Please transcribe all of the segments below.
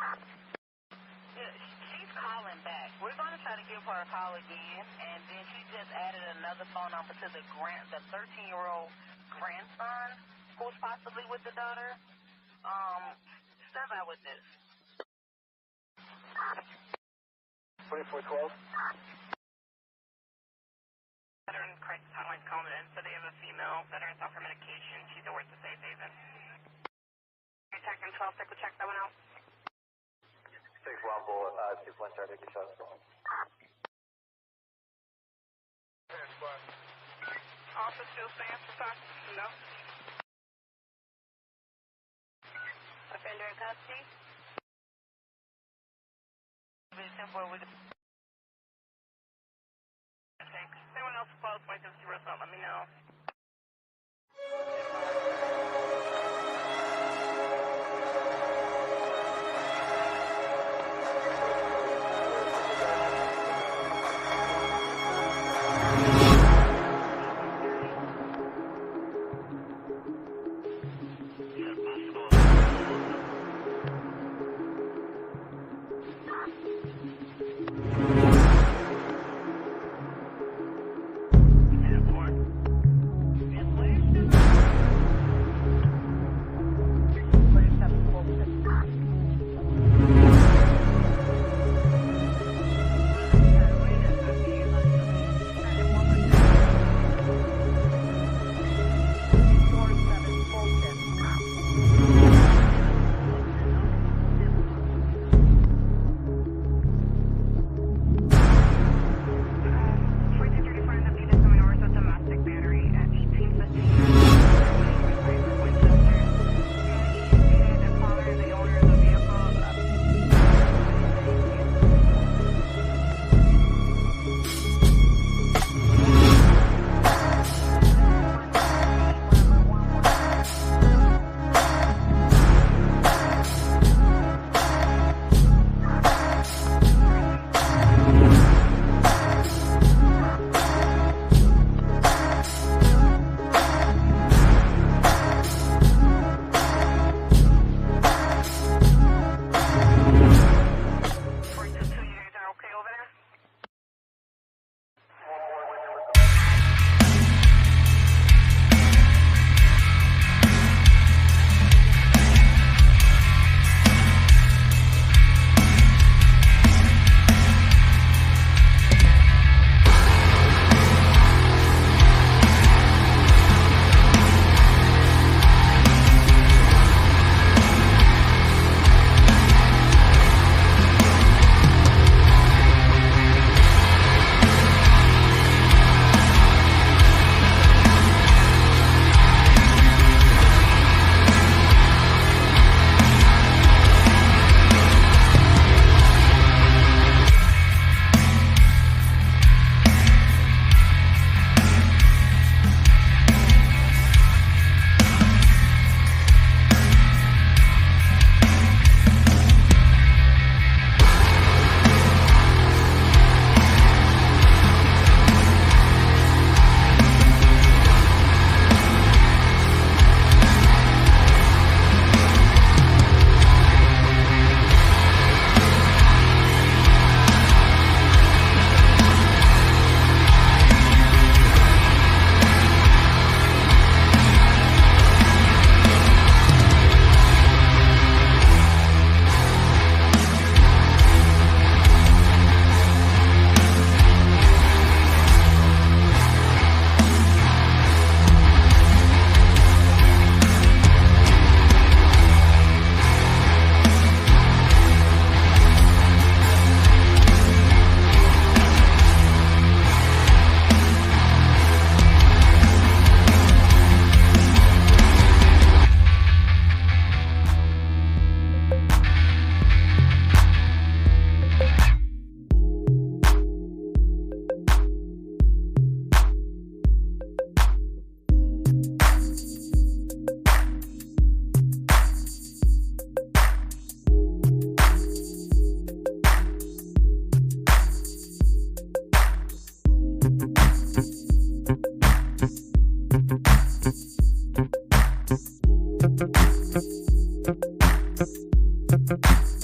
Yeah, she's calling back. We're going to try to give her a call again, and then she just added another phone number to the 13-year-old grandson who's possibly with the daughter. Stand by with this. 2412. Veteran crisis hotline's calling in, so they have a female veteran off her medication. She's over at the safe haven. You're checking 12, we'll check that one out. 6 Rumble, 2-1 started to show us. Officer still stands for time? No. Offender in custody? Anyone else close, might just zero something, let me know.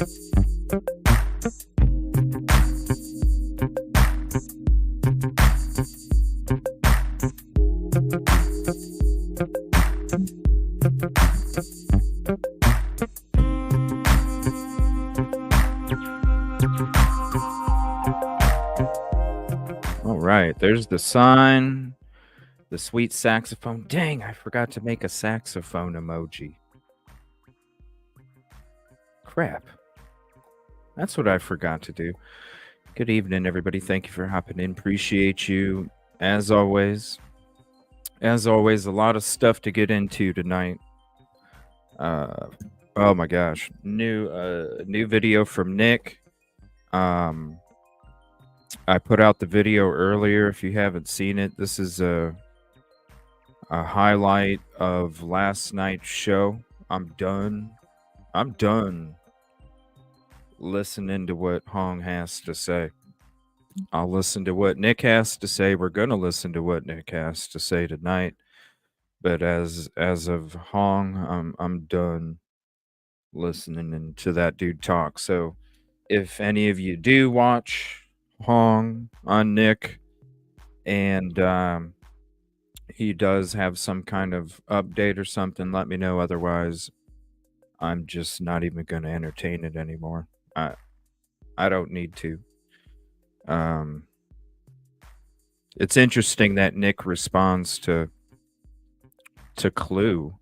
Thank you. right. There's the sign, the sweet saxophone. Dang, I forgot to make a saxophone emoji. Crap. That's what I forgot to do. Good evening, everybody. Thank you for hopping in. Appreciate you. As always, a lot of stuff to get into tonight. Uh, oh my gosh, new video from Nick. Um, I put out the video earlier. If you haven't seen it, this is a highlight of last night's show. I'm done. I'm done listening to what Hong has to say. I'll listen to what Nick has to say. We're gonna listen to what Nick has to say tonight. But as of Hong, I'm done listening to that dude talk. So if any of you do watch Hong on Nick and he does have some kind of update or something, let me know. Otherwise, I'm just not even going to entertain it anymore. I don't need to. Um, it's interesting that Nick responds to Clue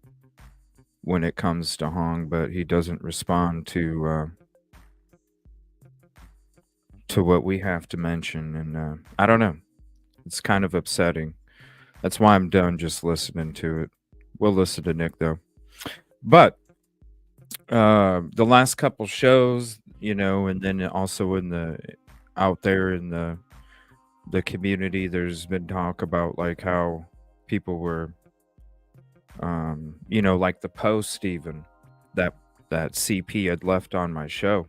when it comes to Hong, but he doesn't respond to what we have to mention, and I don't know. It's kind of upsetting. That's why I'm done just listening to it. We'll listen to Nick though. But the last couple shows, and then also in the out there in the community, there's been talk about like how people were, like the post even that CP had left on my show.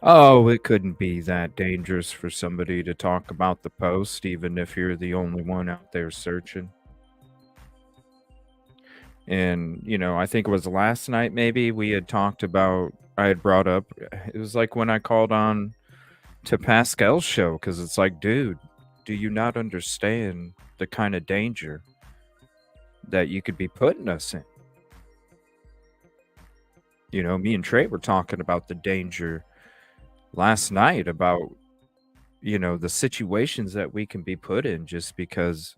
Oh, it couldn't be that dangerous for somebody to talk about the post, even if you're the only one out there searching. And, I think it was last night maybe we had talked about, I had brought up, it was like when I called on to Pascal's show, because it's like, dude, do you not understand the kind of danger that you could be putting us in? Me and Trey were talking about the danger last night about, the situations that we can be put in just because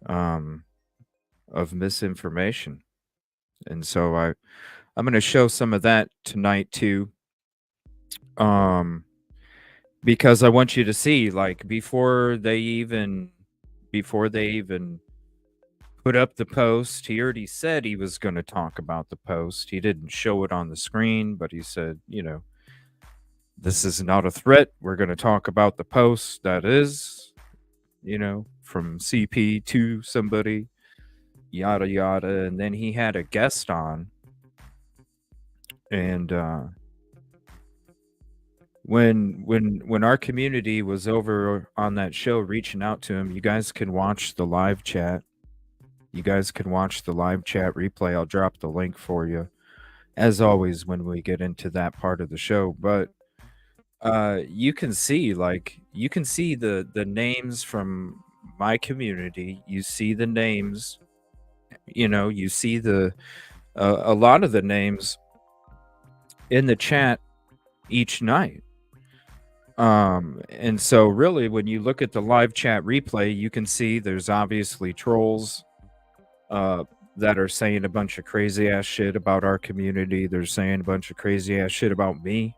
of misinformation. And so I'm going to show some of that tonight too. Because I want you to see, like, before they even put up the post, he already said he was going to talk about the post. He didn't show it on the screen, but he said, this is not a threat. We're going to talk about the post that is, from CP to somebody, yada yada. And then he had a guest on, and when our community was over on that show reaching out to him, you guys can watch the live chat. You guys can watch the live chat replay. I'll drop the link for you, as always, when we get into that part of the show. But you can see, the names from my community. You see the names. You see a lot of the names in the chat each night. And so really when you look at the live chat replay, you can see there's obviously trolls that are saying a bunch of crazy ass shit about our community. They're saying a bunch of crazy ass shit about me.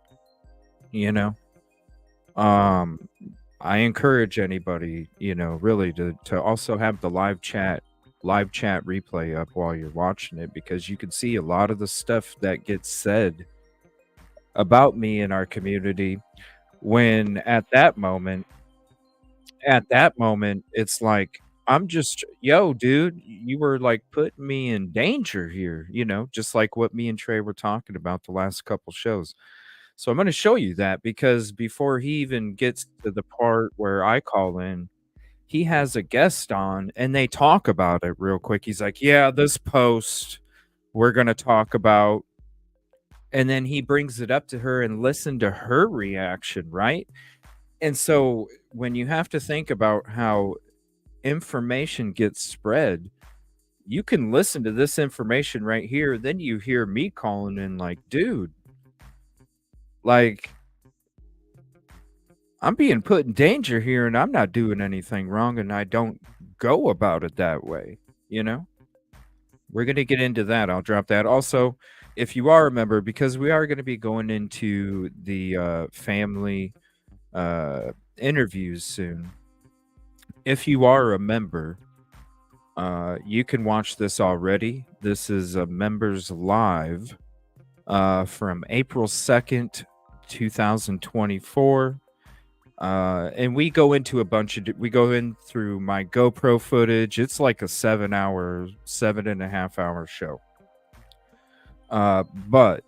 I encourage anybody, really to also have the live chat replay up while you're watching it, because you can see a lot of the stuff that gets said about me in our community when at that moment it's like, I'm just, yo dude, you were like putting me in danger here, just like what me and Trey were talking about the last couple shows. So I'm going to show you that, because before he even gets to the part where I call in, he has a guest on and they talk about it real quick. He's like, yeah, this post we're going to talk about. And then he brings it up to her and listen to her reaction, right? And so when you have to think about how information gets spread, you can listen to this information right here. Then you hear me calling in like, dude, like, I'm being put in danger here and I'm not doing anything wrong and I don't go about it that way, you know? We're going to get into that. I'll drop that. Also, if you are a member, because we are going to be going into the family interviews soon. If you are a member, you can watch this already. This is a members live from April 2nd, 2024. And we go into a bunch of, we go in through my GoPro footage. It's like a 7.5 hour show. But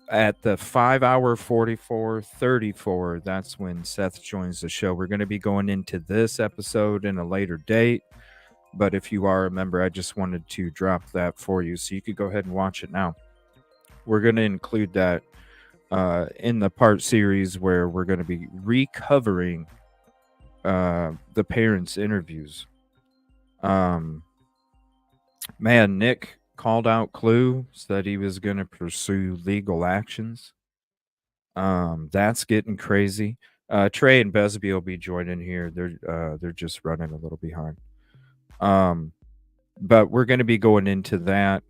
at the 5 hour 44:34, that's when Seth joins the show. We're going to be going into this episode in a later date. But if you are a member, I just wanted to drop that for you so you could go ahead and watch it now. We're going to include that in the part series where we're going to be recovering the parents' interviews. Man, Nick called out Clue, said he was going to pursue legal actions. That's getting crazy. Trey and Besby will be joining here. They're just running a little behind. But we're going to be going into that.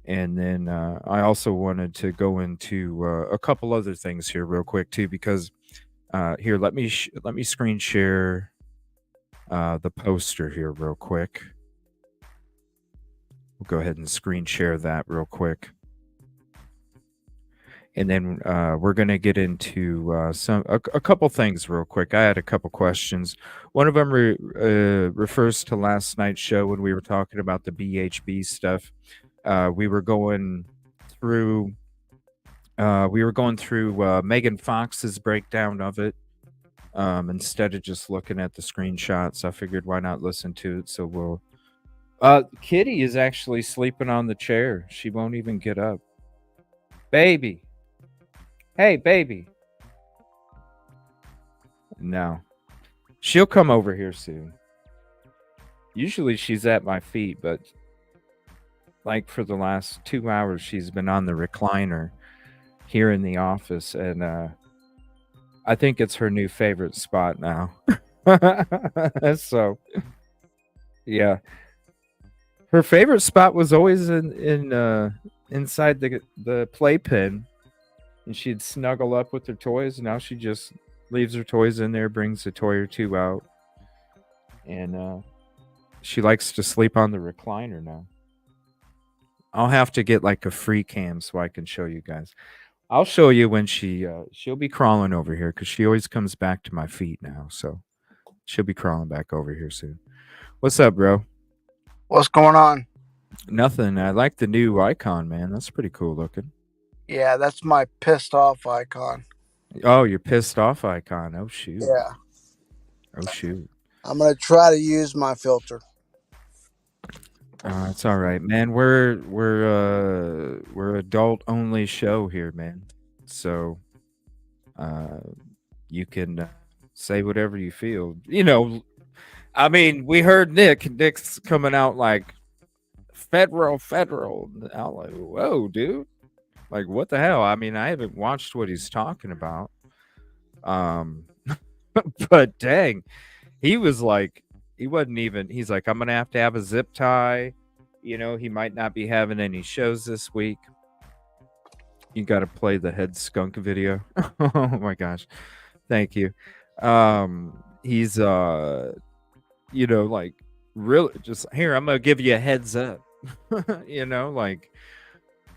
And then I also wanted to go into a couple other things here real quick too, because here let me screen share the poster here real quick. We'll go ahead and screen share that real quick, and then we're gonna get into a couple things real quick. I had a couple questions. One of them refers to last night's show when we were talking about the BHB stuff. We were going through Megan Fox's breakdown of it. Instead of just looking at the screenshots, I figured why not listen to it. So we'll. Kitty is actually sleeping on the chair. She won't even get up. Baby, hey, baby. No, she'll come over here soon. Usually she's at my feet, but like for the last 2 hours, she's been on the recliner here in the office, and I think it's her new favorite spot now. So, yeah, her favorite spot was always in inside the playpen, and she'd snuggle up with her toys. Now she just leaves her toys in there, brings a toy or two out, and she likes to sleep on the recliner now. I'll have to get like a free cam so I can show you guys. I'll show you when she'll be crawling over here because she always comes back to my feet now. So she'll be crawling back over here soon. What's up, bro? What's going on? Nothing. I like the new icon, man. That's pretty cool looking. Yeah, that's my pissed off icon. Oh, your pissed off icon. Oh shoot. Yeah. Oh shoot. I'm gonna try to use my filter. It's all right, man. We're adult only show here, man. So you can say whatever you feel. You know, I mean, we heard Nick's coming out like federal. I'm like, whoa, dude. Like, what the hell? I mean, I haven't watched what he's talking about. But dang, he was like, he wasn't even, he's like, I'm going to have a zip tie. You know, he might not be having any shows this week. You got to play the head skunk video. Oh my gosh. Thank you. He's, you know, like, really just here, I'm going to give you a heads up. You know, like,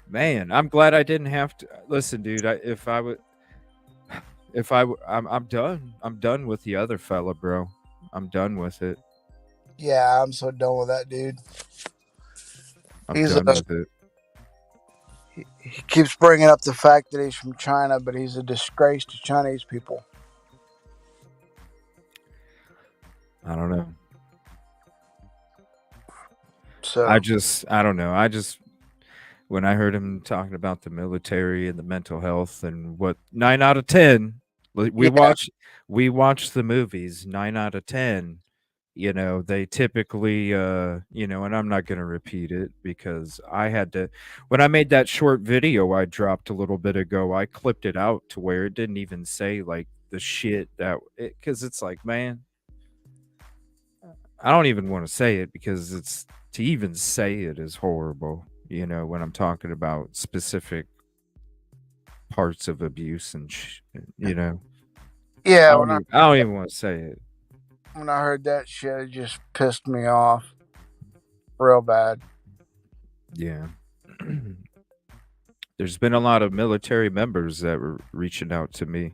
man, I'm glad I didn't have to listen, dude. I'm done. I'm done with the other fella, bro. I'm done with it. Yeah, I'm so done with that dude. I'm done with it. He keeps bringing up the fact that he's from China, but he's a disgrace to Chinese people. I don't know. So I don't know. When I heard him talking about the military and the mental health and what 9 out of 10, we watch the movies 9 out of 10, you know, they typically, you know, and I'm not going to repeat it because I had to, when I made that short video I dropped a little bit ago, I clipped it out to where it didn't even say like the shit that, because it's like, man, I don't even want to say it because it's, to even say it is horrible. When I'm talking about specific parts of abuse and I Yeah, don't even, I don't even want to say it. when I heard that shit, it just pissed me off real bad. Yeah. There's been a lot of military members that were reaching out to me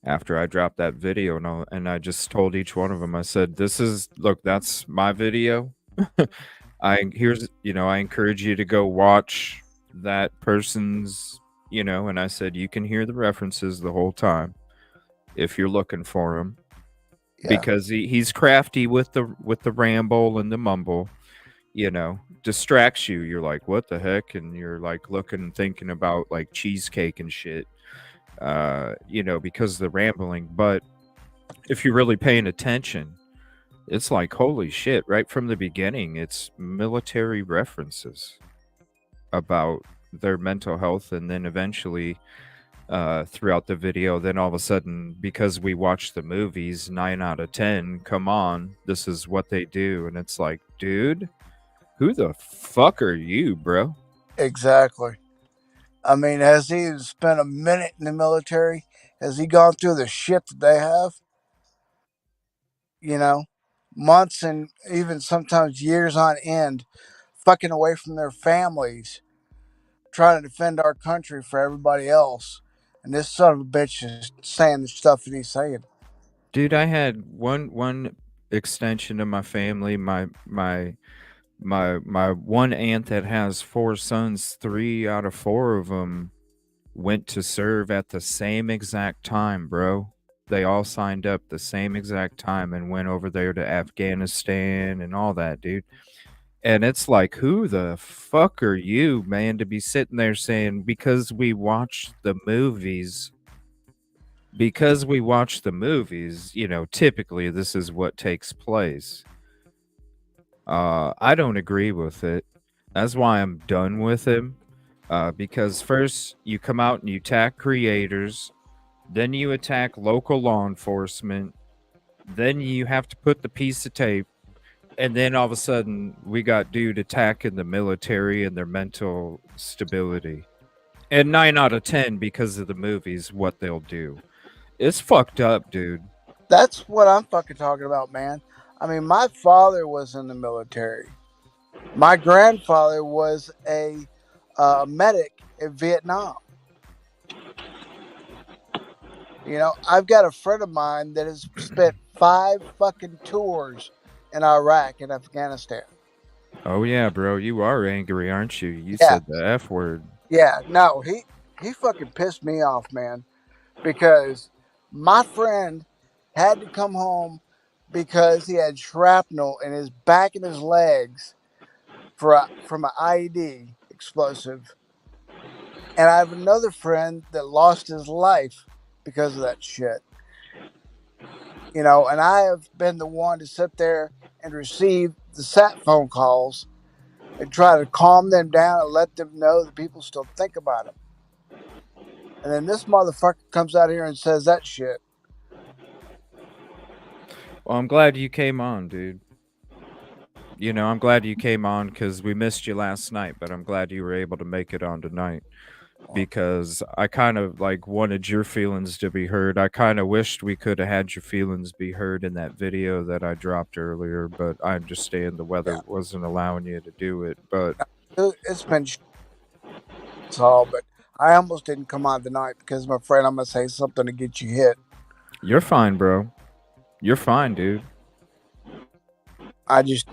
after I dropped that video, and I just told each one of them, I said, "This is, look, that's my video. I encourage you to go watch that person's, and I said you can hear the references the whole time if you're looking for them, Yeah, because he's crafty with the ramble and the mumble, distracts you. You're like, what the heck? And you're like looking, thinking about like cheesecake and shit, because of the rambling. But if you're really paying attention, it's like, holy shit, right from the beginning, it's military references about their mental health. And then eventually, throughout the video, then all of a sudden, because we watch the movies, 9 out of 10, come on, this is what they do. And it's like, dude, who the fuck are you, bro? exactly. I mean, has he spent a minute in the military? Has he gone through the shit that they have? You know, months and even sometimes years on end, fucking away from their families, trying to defend our country for everybody else. And this son of a bitch is saying the stuff that he's saying. Dude, I had one extension of my family, my one aunt that has 4 sons, 3 out of 4 of them went to serve at the same exact time, bro. They all signed up the same exact time and went over there to Afghanistan and all that, dude. And it's like, who the fuck are you, man, to be sitting there saying, because we watch the movies, typically this is what takes place. I don't agree with it. That's why I'm done with him. Because first you come out and you attack creators, then you attack local law enforcement, then you have to put the piece of tape, and then all of a sudden we got dude attacking the military and their mental stability. And 9 out of 10 because of the movies, what they'll do. It's fucked up, dude. That's what I'm fucking talking about, man. I mean, my father was in the military. My grandfather was a medic in Vietnam. I've got a friend of mine that has spent 5 fucking tours in Iraq and Afghanistan. Oh yeah, bro, you are angry, aren't you? You Yeah, said the F word. yeah. No, he fucking pissed me off, man, because my friend had to come home because he had shrapnel in his back and his legs from an IED explosive. And I have another friend that lost his life because of that shit. And I have been the one to sit there and receive the sat phone calls and try to calm them down and let them know that people still think about him. And then this motherfucker comes out here and says that shit. Well, I'm glad you came on, dude. I'm glad you came on because we missed you last night, but I'm glad you were able to make it on tonight because I kind of like wanted your feelings to be heard. I kind of wished we could have had your feelings be heard in that video that I dropped earlier, but I understand the weather Yeah, wasn't allowing you to do it. But it's been all, but I almost didn't come on tonight because I'm afraid I'm gonna say something to get you hit. you're fine, bro. You're fine, dude. I just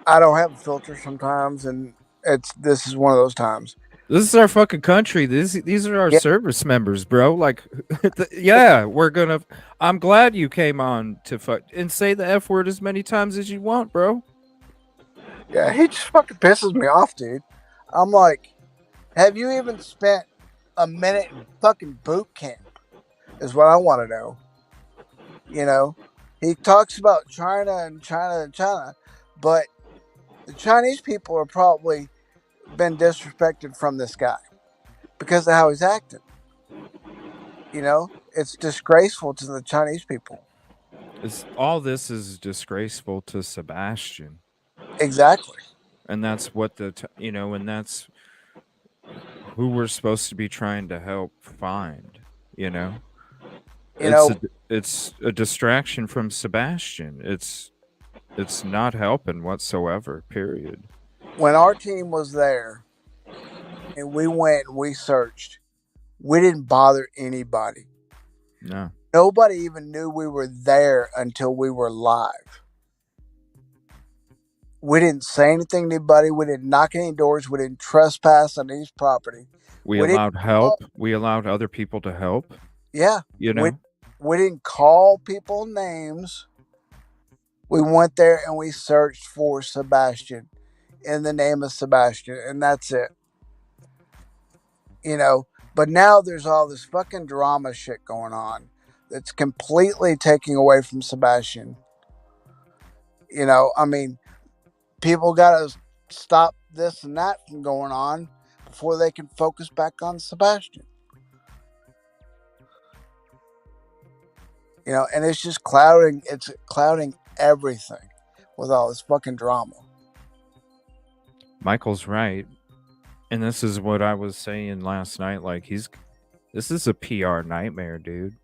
I don't have a filter sometimes, and this is one of those times. This is our fucking country. These are our Yeah, service members, bro. Like, yeah, we're gonna. I'm glad you came on to fuck and say the F word as many times as you want, bro. yeah, he just fucking pisses me off, dude. I'm like, have you even spent a minute in fucking boot camp? Is what I want to know. He talks about China and China and China, but the Chinese people are probably been disrespected from this guy because of how he's acting. You know, it's disgraceful to the Chinese people. All this is disgraceful to Sebastian, Exactly. and that's what and that's who we're supposed to be trying to help find. You know, You it's know, a distraction from Sebastian. It's not helping whatsoever. Period. when our team was there and we went and we searched, we didn't bother anybody. No, Nobody even knew we were there until we were live. We didn't say anything to anybody. We didn't knock any doors. We didn't trespass on anybody's property. we We didn't allowed call, help. We allowed other people to help. yeah, You we, know, we didn't call people names. We went there and we searched for Sebastian in the name of Sebastian, and that's it. You know, but now there's all this fucking drama shit going on that's completely taking away from Sebastian. You know, I mean, people got to stop this and that from going on before they can focus back on Sebastian. You know, and it's clouding everything with all this fucking drama. Michael's right, and this is what I was saying last night. Like this is a PR nightmare, dude.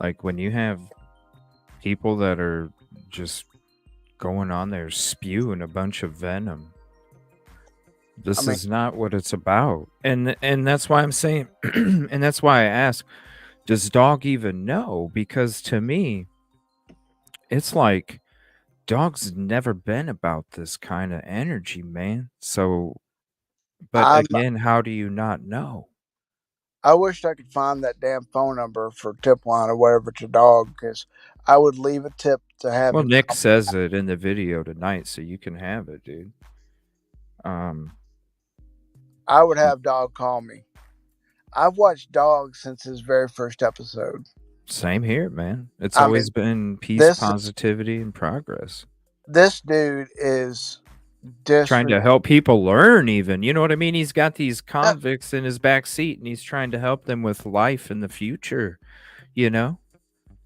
Like when you have people that are just going on there spewing a bunch of venom. I This mean, is not what it's about. And that's why I'm saying and that's why I ask, does Dog even know? Because to me, it's like Dog's never been about this kind of energy, man. So, but I'm again, how do you not know? I wish I could find that damn phone number for tip line or whatever to dog because I would leave a tip to have Well, him Nick come. says it in the video tonight, so you can have it, dude. Um, I would have dog call me. I've watched dog since his very first episode. Same here, man. It's I mean, always been peace, this positivity, and progress. this dude is Trying to disrespect. help people learn, even. You know what I mean? He's got these convicts in his back seat and he's trying to help them with life in the future, you know?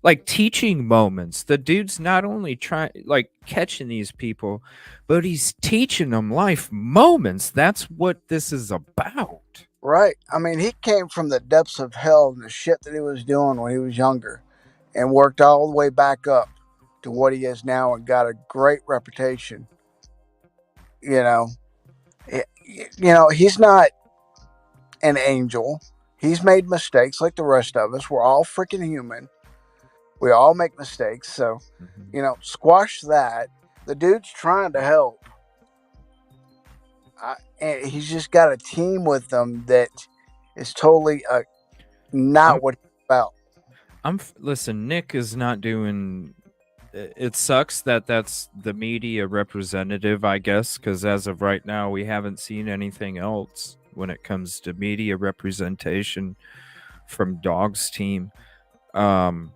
Like teaching moments. The dude's not only trying, like catching these people, but he's teaching them life moments. That's what this is about. Right. I mean, he came from the depths of hell and the shit that he was doing when he was younger and worked all the way back up to what he is now and got a great reputation. You know, he's not an angel. He's made mistakes like the rest of us. We're all freaking human. We all make mistakes. So, Mhm. squash that. The dude's trying to help. And he's just got a team with him that is totally I'm, not what he's about. listen, Nick is not doing. It sucks that that's the media representative, I guess, because as of right now, we haven't seen anything else when it comes to media representation from Dog's team. Um,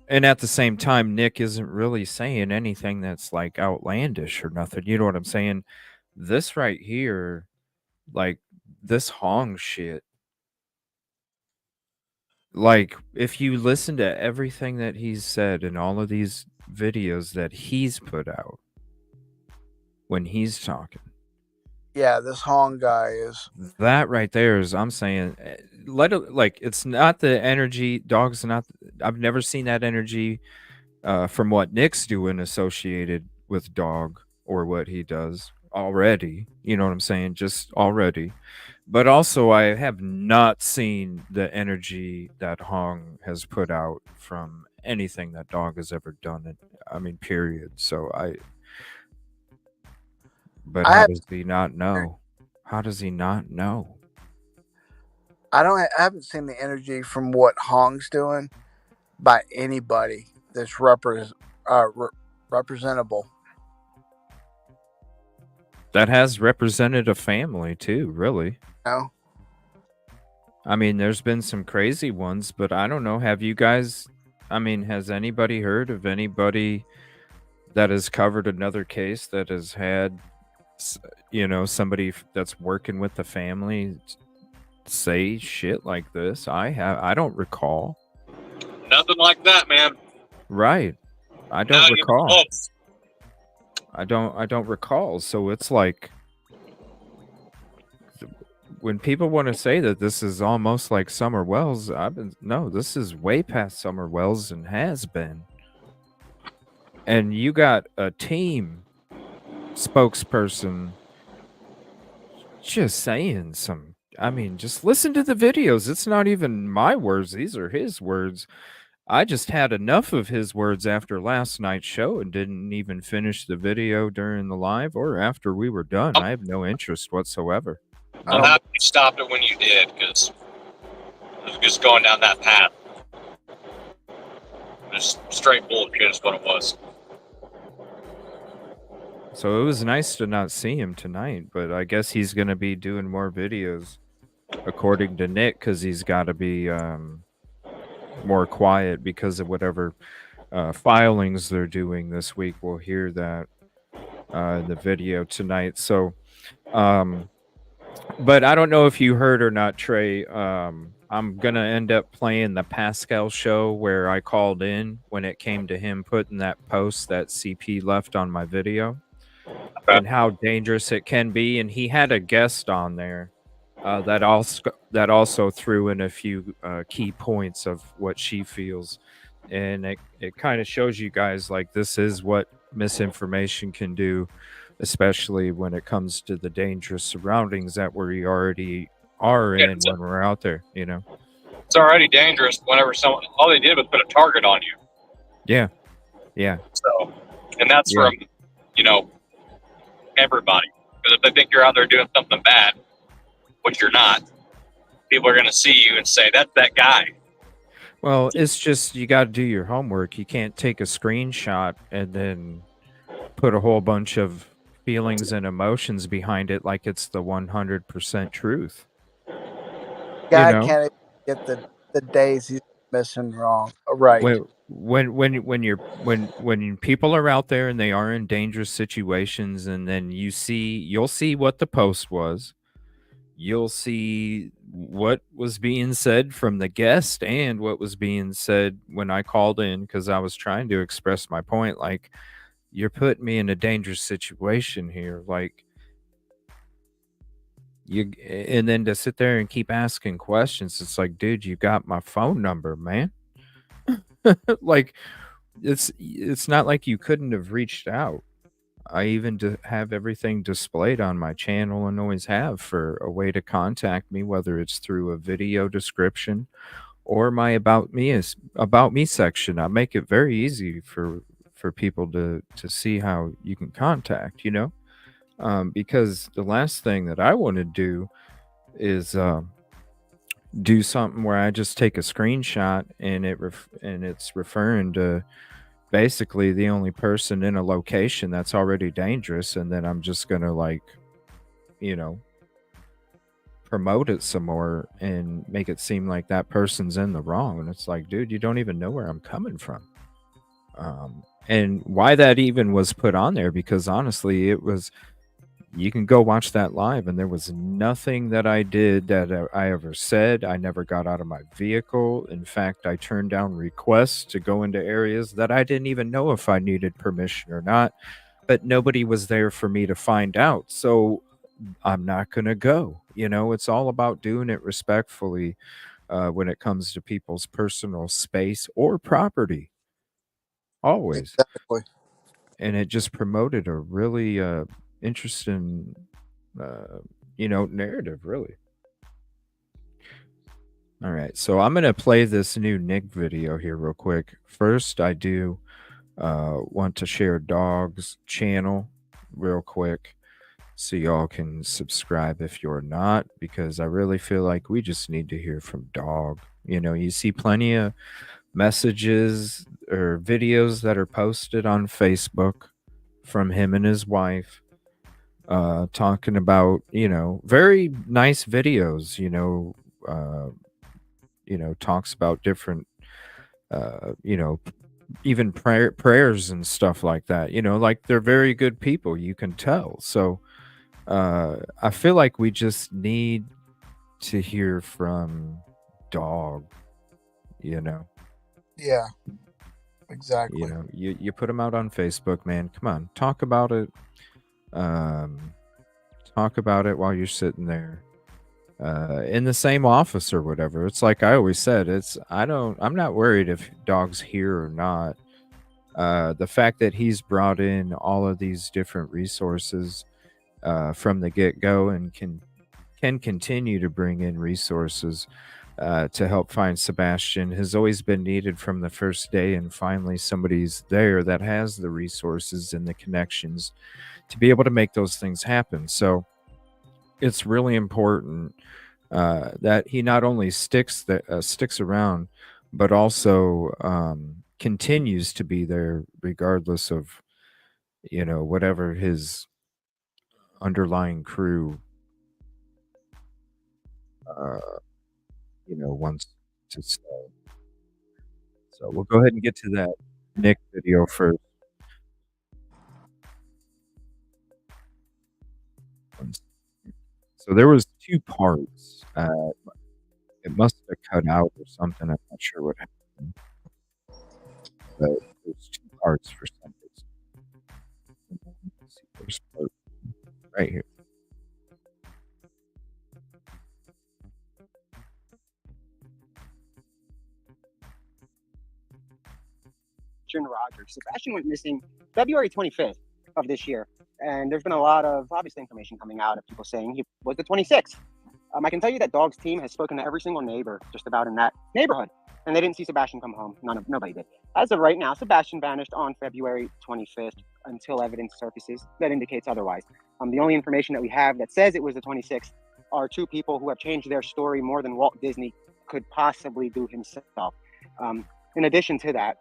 and at the same time, Nick isn't really saying anything that's like outlandish or nothing. You know what I'm saying? This right here, like this Hong shit, like if you listen to everything that he's said in all of these videos that he's put out when he's talking, Yeah, this Hong guy is. that right there is, I'm saying, let it, like, it's not the energy. Dog's not, I've never seen that energy from what Nick's doing associated with Dog or what he does already. You know what I'm saying? Just already. But also, I have not seen the energy that Hong has put out from anything that Dog has ever done. I mean, period. So but I how have. does he not know? How does he not know? I don't. I haven't seen the energy from what Hong's doing by anybody that's representable. That has represented a family too, really. You know? I mean, there's been some crazy ones, but I don't know. Have you guys, I mean, has anybody heard of anybody that has covered another case that has had, somebody that's working with the family say shit like this. I don't recall. Nothing like that, man. Right. I don't Not even recall. close. I don't recall. So it's like when people want to say that this is almost like Summer Wells, no, this is way past Summer Wells and has been. And you got a team spokesperson just saying some, I mean, just listen to the videos. It's not even my words, these are his words. I just had enough of his words after last night's show and didn't even finish the video during the live or after we were done. I have no interest whatsoever. I'm No. happy you stopped it when you did, because it was just going down that path. Just straight bullshit is what it was. So it was nice to not see him tonight, but I guess he's going to be doing more videos, according to Nick, because he's got to be more quiet because of whatever filings they're doing this week. We'll hear that in the video tonight. So, but I don't know if you heard or not, Trey. I'm going to end up playing the Pascal show where I called in when it came to him putting that post that CP left on my video. And how dangerous it can be, and he had a guest on there that also threw in a few key points of what she feels, and it kind of shows you guys like this is what misinformation can do, especially when it comes to the dangerous surroundings that we already are in when we're out there. You know, it's already dangerous whenever someone, all they did was put a target on you. Yeah. So, and that's from, everybody. Because if they think you're out there doing something bad, which you're not, people are going to see you and say, that's that guy. Well, it's just you got to do your homework. You can't take a screenshot and then put a whole bunch of feelings and emotions behind it like it's the 100% truth. Guy can't get the days he's missing wrong. Right. When people are out there and they are in dangerous situations, and then you'll see what the post was. You'll see what was being said from the guest and what was being said when I called in, because I was trying to express my point. Like, you're putting me in a dangerous situation here. Like, and then to sit there and keep asking questions, it's like, dude, you got my phone number, man. Like, it's not like you couldn't have reached out. I even have everything displayed on my channel and always have for a way to contact me, whether it's through a video description or my about me section. I make it very easy for people to see how you can contact, because the last thing that I want to do is do something where I just take a screenshot and it's referring to basically the only person in a location that's already dangerous, and then I'm just gonna promote it some more and make it seem like that person's in the wrong. And it's like, dude, you don't even know where I'm coming from. And why that even was put on there, because honestly, you can go watch that live, and there was nothing that I did that I ever said. I never got out of my vehicle. In fact, I turned down requests to go into areas that I didn't even know if I needed permission or not, but nobody was there for me to find out. So I'm not going to go. It's all about doing it respectfully when it comes to people's personal space or property. Always. Exactly. And it just promoted a really interesting narrative, really. All right, so I'm gonna play this new Nick video here real quick. First, I do want to share Dog's channel real quick so y'all can subscribe if you're not, because I really feel like we just need to hear from Dog. You see plenty of messages or videos that are posted on Facebook from him and his wife talking about, very nice videos, talks about different, even prayers and stuff like that, like they're very good people, you can tell. So I feel like we just need to hear from Dog, you know. Yeah, exactly. You put them out on Facebook, man. Come on, um talk about it while you're sitting there in the same office or whatever. It's like I always said, I'm not worried if Dog's here or not. The fact that he's brought in all of these different resources from the get-go and can continue to bring in resources to help find Sebastian has always been needed from the first day, and finally somebody's there that has the resources and the connections to be able to make those things happen. So it's really important that he not only sticks around, but also continues to be there, regardless of whatever his underlying crew uh, wants to say. So we'll go ahead and get to that Nick video first. So there was two parts. It must have cut out or something. I'm not sure what happened, but there's two parts for some reason. Let's see, first part right here. Rogers. Sebastian went missing February 25th of this year, and there's been a lot of obviously information coming out of people saying he was the 26th. I can tell you that Dog's team has spoken to every single neighbor just about in that neighborhood, and they didn't see Sebastian come home. Nobody did. As of right now, Sebastian vanished on February 25th until evidence surfaces that indicates otherwise. The only information that we have that says it was the 26th are two people who have changed their story more than Walt Disney could possibly do himself. In addition to that,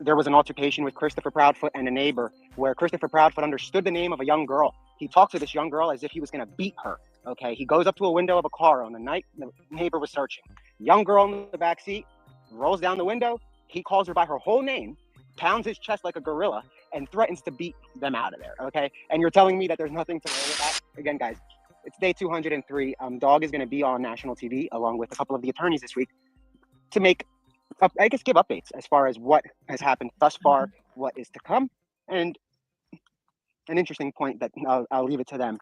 there was an altercation with Christopher Proudfoot and a neighbor where Christopher Proudfoot understood the name of a young girl. He talked to this young girl as if he was going to beat her. Okay, he goes up to a window of a car on the night the neighbor was searching. Young girl in the back seat rolls down the window. He calls her by her whole name, pounds his chest like a gorilla, and threatens to beat them out of there. Okay, and you're telling me that there's nothing to worry about? Again, guys, it's day 203. Dog is going to be on national TV along with a couple of the attorneys this week to make, I guess, give updates as far as what has happened thus far, what is to come, and an interesting point that I'll leave it to them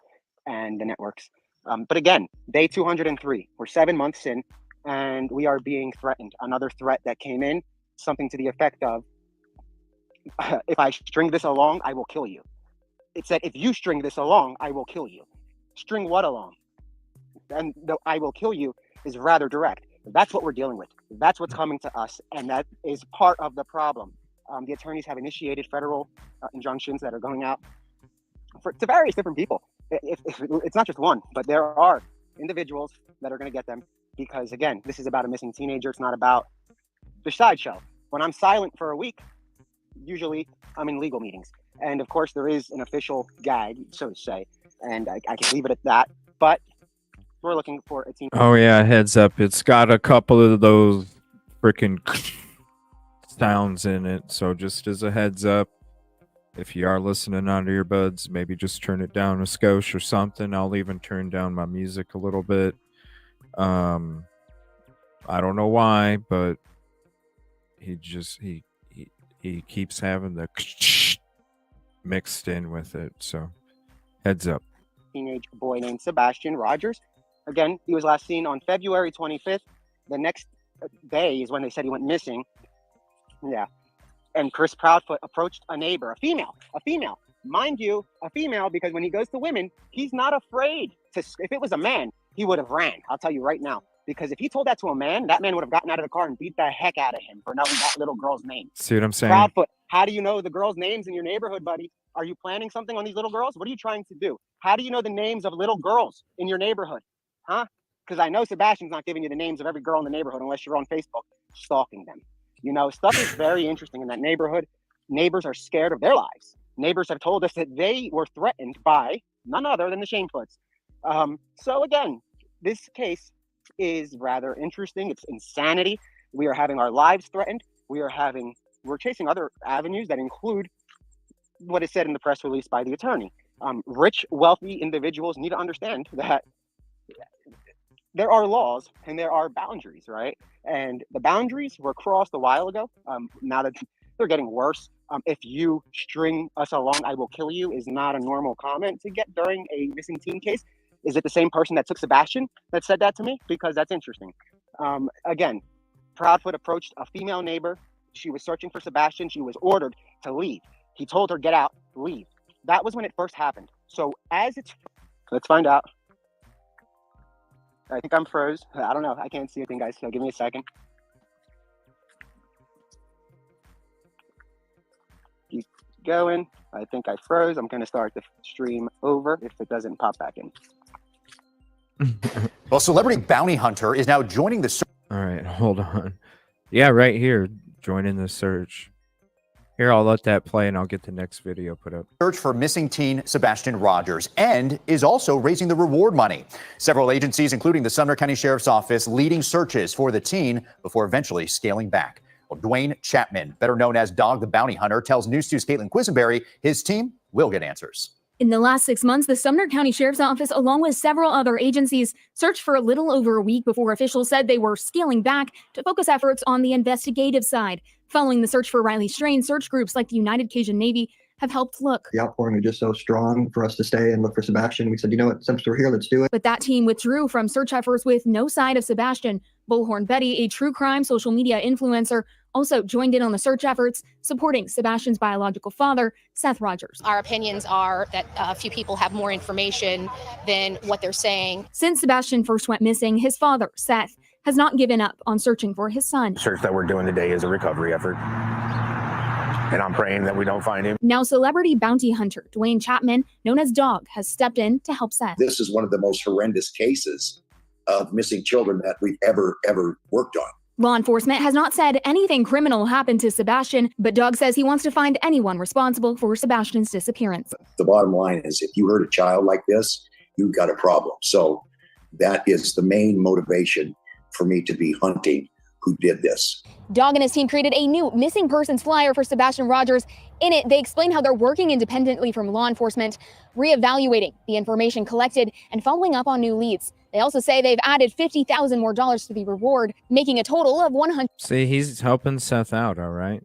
and the networks. But again, day 203, we're 7 months in, and we are being threatened. Another threat that came in, something to the effect of, if I string this along, I will kill you. It said, if you string this along, I will kill you. String what along? And the I will kill you is rather direct. That's what we're dealing with. That's what's coming to us, and that is part of the problem. The attorneys have initiated federal injunctions that are going out to various different people. If it's not just one, but there are individuals that are going to get them because, again, this is about a missing teenager. It's not about the sideshow. When I'm silent for a week, usually I'm in legal meetings. And, of course, there is an official guide, so to say, and I can leave it at that. But we're looking for a team. Oh yeah, heads up. It's got a couple of those freaking sounds in it. So just as a heads up, if you are listening onto your buds, maybe just turn it down a skosh or something. I'll even turn down my music a little bit. I don't know why, but he keeps having the mixed in with it. So heads up. Teenage boy named Sebastian Rogers. Again, he was last seen on February 25th. The next day is when they said he went missing. Yeah. And Chris Proudfoot approached a neighbor, a female, mind you, a female, because when he goes to women, he's not afraid to. If it was a man, he would have ran. I'll tell you right now, because if he told that to a man, that man would have gotten out of the car and beat the heck out of him for knowing that little girl's name. See what I'm saying? Proudfoot, how do you know the girls' names in your neighborhood, buddy? Are you planning something on these little girls? What are you trying to do? How do you know the names of little girls in your neighborhood? Huh? Because I know Sebastian's not giving you the names of every girl in the neighborhood unless you're on Facebook stalking them. Stuff is very interesting in that neighborhood. Neighbors are scared of their lives. Neighbors have told us that they were threatened by none other than the Shamefoots. So again, this case is rather interesting. It's insanity. We are having our lives threatened. We're chasing other avenues that include what is said in the press release by the attorney. Rich, wealthy individuals need to understand that there are laws and there are boundaries, right? And the boundaries were crossed a while ago. Now that they're getting worse. If you string us along, I will kill you is not a normal comment to get during a missing teen case. Is it the same person that took Sebastian that said that to me? Because that's interesting. Again, Proudfoot approached a female neighbor. She was searching for Sebastian. She was ordered to leave. He told her, get out, leave. That was when it first happened. So let's find out. I think I'm froze. I don't know. I can't see anything, guys. So give me a second. Keep going. I think I froze. I'm going to start the stream over if it doesn't pop back in. Well, celebrity bounty hunter is now joining the search. All right, hold on. Yeah, right here, joining the search. Here, I'll let that play and I'll get the next video put up. Search for missing teen Sebastian Rogers and is also raising the reward money. Several agencies, including the Sumner County Sheriff's Office, leading searches for the teen before eventually scaling back. Well, Dwayne Chapman, better known as Dog the Bounty Hunter, tells News 2's Caitlin Quisenberry his team will get answers. In the last 6 months, the Sumner County Sheriff's Office, along with several other agencies, searched for a little over a week before officials said they were scaling back to focus efforts on the investigative side. Following the search for Riley Strain, search groups like the United Cajun Navy have helped look. The outpouring was just so strong for us to stay and look for Sebastian. We said, you know what, since we're here, let's do it. But that team withdrew from search efforts with no sign of Sebastian. Bullhorn Betty, a true crime social media influencer, also joined in on the search efforts, supporting Sebastian's biological father, Seth Rogers. Our opinions are that a few people have more information than what they're saying. Since Sebastian first went missing, his father, Seth, has not given up on searching for his son. The search that we're doing today is a recovery effort, and I'm praying that we don't find him. Now, celebrity bounty hunter Dwayne Chapman, known as Dog, has stepped in to help Seth. This is one of the most horrendous cases of missing children that we've ever worked on. Law enforcement has not said anything criminal happened to Sebastian, but Dog says he wants to find anyone responsible for Sebastian's disappearance. The bottom line is, if you hurt a child like this, you've got a problem. So that is the main motivation for me to be hunting who did this. Dog and his team created a new missing persons flyer for Sebastian Rogers. In it, they explain how they're working independently from law enforcement, reevaluating the information collected and following up on new leads. They also say they've added $50,000 more to the reward, making a total of 100. See, he's helping Seth out, all right?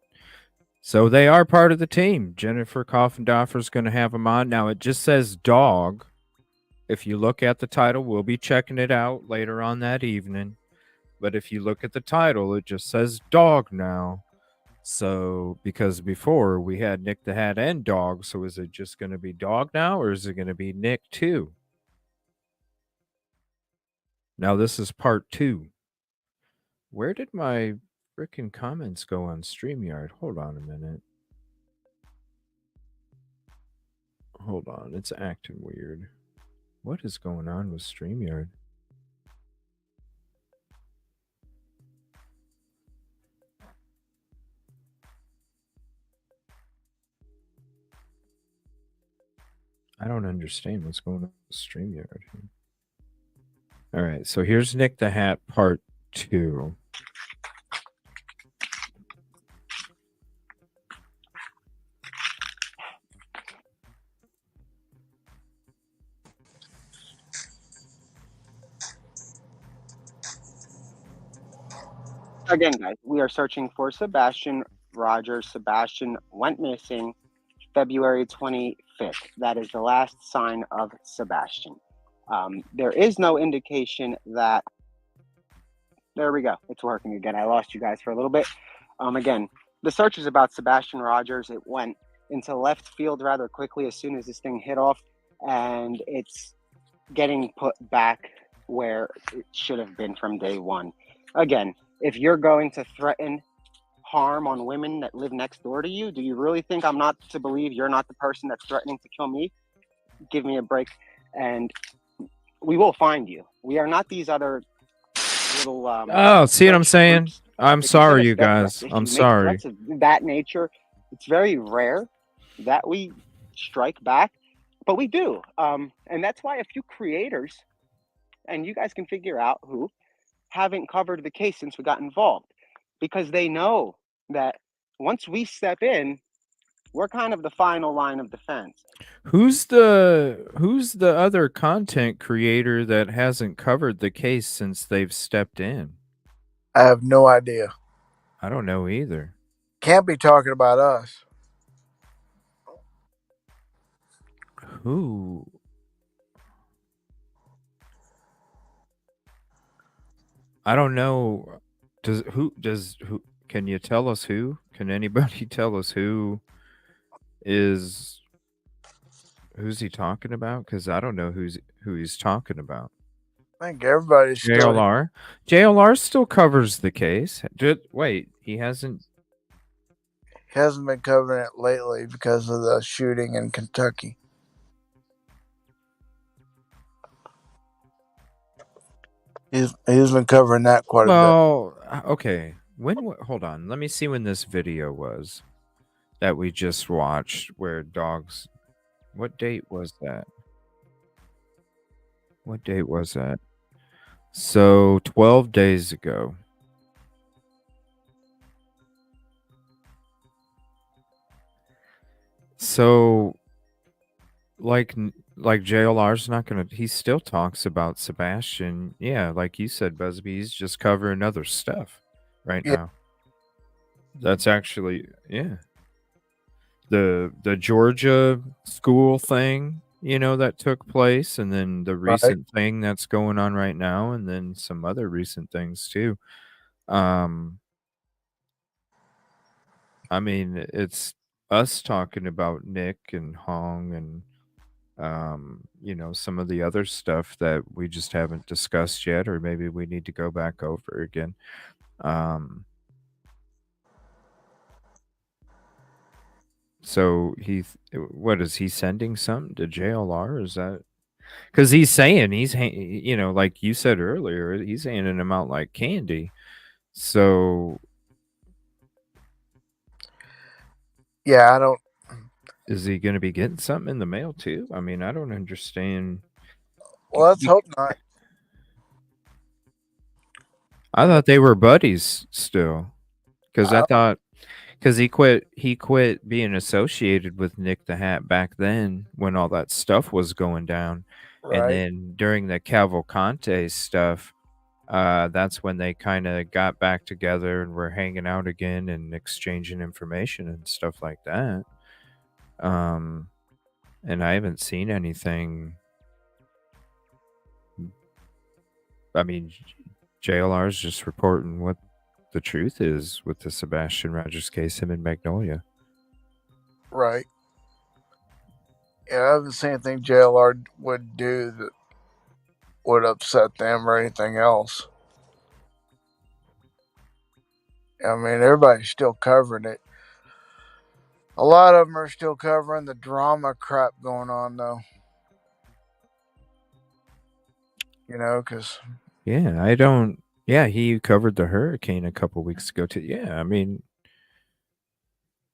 So they are part of the team. Jennifer Coffendorfer's going to have him on. Now, it just says Dog. If you look at the title, we'll be checking it out later on that evening. But if you look at the title, it just says Dog now. So, because before we had Nick the Hat and Dog, so is it just going to be Dog now, or is it going to be Nick too? Now, this is part 2. Where did my frickin' comments go on StreamYard? Hold on a minute. Hold on, it's acting weird. What is going on with StreamYard? I don't understand what's going on with StreamYard here. All right, so here's Nick the Hat part 2. Again, guys, we are searching for Sebastian Rogers. Sebastian went missing February 25th. That is the last sign of Sebastian. There is no indication that... There we go. It's working again. I lost you guys for a little bit. Again, the search is about Sebastian Rogers. It went into left field rather quickly as soon as this thing hit off, and it's getting put back where it should have been from day one. Again, if you're going to threaten harm on women that live next door to you, do you really think I'm not to believe you're not the person that's threatening to kill me? Give me a break. And we will find you. We are not these other little... oh, see what I'm saying? Groups. I'm sorry, you guys. I'm sorry. Of that nature, it's very rare that we strike back, but we do. And that's why a few creators, and you guys can figure out who, haven't covered the case since we got involved, because they know that once we step in, we're kind of the final line of defense. Who's the other content creator that hasn't covered the case since they've stepped in? I have no idea. I don't know either. Can't be talking about us. Who? I don't know. Who can you tell us who? Can anybody tell us who's he talking about? Because I don't know who he's talking about. I think everybody's still. JLR still covers the case. Wait, he hasn't. He hasn't been covering it lately because of the shooting in Kentucky. He's been covering that quite a bit. Well, okay. Hold on. Let me see when this video was that we just watched where dogs. What date was that? What date was that? So 12 days ago. So like JLR's not gonna. He still talks about Sebastian. Yeah, like you said, Busby. He's just covering other stuff right now. That's actually the Georgia school thing, that took place, and then the recent thing that's going on right now, and then some other recent things too. I mean, it's us talking about Nick and Hong and some of the other stuff that we just haven't discussed yet, or maybe we need to go back over again. So what is he sending something to JLR? Is that because he's saying like you said earlier, he's handing them out like candy. So yeah, I don't. Is he going to be getting something in the mail too? I mean, I don't understand. Well, let's hope not. I thought they were buddies still, because he quit being associated with Nick the Hat back then when all that stuff was going down. Right. And then during the Cavalcante stuff, that's when they kind of got back together and were hanging out again and exchanging information and stuff like that. And I haven't seen anything. I mean, JLR's just reporting what the truth is with the Sebastian Rogers case, him in Magnolia. Right. Yeah, I haven't seen anything JLR would do that would upset them or anything else. I mean, everybody's still covering it. A lot of them are still covering the drama crap going on, though. Because... Yeah, he covered the hurricane a couple weeks ago, too. Yeah, I mean,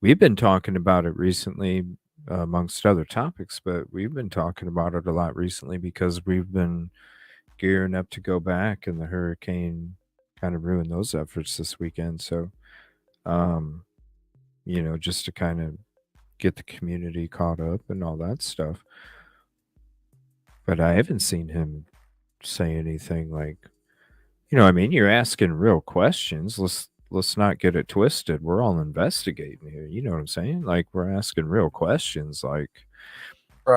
we've been talking about it recently, amongst other topics, but we've been talking about it a lot recently because we've been gearing up to go back, and the hurricane kind of ruined those efforts this weekend. So, just to kind of get the community caught up and all that stuff. But I haven't seen him say anything like, I mean, you're asking real questions. Let's not get it twisted. We're all investigating here. You know what I'm saying? Like, we're asking real questions, like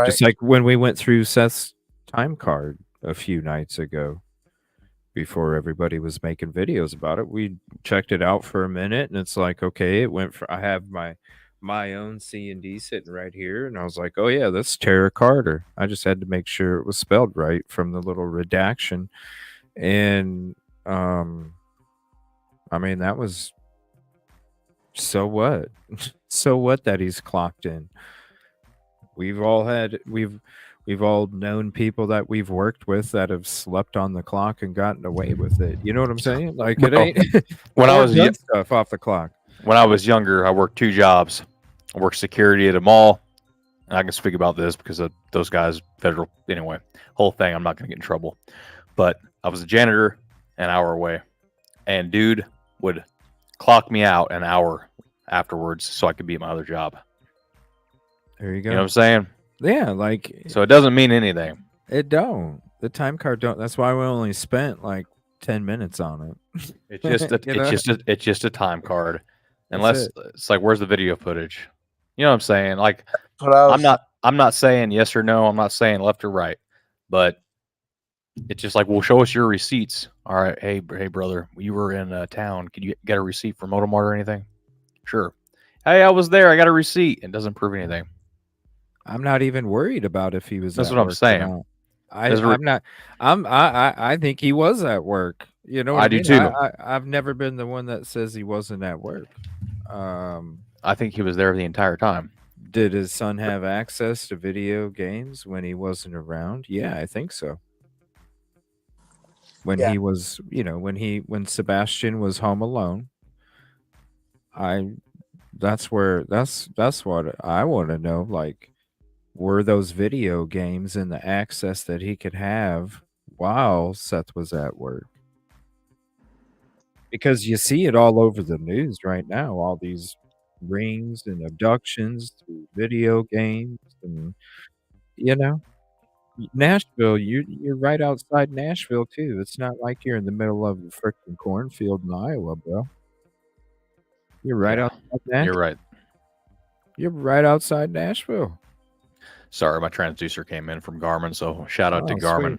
just like when we went through Seth's time card a few nights ago before everybody was making videos about it. We checked it out for a minute, and it's like, okay, it went for, I have my own C&D sitting right here, and I was like, oh yeah, that's Tara Carter. I just had to make sure it was spelled right from the little redaction. And I mean, that was, so what? So what that he's clocked in? We've all known people that we've worked with that have slept on the clock and gotten away with it. You know what I'm saying? Like, it ain't when I was done stuff off the clock. When I was younger, I worked 2 jobs. I worked security at a mall. And I can speak about this because of those guys, federal. Anyway, whole thing, I'm not going to get in trouble. But I was a janitor an hour away. And dude would clock me out an hour afterwards so I could be at my other job. There you go. You know what I'm saying? Yeah, like So it doesn't mean anything. it don't. The time card don't. That's why we only spent like 10 minutes on it. It's just a, You know? it's just a time card. That's Unless it. it's like, where's the video footage? You know what I'm saying? Like, That's what I was. I'm not saying yes or no. I'm not saying left or right, but it's just like, well, show us your receipts. All right, hey brother, you were in town. Could you get a receipt for Motomart or anything? Sure. Hey, I was there. I got a receipt. It doesn't prove anything. I'm not even worried about if he was That's at what I'm work or saying. not. There's a re- I'm not. I think he was at work. You know what I I do mean? too. I've never been the one that says he wasn't at work. I think he was there the entire time. Did his son have access to video games when he wasn't around? Yeah, I think so. When Yeah. he was, when Sebastian was home alone, that's what I want to know. Like, were those video games and the access that he could have while Seth was at work? Because you see it all over the news right now, all these rings and abductions through video games, and you know, Nashville, you're right outside Nashville too. It's not like you're in the middle of a freaking cornfield in Iowa, bro. You're right Yeah, outside Nashville. you're right. You're right outside Nashville. Sorry, my transducer came in from Garmin, so shout out to Oh, Garmin.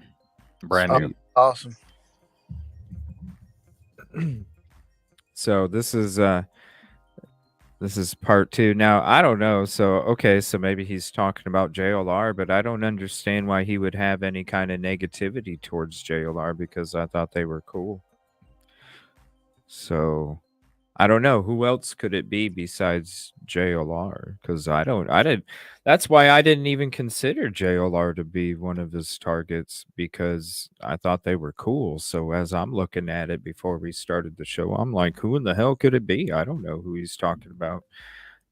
sweet. Brand new. Awesome. So this is part 2. Now, I don't know. So, okay, so maybe he's talking about JLR, but I don't understand why he would have any kind of negativity towards JLR because I thought they were cool. So, I don't know. Who else could it be besides JLR? Because that's why I didn't even consider JLR to be one of his targets because I thought they were cool. So as I'm looking at it before we started the show, I'm like, who in the hell could it be? I don't know who he's talking about.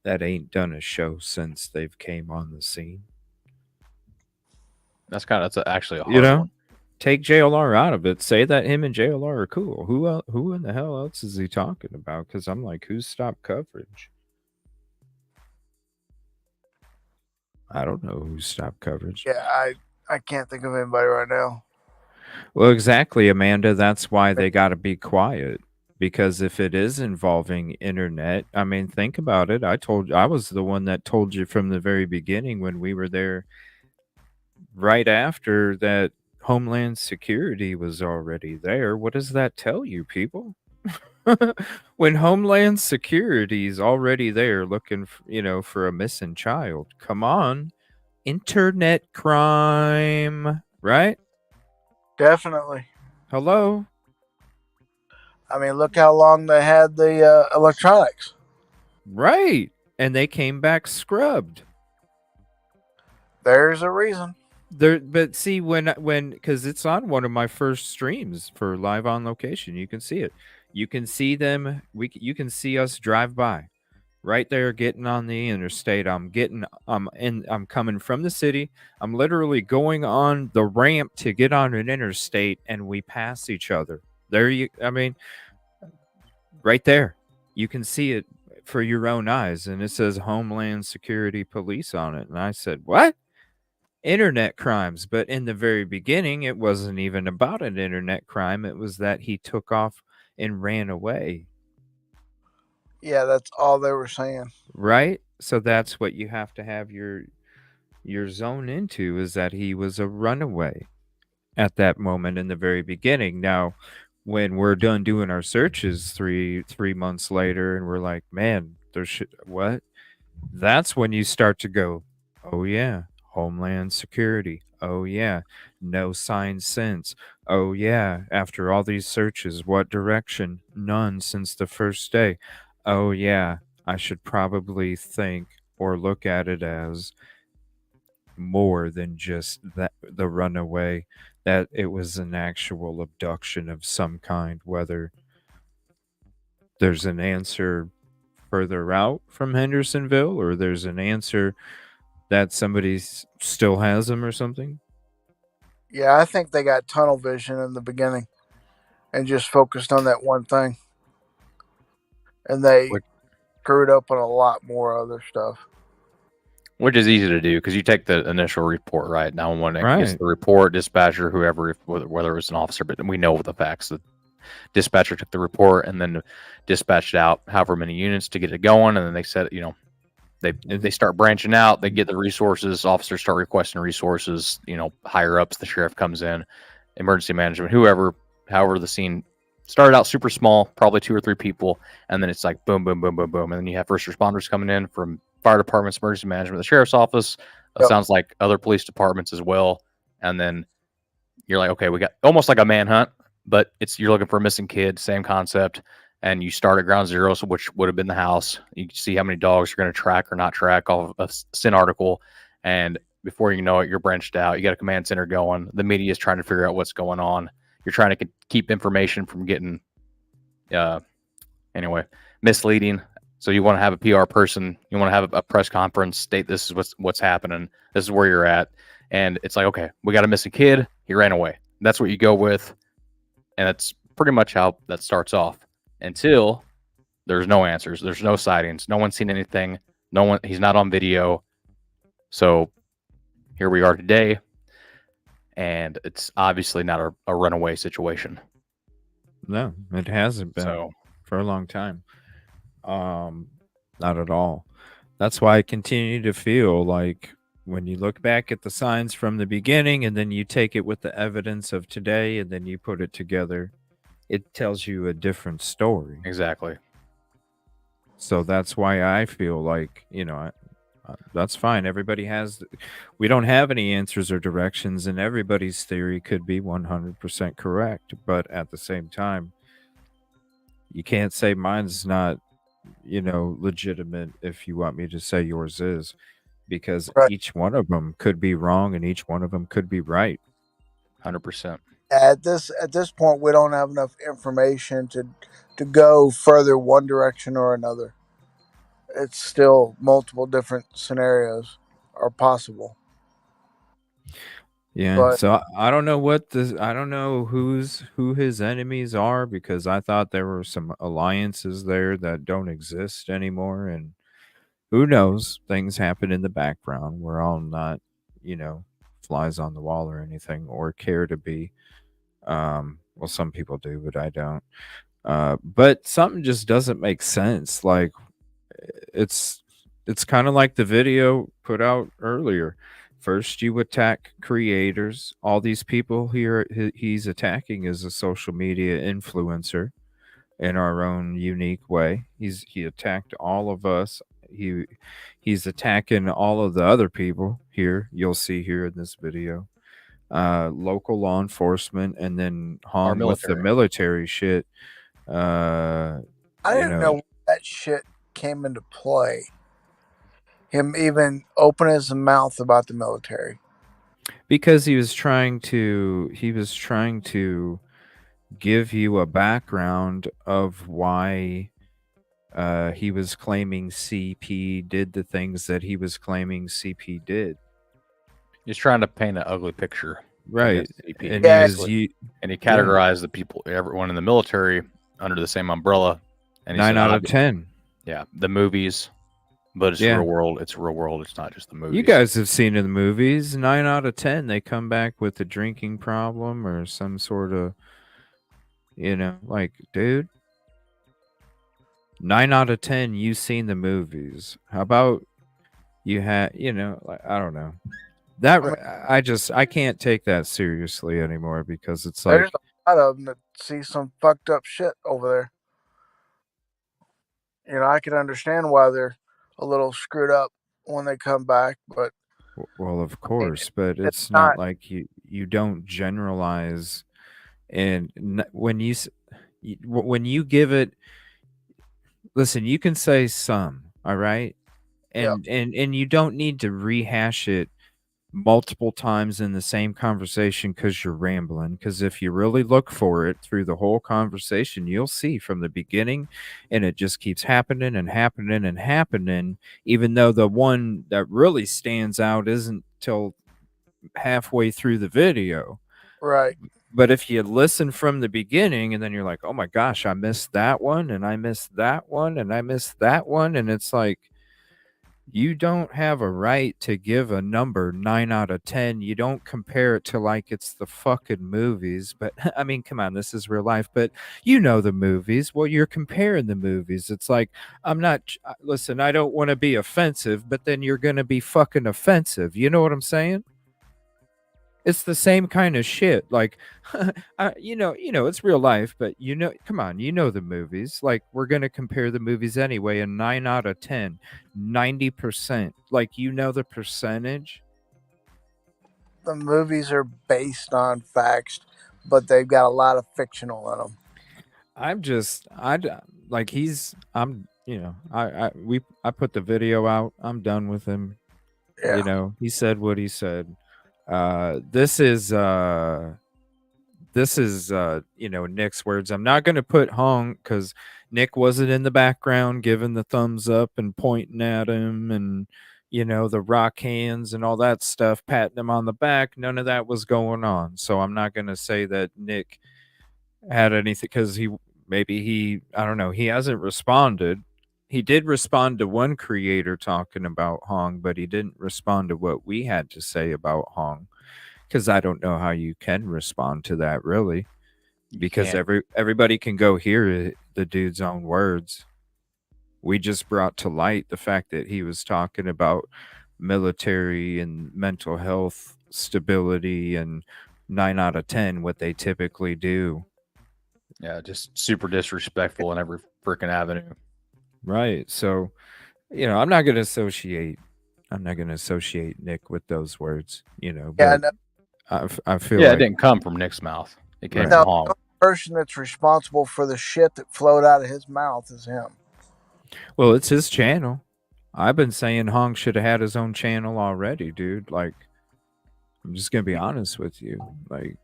That ain't done a show since they've came on the scene. That's actually a hard one. Take JLR out of it. Say that him and JLR are cool. Who in the hell else is he talking about? Because I'm like, who's stopped coverage? I don't know who stopped coverage. Yeah, I can't think of anybody right now. Well, exactly, Amanda. That's why they got to be quiet. Because if it is involving internet, I mean, think about it. I was the one that told you from the very beginning when we were there right after that Homeland Security was already there. What does that tell you, people? When Homeland Security is already there looking for a missing child. Come on. Internet crime, right? Definitely. Hello? I mean, look how long they had the electronics. Right. And they came back scrubbed. There's a reason. But see, when because it's on one of my first streams for Live on Location, you can see it. You can see them. You can see us drive by, right there, getting on the interstate. I'm coming from the city. I'm literally going on the ramp to get on an interstate, and we pass each other. Right there, you can see it for your own eyes, and it says Homeland Security Police on it. And I said, what? Internet crimes. But in the very beginning, it wasn't even about an internet crime. It was that he took off and ran away. Yeah, that's all they were saying. Right? So that's what you have to have your zone into, is that he was a runaway at that moment in the very beginning. Now, when we're done doing our searches three months later, and we're like, man, what? That's when you start to go, oh yeah, Homeland Security. Oh yeah, no sign since. Oh yeah, after all these searches, what direction? None since the first day. Oh yeah, I should probably think or look at it as more than just the runaway, that it was an actual abduction of some kind, whether there's an answer further out from Hendersonville or there's an answer that somebody still has them or something. Yeah, I think they got tunnel vision in the beginning and just focused on that one thing. And they screwed up on a lot more other stuff. Which is easy to do because you take the initial report, right? 911 gets Right. the report, dispatcher, whoever, whether it was an officer, but we know the facts. The dispatcher took the report and then dispatched out however many units to get it going, and then they said, they start branching out. They get the resources. Officers start requesting resources. Higher ups, the sheriff comes in, emergency management, whoever. However, the scene started out super small, probably 2 or 3 people, and then it's like boom, boom, boom, boom, boom, and then you have first responders coming in from fire departments, emergency management, the sheriff's office. Yep. Sounds like other police departments as well. And then you're like, okay, we got almost like a manhunt, but you're looking for a missing kid, same concept. And you start at ground zero, so which would have been the house. You see how many dogs you're going to track or not track off a SIN article. And before you know it, you're branched out. You got a command center going. The media is trying to figure out what's going on. You're trying to keep information from getting, misleading. So you want to have a PR person, you want to have a press conference, state this is what's happening. This is where you're at. And it's like, okay, we got a missing kid. He ran away. That's what you go with. And that's pretty much how that starts off until there's no answers. There's no sightings. No one's seen anything. He's not on video. So here we are today. And it's obviously not a runaway situation. No, it hasn't been for a long time. Not at all. That's why I continue to feel like when you look back at the signs from the beginning and then you take it with the evidence of today and then you put it together, it tells you a different story. Exactly. So that's why I feel like, that's fine. We don't have any answers or directions, and everybody's theory could be 100% correct. But at the same time, you can't say mine's not, legitimate if you want me to say yours is, because each one of them could be wrong and each one of them could be right. 100%. At this point, we don't have enough information to go further one direction or another. It's still multiple different scenarios are possible. Yeah, But so I don't know I don't know who his enemies are, because I thought there were some alliances there that don't exist anymore, and who knows, things happen in the background. We're all not, flies on the wall or anything, or care to be. Well, some people do, but I don't. But something just doesn't make sense. Like it's kind of like the video put out earlier. First, you attack creators. All these people here he's attacking is a social media influencer in our own unique way. He attacked all of us. He's attacking all of the other people here. You'll see here in this video. Local law enforcement, and then hung with the military shit. I didn't know that shit came into play. Him even open his mouth about the military. Because he was trying to give you a background of why he was claiming CP did the things that he was claiming CP did. He's trying to paint an ugly picture. Right. CP, And he categorized the people, everyone in the military, under the same umbrella. And 9 out of 10. Yeah, the movies. But it's real world. It's real world. It's not just the movies. You guys have seen in the movies, 9 out of 10, they come back with a drinking problem or some sort of, like, dude, 9 out of 10, you've seen the movies. How about you had, like, I don't know. I can't take that seriously anymore, because it's like, there's a lot of them that see some fucked up shit over there. I can understand why they're a little screwed up when they come back, but well, of course, but it's not like you don't generalize. And when you give it, listen, you can say some, all right, and you don't need to rehash it multiple times in the same conversation because you're rambling. Because if you really look for it through the whole conversation, you'll see from the beginning, and it just keeps happening and happening and happening, even though the one that really stands out isn't till halfway through the video. Right. But if you listen from the beginning, and then you're like, oh my gosh, I missed that one, and I missed that one, and I missed that one, and it's like, You don't have a right to give a number 9 out of 10. You don't compare it to like it's the fucking movies. But I mean, come on, this is real life. But you know the movies. Well, you're comparing the movies. It's like, listen, I don't want to be offensive, but then you're going to be fucking offensive. You know what I'm saying? It's the same kind of shit. Like, it's real life, but come on, you know the movies. Like, we're gonna compare the movies anyway. A 9 out of 10, 90%. Like, you know the percentage. The movies are based on facts, but they've got a lot of fictional in them. I put the video out. I'm done with him. Yeah. He said what he said. This is Nick's words. I'm not going to put Hong because Nick wasn't in the background giving the thumbs up and pointing at him and the rock hands and all that stuff, patting him on the back. None of that was going on. So I'm not going to say that Nick had anything because I don't know, he hasn't responded. He did respond to one creator talking about Hong, but he didn't respond to what we had to say about Hong. Because I don't know how you can respond to that, really, because everybody can go hear the dude's own words. We just brought to light the fact that he was talking about military and mental health stability and 9 out of 10 what they typically do. Yeah, just super disrespectful in every freaking avenue. Right. So, I'm not going to associate Nick with those words, but I feel it like didn't come from Nick's mouth. It came Right. from No, Hong. the only person that's responsible for the shit that flowed out of his mouth is him. Well, it's his channel. I've been saying Hong should have had his own channel already, dude. Like, I'm just gonna be honest with you. Like,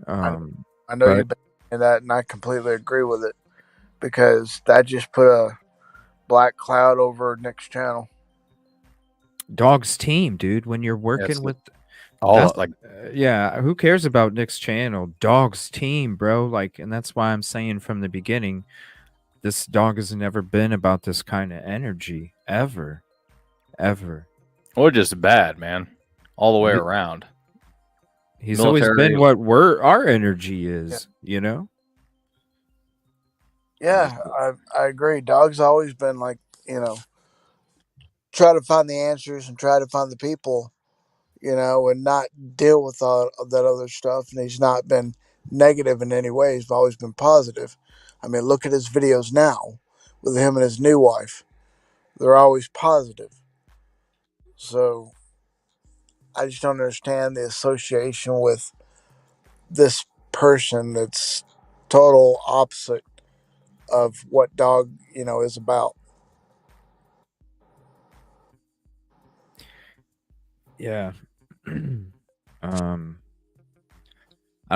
I know you've been saying that, and I completely agree with it because that just put a black cloud over Nick's channel. Dog's team, dude. When you're working with who cares about Nick's channel? Dog's team, bro. Like, and that's why I'm saying from the beginning, this dog has never been about this kind of energy ever. Or just bad, man, all the way around. He's always been what our energy is, Yeah, I agree. Dog's always been like, try to find the answers and try to find the people, and not deal with all of that other stuff. And he's not been negative in any way. He's always been positive. I mean, look at his videos now with him and his new wife. They're always positive. So I just don't understand the association with this person that's total opposite of what Dog, is about. Yeah. I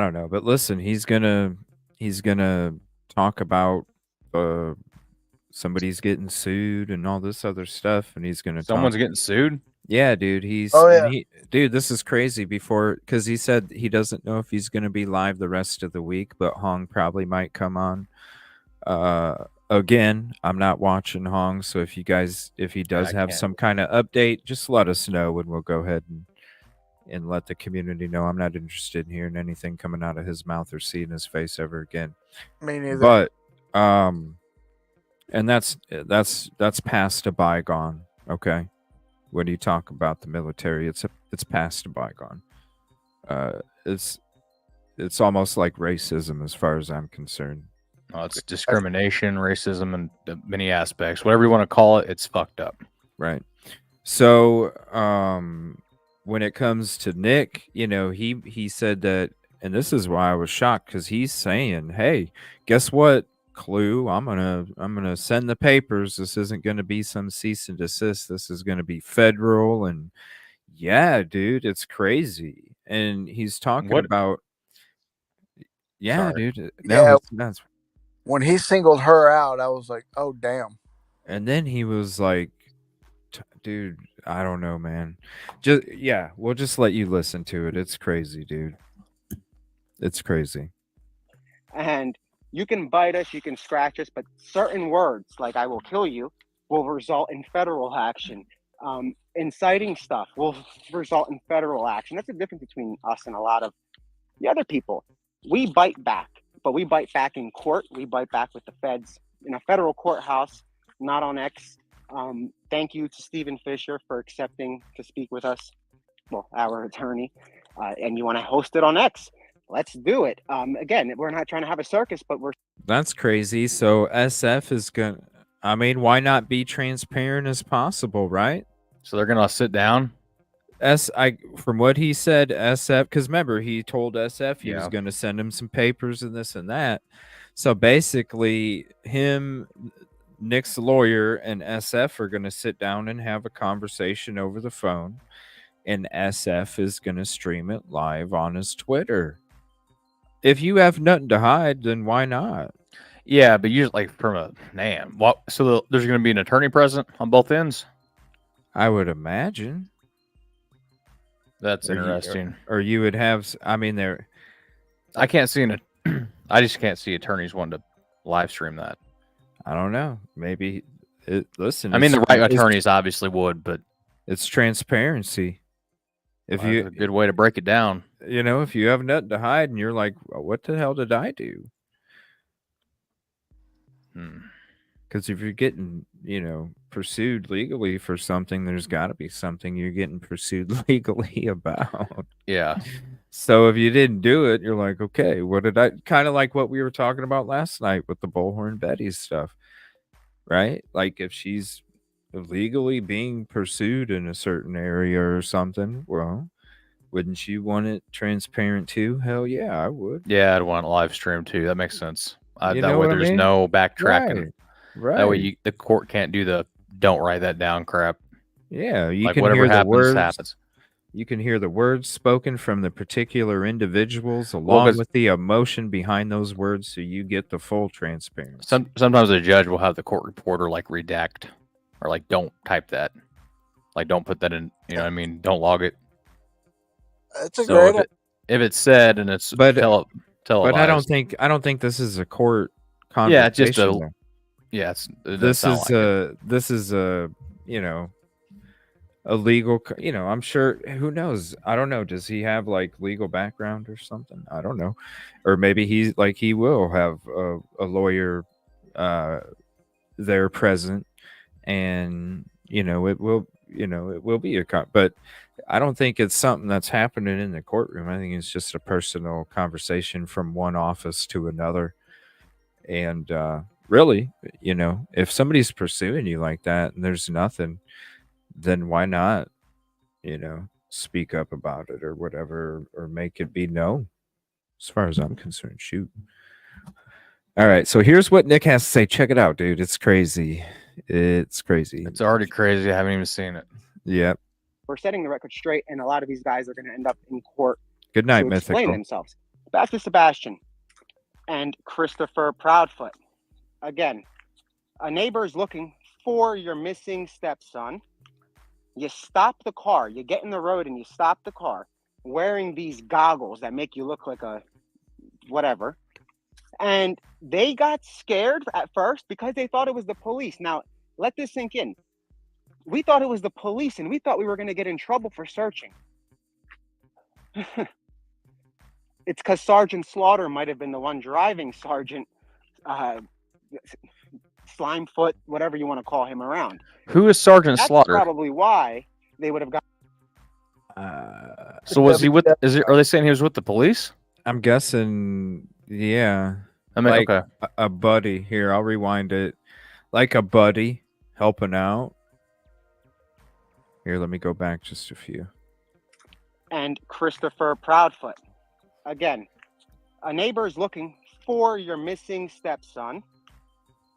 don't know, but listen, he's gonna talk about somebody's getting sued and all this other stuff, and he's gonna Someone's getting sued? Yeah, dude. Dude, this is crazy because he said he doesn't know if he's gonna be live the rest of the week, but Hong probably might come on. Again, I'm not watching Hong, so if he does have some kind of update, just let us know and we'll go ahead and let the community know. I'm not interested in hearing anything coming out of his mouth or seeing his face ever again. Me neither. But and that's past a bygone, okay? When you talk about the military, it's past a bygone. It's almost like racism as far as I'm concerned. Oh, it's discrimination, racism, and many aspects. Whatever you want to call it, it's fucked up. Right. So, when it comes to Nick, he said that, and this is why I was shocked, because he's saying, "Hey, guess what, Clue? I'm gonna send the papers. This isn't gonna be some cease and desist. This is gonna be federal." And yeah, dude, it's crazy. And he's talking about, yeah, Sorry. dude. No, that's when he singled her out. I was like, oh damn. And then he was like, dude, I don't know, man. We'll just let you listen to it. It's crazy, dude. It's crazy. And you can bite us, you can scratch us, but certain words like "I will kill you," will result in federal action. Inciting stuff will result in federal action. That's the difference between us and a lot of the other people. We bite back, but we bite back in court. We bite back with the feds in a federal courthouse, not on X. Thank you to Stephen Fisher for accepting to speak with us, well, our attorney. And you want to host it on X? Let's do it. Again, we're not trying to have a circus, but we're. That's crazy. So SF is going. I mean, why not be transparent as possible, right? So they're gonna sit down. From what he said, SF, because remember he told SF he was Yeah. going to send him some papers and this and that. So basically, him, Nick's lawyer, and SF are going to sit down and have a conversation over the phone, and SF is going to stream it live on his Twitter. If you have nothing to hide, then why not? Yeah, but you like from a man. What? So there's going to be an attorney present on both ends. I would imagine. That's Or interesting. Or you would have. I mean, there. I can't see I just can't see attorneys wanting to live stream that. I don't know. Maybe. Listen. I mean, the it's- right it's- attorneys obviously would, but It's transparency. If that's a good way to break it down. you know, if you have nothing to hide and you're like, what the hell did I do? Because if you're getting, pursued legally for something, there's got to be something you're getting pursued legally about. Yeah. So if you didn't do it, you're like, okay, what did I? Kind of like what we were talking about last night with the Bullhorn Betty stuff, right? Like if she's legally being pursued in a certain area or something, well, wouldn't you want it transparent too? Hell yeah, I would. Yeah, I'd want it live stream too. That makes sense. You That know way what I there's mean? no backtracking. Right. That way the court can't do the don't write that down crap. Yeah, you Like can whatever hear the happens, words. happens. You can hear the words spoken from the particular individuals Well, along 'cause- with the emotion behind those words, so you get the full transparency. Sometimes a judge will have the court reporter like redact or like don't type that. Like don't put that in, you know what I mean? Don't log it. It's a So great. if it's said and it's televised. But I don't think this is a court conversation. Yeah, it's just a though. yeah. It doesn't This sound is like it. this is a a legal. I'm sure. Who knows? I don't know. Does he have like legal background or something? I don't know. Or maybe he will have a lawyer there present, and it will be a but I don't think it's something that's happening in the courtroom. I think it's just a personal conversation from one office to another. And really, if somebody's pursuing you like that and there's nothing, then why not, speak up about it or whatever, or make it be known? As far as I'm concerned, shoot. All right, so here's what Nick has to say. Check it out, dude. It's crazy. It's crazy. It's already crazy. I haven't even seen it. Yep. We're setting the record straight, and a lot of these guys are going to end up in court Good night, to explain Mythical. themselves. Back to Sebastian and Christopher Proudfoot. Again, a neighbor is looking for your missing stepson. You stop the car. You get in the road and you stop the car wearing these goggles that make you look like a whatever. And they got scared at first because they thought it was the police. Now, let this sink in. We thought it was the police, and we thought we were going to get in trouble for searching. It's because Sergeant Slaughter might have been the one driving Sergeant Slimefoot, whatever you want to call him, around. Who is Sergeant That's Slaughter? probably why they would have got. So was he with? Are they saying he was with the police? I'm guessing, yeah. I mean, like okay. a buddy. Here, I'll rewind it. Like a buddy helping out. Here, let me go back just a few. And Christopher Proudfoot. Again, a neighbor is looking for your missing stepson.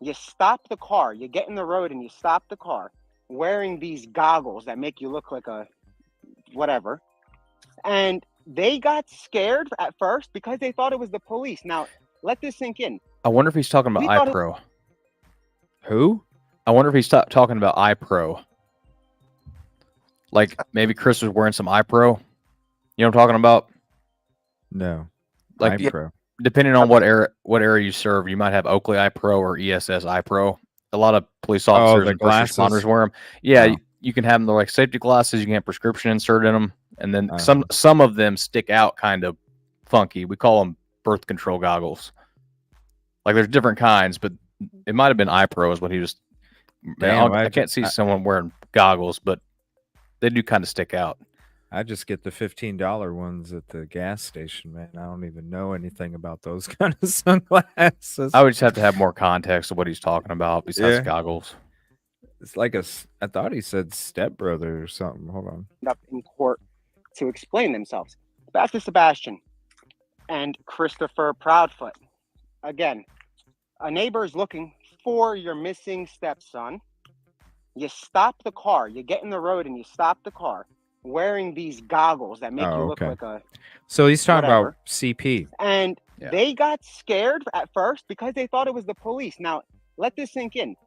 You stop the car. You get in the road and you stop the car wearing these goggles that make you look like a whatever. And they got scared at first because they thought it was the police. Now, let this sink in. I wonder if he's talking about We thought it- iPro. Who? I wonder if he's talking about iPro. Like maybe Chris was wearing some iPro. You know what I'm talking about? No. Like iPro. depending on what era you serve, you might have Oakley iPro or ESS iPro. a lot of police Oh, officers the and first glasses. responders wear them. Yeah, Oh. you can have them. They're like safety glasses. You can have prescription insert in them, and then Uh-huh. some of them stick out kind of funky. We call them birth control goggles. Like there's different kinds, but it might have been iPro is what he was. Damn, I can't see someone wearing goggles, but they do kind of stick out. I just get the $15 ones at the gas station, man. I don't even know anything about those kind of sunglasses. I would just have to have more context of what he's talking about besides Yeah. goggles. It's like I thought he said stepbrother or something. Hold on. Up in court to explain themselves. Back to Sebastian and Christopher Proudfoot. Again, a neighbor is looking for your missing stepson. You stop the car. You get in the road and you stop the car wearing these goggles that make you look like a. So he's talking whatever. about CP. And they got scared at first because they thought it was the police. Now, let this sink in.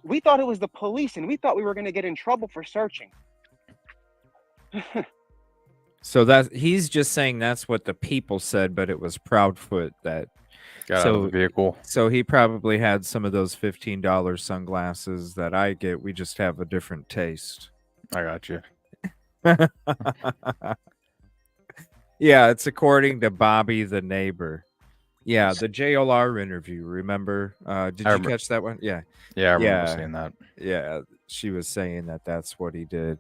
We thought it was the police, and we thought we were going to get in trouble for searching. So he's just saying that's what the people said, but it was Proudfoot that got out of the vehicle. So he probably had some of those $15 sunglasses that I get. We just have a different taste. I got you. Yeah, it's according to Bobby the neighbor. Yeah, the JLR interview. Remember? Did you catch that one? Yeah. Yeah, I remember seeing that. Yeah, she was saying that that's what he did.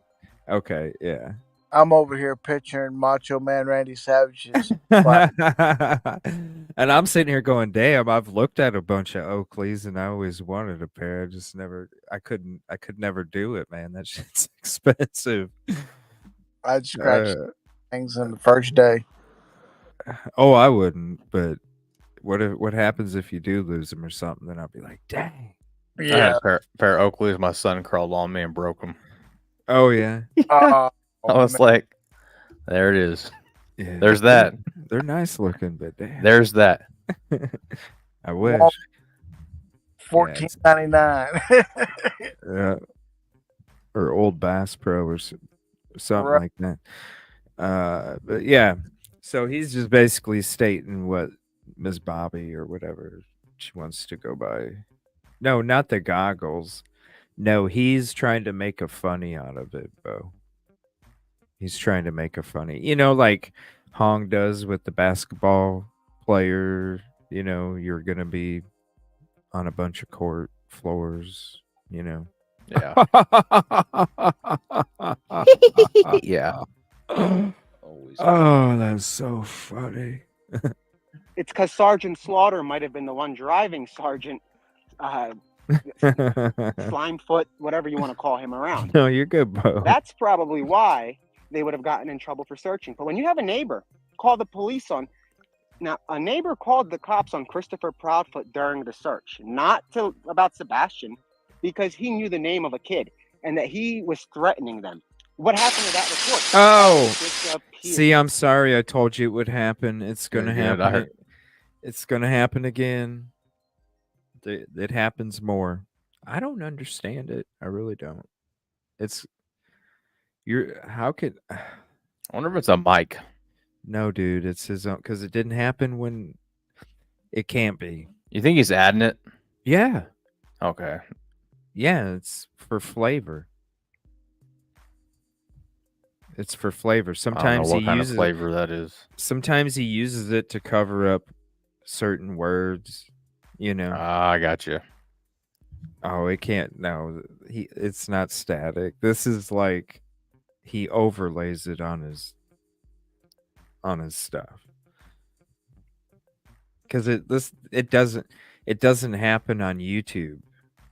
Okay, yeah. I'm over here picturing Macho Man Randy Savage's. And I'm sitting here going, damn, I've looked at a bunch of Oakleys and I always wanted a pair. I could never do it, man. That shit's expensive. I'd scratch things in the first day. Oh, I wouldn't, but what happens if you do lose them or something? Then I'll be like, dang. Yeah. I had a pair of Oakleys. My son crawled on me and broke them. Oh, yeah. I was like, there it is. Yeah, there's that. They're nice looking, but damn. There's that. I wish. $14.99. Yeah. Or Old Bass Pro or something like that. But yeah. So he's just basically stating what Miss Bobby or whatever she wants to go by. No, not the goggles. No, he's trying to make a funny out of it, Bo. He's trying to make a funny. You know, like Hong does with the basketball player. You know, you're going to be on a bunch of court floors, you know. Yeah. Yeah. Oh, that's so funny. It's because Sergeant Slaughter might have been the one driving Sergeant Slimefoot, whatever you want to call him, around. No, you're good, Bo. That's probably why they would have gotten in trouble for searching. But when you have a neighbor call the police on, now a neighbor called the cops on Christopher Proudfoot during the search, not about Sebastian, because he knew the name of a kid and that he was threatening them. What happened to that report? Oh, see, I'm sorry. I told you it would happen. It's going to happen. It's going to happen again. It happens more. I don't understand it. I really don't. How could... I wonder if it's a mic. No, dude, it's his own, because it didn't happen when... It can't be. You think he's adding it? Yeah. Okay. Yeah, it's for flavor. It's for flavor. Sometimes I don't know what kind of flavor that is. Sometimes he uses it to cover up certain words, you know. I got you. Oh, it can't. No, it's not static. This is like he overlays it on his stuff. Because it doesn't happen on YouTube,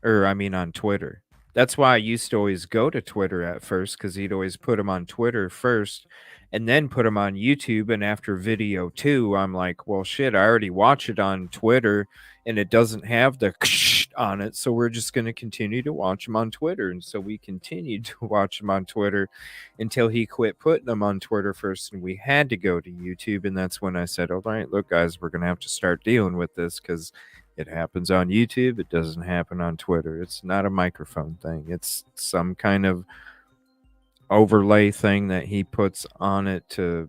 or I mean on Twitter. That's why I used to always go to Twitter at first, because he'd always put them on Twitter first and then put them on YouTube. And after video 2, I'm like, well, shit, I already watch it on Twitter and it doesn't have the on it. So we're just going to continue to watch them on Twitter. And so we continued to watch them on Twitter until he quit putting them on Twitter first. And we had to go to YouTube. And that's when I said, all right, look, guys, we're going to have to start dealing with this, because it happens on YouTube. It doesn't happen on Twitter. It's not a microphone thing. It's some kind of overlay thing that he puts on it to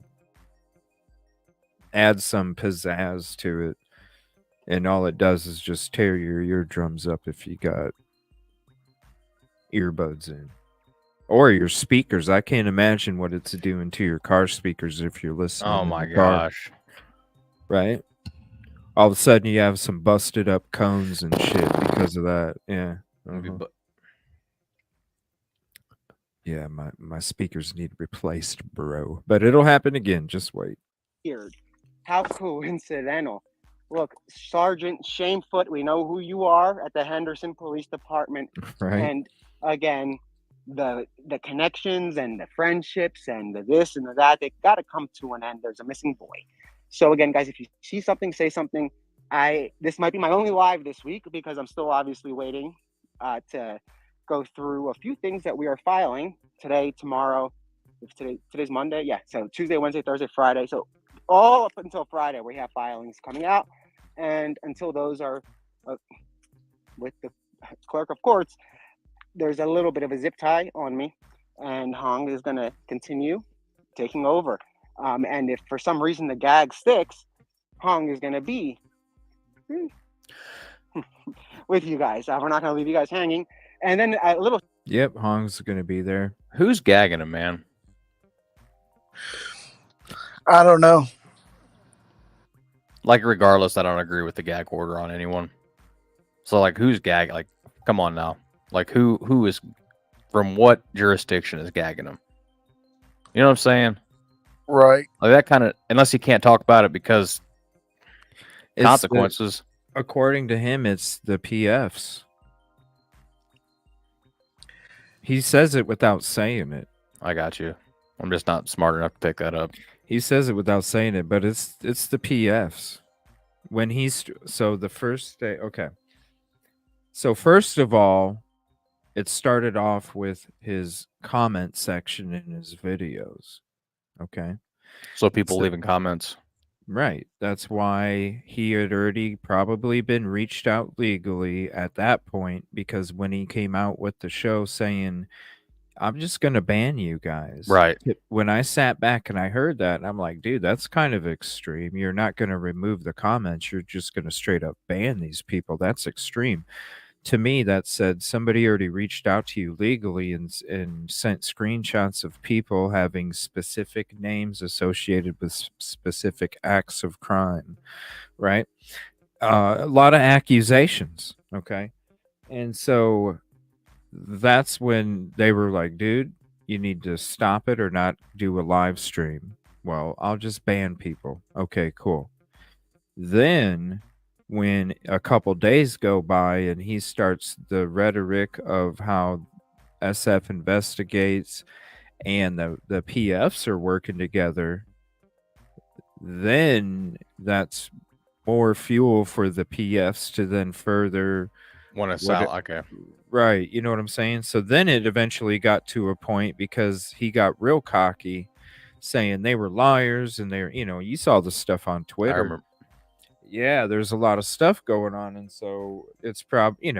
add some pizzazz to it. And all it does is just tear your eardrums up if you got earbuds in. Or your speakers. I can't imagine what it's doing to your car speakers if you're listening Oh in my the car. gosh. Right? All of a sudden you have some busted up cones and shit because of that. Yeah. Yeah, my speakers need replaced, bro. But it'll happen again. Just wait. Weird. How coincidental. Look, Sergeant Shamefoot, we know who you are at the Henderson Police Department. Right. And again, the connections and the friendships and the this and the that, they got to come to an end. There's a missing boy. So again, guys, if you see something, say something. This might be my only live this week because I'm still obviously waiting to go through a few things that we are filing today, tomorrow. If today's Monday, yeah. So Tuesday, Wednesday, Thursday, Friday. So all up until Friday, we have filings coming out, and until those are with the clerk of courts, there's a little bit of a zip tie on me, and Hong is going to continue taking over. And if for some reason the gag sticks, Hong is going to be with you guys. We're not going to leave you guys hanging. And then a little. Yep, Hong's going to be there. Who's gagging him, man? I don't know. Like, regardless, I don't agree with the gag order on anyone. So, like, who's gagging? Like, come on now. Like, who is, from what jurisdiction is gagging him? You know what I'm saying? Right. Like, that kind of, unless he can't talk about it because It's consequences. According to him, it's the PFs. He says it without saying it. I got you. I'm just not smart enough to pick that up. He says it without saying it, but it's the PFs. When he's so the first day, okay. So first of all, it started off with his comment section in his videos. Okay. So people leaving comments. Right. That's why he had already probably been reached out legally at that point, because when he came out with the show saying, I'm just going to ban you guys. Right. When I sat back and I heard that, I'm like, dude, that's kind of extreme. You're not going to remove the comments. You're just going to straight up ban these people. That's extreme. To me, that said somebody already reached out to you legally and sent screenshots of people having specific names associated with specific acts of crime, right? A lot of accusations, okay? And so that's when they were like, dude, you need to stop it or not do a live stream. Well, I'll just ban people. Okay, cool. Then when a couple days go by and he starts the rhetoric of how SF investigates and the PFs are working together, then that's more fuel for the PFs to then further want to sell. Okay. Right. You know what I'm saying? So then it eventually got to a point because he got real cocky saying they were liars and they're, you saw the stuff on Twitter. I remember. Yeah, there's a lot of stuff going on. And so it's probably,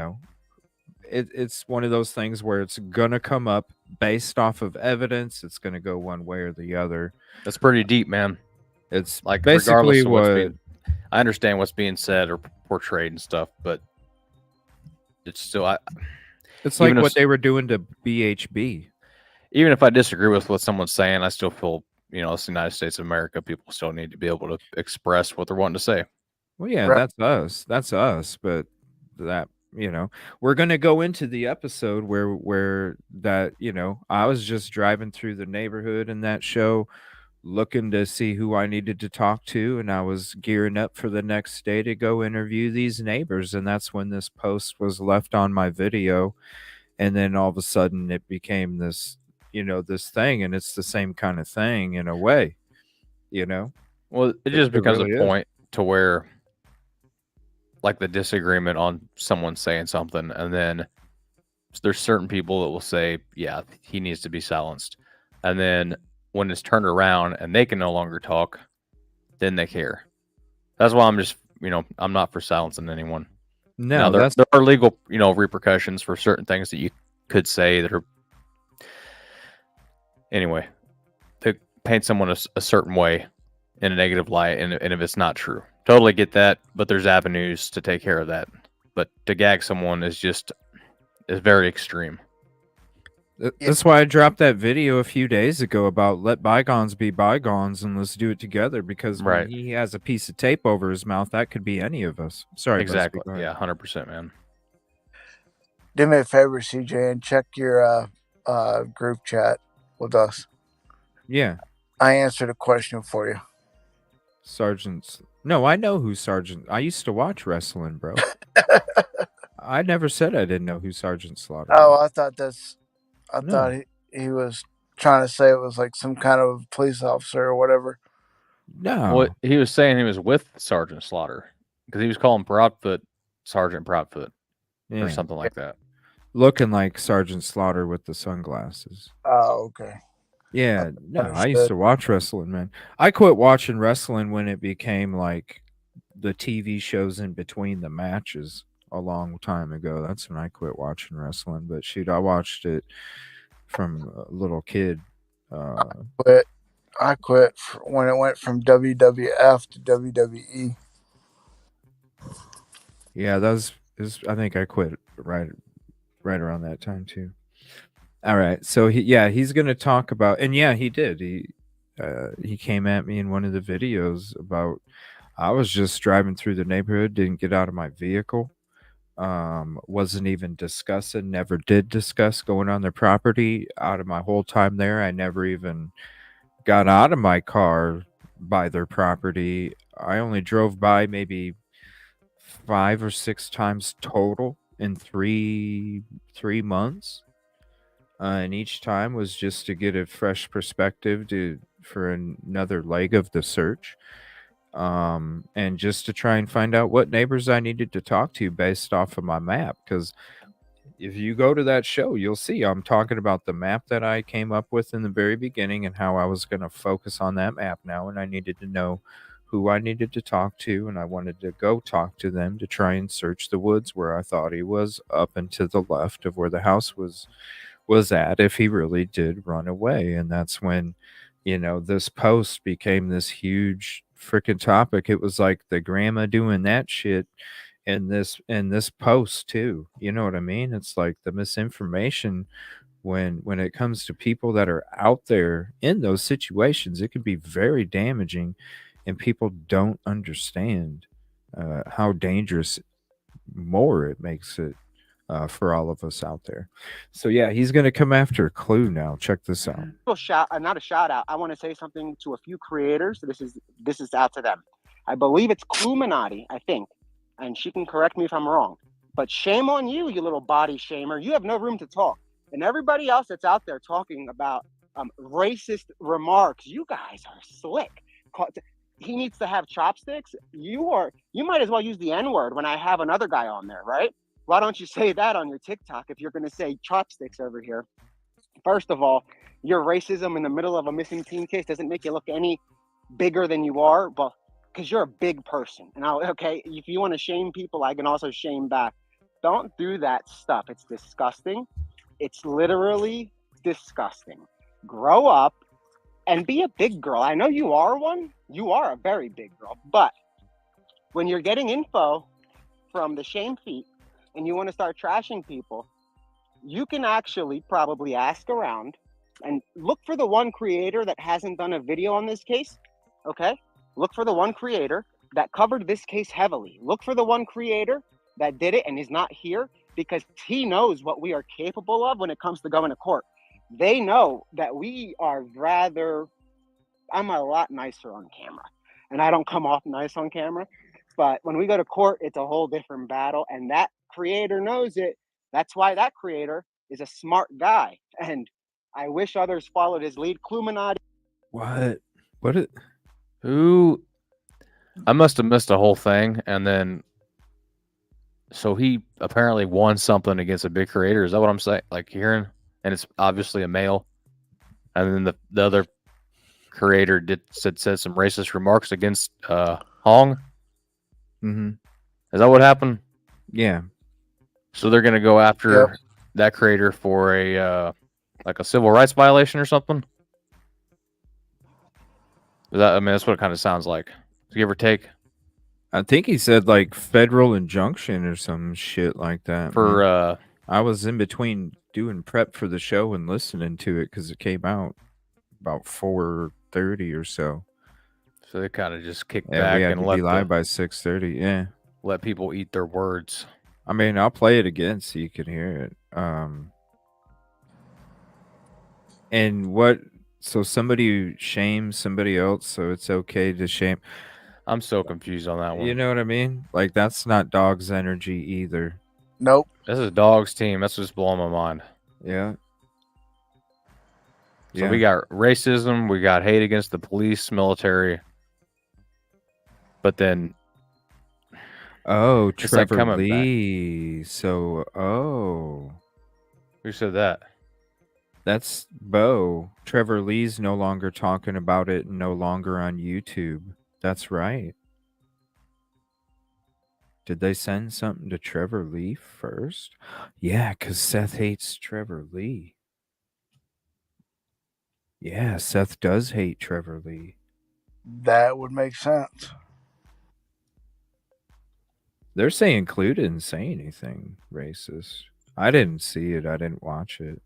it's one of those things where it's going to come up based off of evidence. It's going to go one way or the other. That's pretty deep, man. It's like basically regardless of I understand what's being said or portrayed and stuff, but it's still it's like what they were doing to BHB. Even if I disagree with what someone's saying, I still feel, it's the United States of America. People still need to be able to express what they're wanting to say. Well, yeah, right. That's us. But that, we're going to go into the episode where that, I was just driving through the neighborhood in that show looking to see who I needed to talk to. And I was gearing up for the next day to go interview these neighbors. And that's when this post was left on my video. And then all of a sudden it became this, this thing. And it's the same kind of thing in a way, Well, it just becomes a point to where, like, the disagreement on someone saying something, and then there's certain people that will say, yeah, he needs to be silenced. And then when it's turned around and they can no longer talk, then they care. That's why I'm just, I'm not for silencing anyone. No, now, there are legal, repercussions for certain things that you could say that are, anyway, to paint someone a certain way in a negative light, and if it's not true, Totally get that, but there's avenues to take care of that. But to gag someone is very extreme. That's why I dropped that video a few days ago about let bygones be bygones and let's do it together, because when he has a piece of tape over his mouth, that could be any of us. Sorry, exactly. Busby, Yeah, 100%, man. Do me a favor, CJ, and check your group chat with us. Yeah. I answered a question for you. Sergeant's. No, I know who Sergeant. I used to watch wrestling, bro. I never said I didn't know who Sergeant Slaughter was. Oh, I thought thought he was trying to say it was like some kind of police officer or whatever. No. Well, he was saying he was with Sergeant Slaughter because he was calling Broadfoot Sergeant Broadfoot or something like that. Looking like Sergeant Slaughter with the sunglasses. Oh, okay. Yeah, no, I used to watch wrestling, man. I quit watching wrestling when it became like the TV shows in between the matches a long time ago. That's when I quit watching wrestling. But shoot, I watched it from a little kid. I quit when it went from WWF to WWE. Yeah, I think I quit right around that time too. All right, so he's going to talk about, and yeah, he did. He came at me in one of the videos about I was just driving through the neighborhood, didn't get out of my vehicle, wasn't even discussing, never did discuss going on their property. Out of my whole time there, I never even got out of my car by their property. I only drove by maybe 5 or 6 times total in three months. And each time was just to get a fresh perspective for another leg of the search, and just to try and find out what neighbors I needed to talk to based off of my map. Because if you go to that show, you'll see I'm talking about the map that I came up with in the very beginning and how I was going to focus on that map now, and I needed to know who I needed to talk to, and I wanted to go talk to them to try and search the woods where I thought he was, up and to the left of where the house was at, if he really did run away. And that's when, this post became this huge freaking topic. It was like the grandma doing that shit in this post too. You know what I mean? It's like the misinformation when it comes to people that are out there in those situations, it can be very damaging, and people don't understand how dangerous more it makes it for all of us out there. So yeah, he's going to come after Clue now. Check this out. Not a shout out. I want to say something to a few creators. This is out to them. I believe it's Cluminati, I think, and she can correct me if I'm wrong. But shame on you, you little body shamer. You have no room to talk. And everybody else that's out there talking about racist remarks, you guys are slick. He needs to have chopsticks. You might as well use the N-word when I have another guy on there, right? Why don't you say that on your TikTok if you're going to say chopsticks over here? First of all, your racism in the middle of a missing teen case doesn't make you look any bigger than you are, but because you're a big person. And okay, if you want to shame people, I can also shame back. Don't do that stuff. It's disgusting. It's literally disgusting. Grow up and be a big girl. I know you are one. You are a very big girl. But when you're getting info from the shame feet, and you want to start trashing people, you can actually probably ask around and look for the one creator that hasn't done a video on this case, okay? Look for the one creator that covered this case heavily. Look for the one creator that did it and is not here because he knows what we are capable of when it comes to going to court. They know that I'm a lot nicer on camera, and I don't come off nice on camera, but when we go to court, it's a whole different battle, and that creator knows it. That's why that creator is a smart guy, and I wish others followed his lead. Cluminati. What? Who? I must have missed the whole thing, and then so he apparently won something against a big creator. Is that what I'm saying? Like hearing, and it's obviously a male, and then the other creator said some racist remarks against Hong. Mm-hmm. Is that what happened? Yeah. So they're gonna go after that creator for a civil rights violation or something. That's what it kind of sounds like, give or take. I think he said like federal injunction or some shit like that. For man. I was in between doing prep for the show and listening to it because it came out about 4:30 or so. So they kind of just kicked Yeah, we back had and to be live by 6:30. Yeah. let people eat their words. I mean, I'll play it again so you can hear it. And what? So somebody shames somebody else, so it's okay to shame. I'm so confused on that one. You know what I mean? Like that's not dog's energy either. Nope. This is dog's team. That's what's blowing my mind. Yeah. So we got racism, we got hate against the police, military, but then Oh, it's like Trevor coming back. Lee. So, Who said that? That's Bo. Trevor Lee's no longer talking about it, no longer on YouTube. That's right. Did they send something to Trevor Lee first? Yeah, because Seth hates Trevor Lee. Yeah, Seth does hate Trevor Lee. That would make sense. They're saying Clue didn't say anything racist. I didn't see it. I didn't watch it.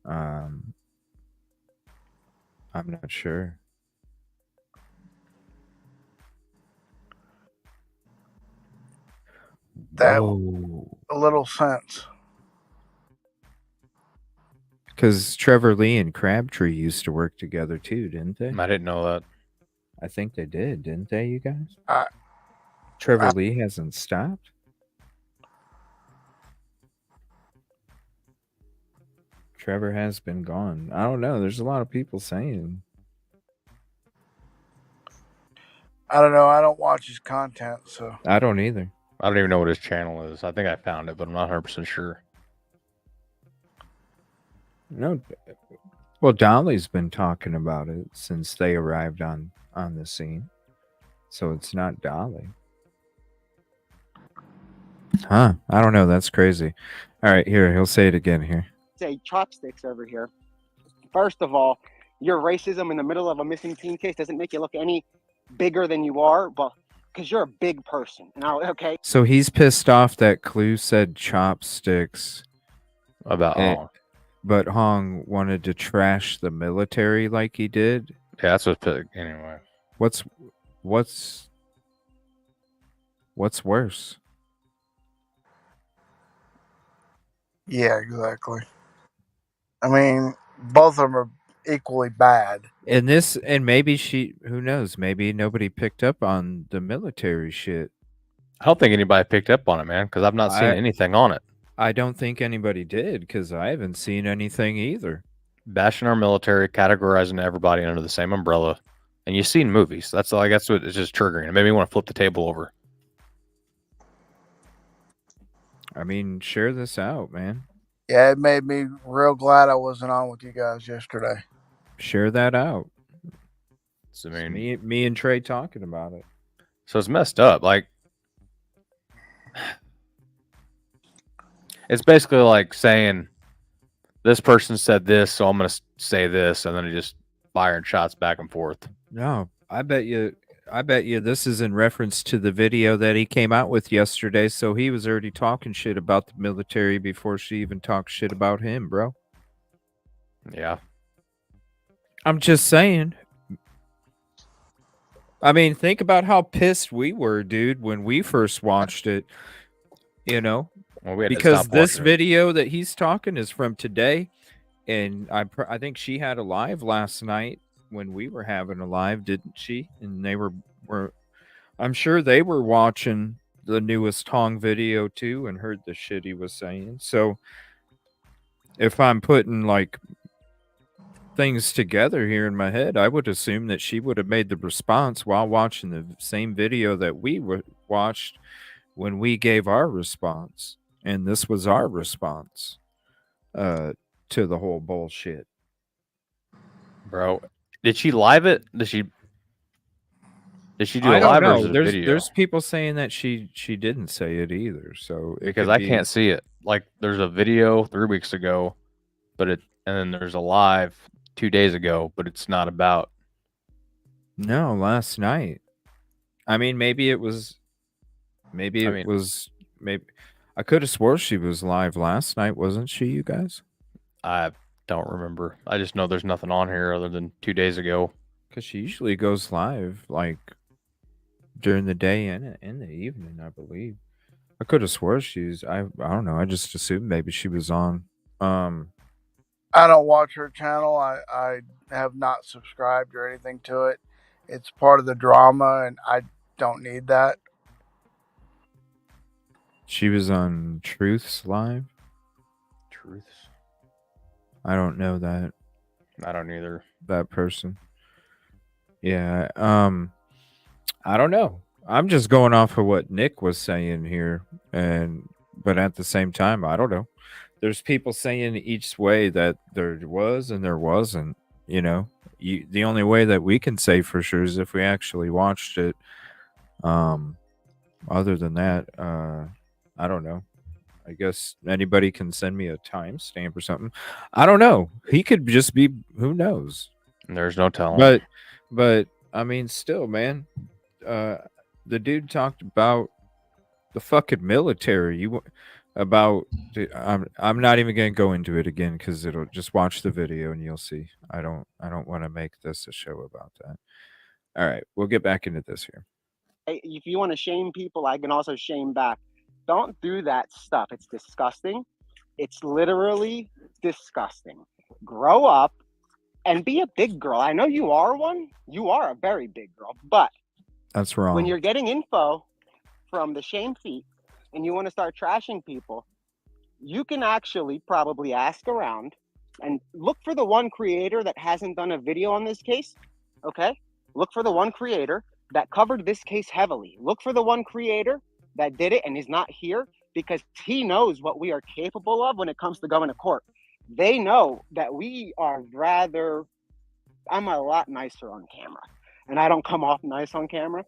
I'm not sure. That Whoa. a little sense. Because Trevor Lee and Crabtree used to work together too, didn't they? I didn't know that. I think they did, didn't they, you guys? Trevor Lee hasn't stopped? Trevor has been gone. I don't know. There's a lot of people saying. I don't know. I don't watch his content, so. I don't either. I don't even know what his channel is. I think I found it, but I'm not 100% sure. No. Well, Dolly's been talking about it since they arrived on the scene. So it's not Dolly. Huh. I don't know. That's crazy. All right, here. He'll say it again here. Say chopsticks over here. First of all, your racism in the middle of a missing teen case doesn't make you look any bigger than you are, but because you're a big person. Now, okay. So he's pissed off that Clue said chopsticks about Hong. But Hong wanted to trash the military like he did. Yeah, that's what's anyway. What's worse? Yeah, exactly. I mean, both of them are equally bad. And maybe who knows? Maybe nobody picked up on the military shit. I don't think anybody picked up on it, man, because I've not seen anything on it. I don't think anybody did, because I haven't seen anything either. Bashing our military, categorizing everybody under the same umbrella, and you've seen movies. That's what it's just triggering. It made me want to flip the table over. I mean, share this out, man. Yeah, it made me real glad I wasn't on with you guys yesterday. Share that out. So, I mean, me and Trey talking about it. So it's messed up. Like, it's basically like saying this person said this, so I'm going to say this, and then it just firing shots back and forth. No, I bet you this is in reference to the video that he came out with yesterday. So he was already talking shit about the military before she even talked shit about him, bro. Yeah. I'm just saying. I mean, think about how pissed we were, dude, when we first watched it. You know, because this video that he's talking is from today, and I think she had a live last night when we were having a live, didn't she? And they were I'm sure they were watching the newest Hong video too and heard the shit he was saying. So if I'm putting like things together here in my head, I would assume that she would have made the response while watching the same video that we watched when we gave our response, and this was our response to the whole bullshit. Bro, did she live it? Did she do a live or video? There's people saying that she didn't say it either. So because I can't see it. Like there's a video 3 weeks ago, and then there's a live 2 days ago, but it's not about. No, last night. I mean, maybe it was. Maybe it was. Maybe I could have swore she was live last night, wasn't she? You guys? I don't remember. I just know there's nothing on here other than 2 days ago. Because she usually goes live like during the day and in the evening, I believe. I could have swore she's. I don't know. I just assumed maybe she was on. I don't watch her channel. I have not subscribed or anything to it. It's part of the drama, and I don't need that. She was on Truth's live. Truths. I don't know that. I don't either. That person. Yeah. I don't know. I'm just going off of what Nick was saying here, but at the same time, I don't know. There's people saying each way that there was and there wasn't. You know, the only way that we can say for sure is if we actually watched it. Other than that, I don't know. I guess anybody can send me a timestamp or something. I don't know. He could just be. Who knows? There's no telling. But I mean, still, man. The dude talked about the fucking military. I'm not even gonna go into it again because it'll just watch the video and you'll see. I don't want to make this a show about that. All right, we'll get back into this here. If you want to shame people, I can also shame back. Don't do that stuff. It's disgusting. It's literally disgusting. Grow up and be a big girl. I know you are one. You are a very big girl, but that's wrong. When you're getting info from the shame feed and you want to start trashing people, you can actually probably ask around and look for the one creator that hasn't done a video on this case. Okay? Look for the one creator that covered this case heavily. Look for the one creator that did it and is not here because he knows what we are capable of when it comes to going to court. They know that we are I'm a lot nicer on camera and I don't come off nice on camera,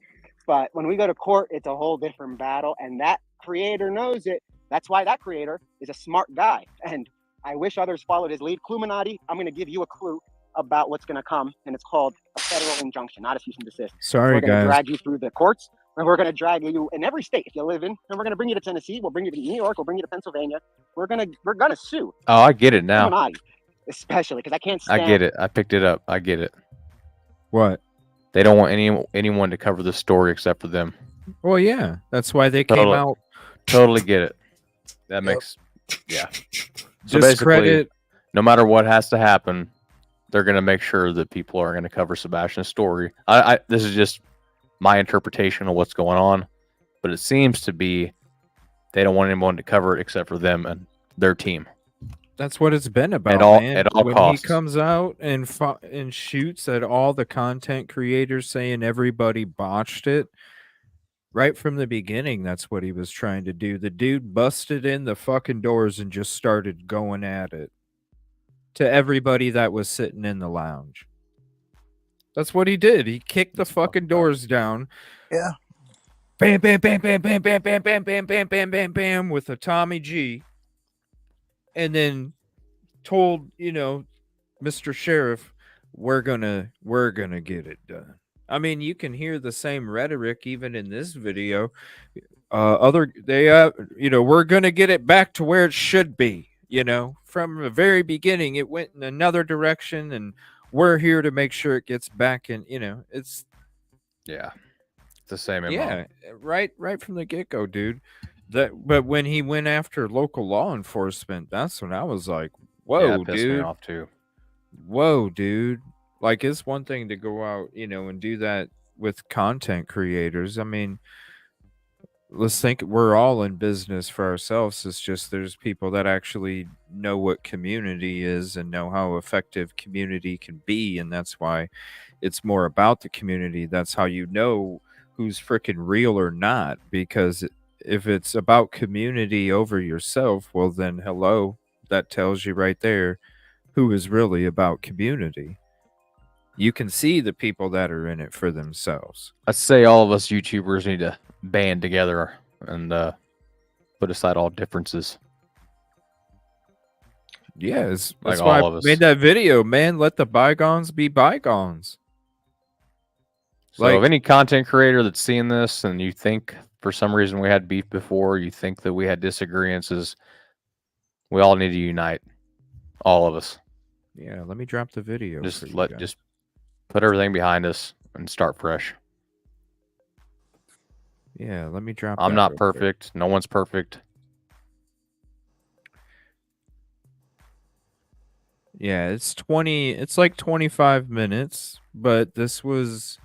but when we go to court, it's a whole different battle and that creator knows it. That's why that creator is a smart guy and I wish others followed his lead. Cluminati, I'm going to give you a clue about what's going to come, and it's called a federal injunction, not a cease and desist. Sorry, we're going guys. to drag you through the courts, and we're going to drag you in every state if you live in, and we're going to bring you to Tennessee. We'll bring you to New York. We'll bring you to Pennsylvania. We're gonna sue. Oh, I get it now. Cluminati, especially because I can't stand. I get it. I picked it up. I get it. What? They don't want anyone to cover the story except for them. Well, yeah, that's why they came out. Totally get it. That makes yeah. So Discredit. basically, no matter what has to happen, they're going to make sure that people are going to cover Sebastian's story. This is just my interpretation of what's going on, but it seems to be they don't want anyone to cover it except for them and their team. That's what it's been about, man. At all when costs. He comes out and shoots at all the content creators saying everybody botched it, right from the beginning, that's what he was trying to do. The dude busted in the fucking doors and just started going at it to everybody that was sitting in the lounge. That's what he did. He kicked the fucking doors down. Yeah. Bam, bam, bam, bam, bam, bam, bam, bam, bam, bam, bam, bam, bam, with a Tommy G. And then told, Mr. Sheriff, we're gonna get it done. I mean, you can hear the same rhetoric even in this video. We're gonna get it back to where it should be. From the very beginning, it went in another direction, and we're here to make sure it gets back in. It's the same. Yeah, right from the get go, dude. But when he went after local law enforcement, that's when I was like, "Whoa, yeah, it pissed dude! me off too. Whoa, dude!" Like, it's one thing to go out, and do that with content creators. I mean, let's think we're all in business for ourselves. It's just there's people that actually know what community is and know how effective community can be, and that's why it's more about the community. That's how you know who's freaking real or not, because if it's about community over yourself, well then hello, that tells you right there who is really about community. You can see the people that are in it for themselves. I'd say all of us YouTubers need to band together and put aside all differences. Yes, Like that's why all I of us. made that video, man. Let the bygones be bygones. So if any content creator that's seeing this and you think for some reason we had beef before, you think that we had disagreements, we all need to unite. All of us. Yeah, let me drop the video. Just put everything behind us and start fresh. Yeah, let me drop. I'm not perfect. No one's perfect. Yeah, it's like 25 minutes, but this was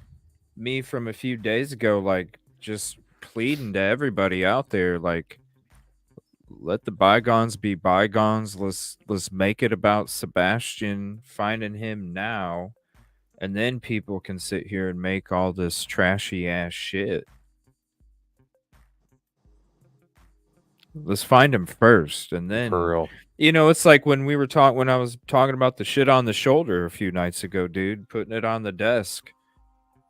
me from a few days ago, like just pleading to everybody out there, like, let the bygones be bygones. Let's make it about Sebastian, finding him now, and then people can sit here and make all this trashy ass shit. Let's find him first, and then, for real. You know, it's like when I was talking about the shit on the shoulder a few nights ago, dude, putting it on the desk.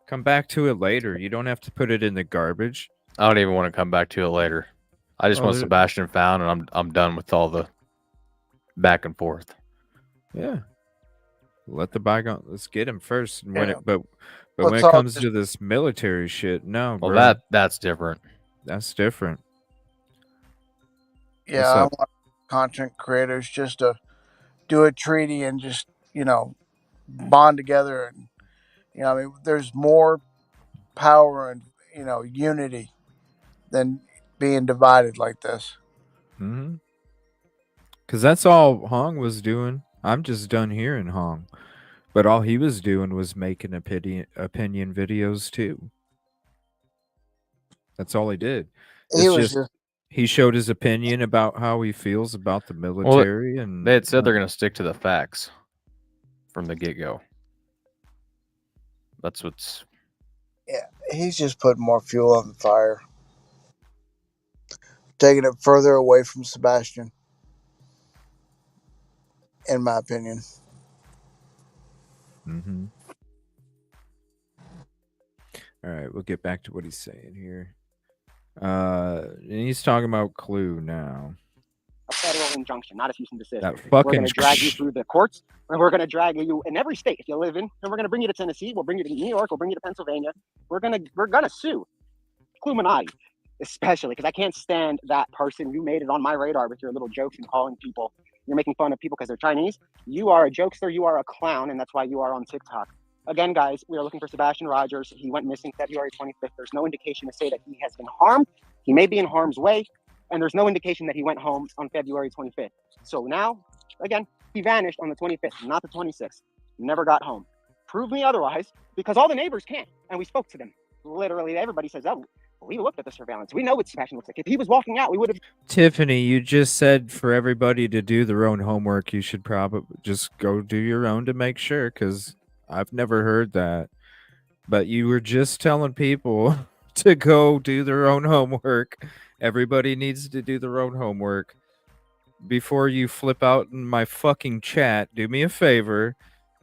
Come back to it later. You don't have to put it in the garbage. I don't even want to come back to it later. I just want Sebastian found, and I'm done with all the back and forth. Yeah. Let the bygone. Let's get him first. And when Yeah. but when it comes to this military shit, no. Well, bro. that's different. That's different. Yeah, I want content creators just to do a treaty and just, bond together. And, I mean, there's more power and, unity than being divided like this. Mm-hmm. Because that's all Hong was doing. I'm just done hearing Hong. But all he was doing was making opinion videos too. That's all he did. He showed his opinion about how he feels about the military, and they had said they're going to stick to the facts from the get-go. That's what's... Yeah, he's just putting more fuel on the fire. Taking it further away from Sebastian, in my opinion. Mm-hmm. All right, we'll get back to what he's saying here. And he's talking about Clue now. A federal injunction, not a cease and desist. We're going to drag you through the courts, and we're going to drag you in every state if you live in, and we're going to bring you to Tennessee, we'll bring you to New York, we'll bring you to Pennsylvania. We're gonna sue Cluminati, especially because I can't stand that person. You made it on my radar with your little jokes and calling people. You're making fun of people because they're Chinese. You are a jokester. You are a clown, and that's why you are on TikTok. Again, guys, we are looking for Sebastian Rogers. He went missing February 25th. There's no indication to say that he has been harmed. He may be in harm's way, and there's no indication that he went home on February 25th. So now, again, he vanished on the 25th, not the 26th. Never got home. Prove me otherwise, because all the neighbors can't, and we spoke to them. Literally, everybody says, oh, we looked at the surveillance. We know what Sebastian looks like. If he was walking out, we would have... Tiffany, you just said for everybody to do their own homework. You should probably just go do your own to make sure, because I've never heard that. But you were just telling people to go do their own homework. Everybody needs to do their own homework. Before you flip out in my fucking chat, do me a favor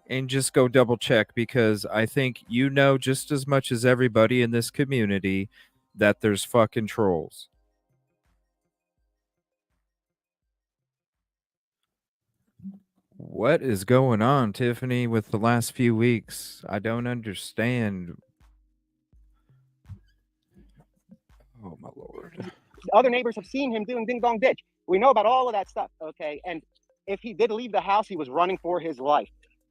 and just go double check, because I think you know just as much as everybody in this community that there's fucking trolls. What is going on, Tiffany, with the last few weeks? I don't understand. Oh, my Lord. Other neighbors have seen him doing ding dong ditch. We know about all of that stuff, okay? And if he did leave the house, he was running for his life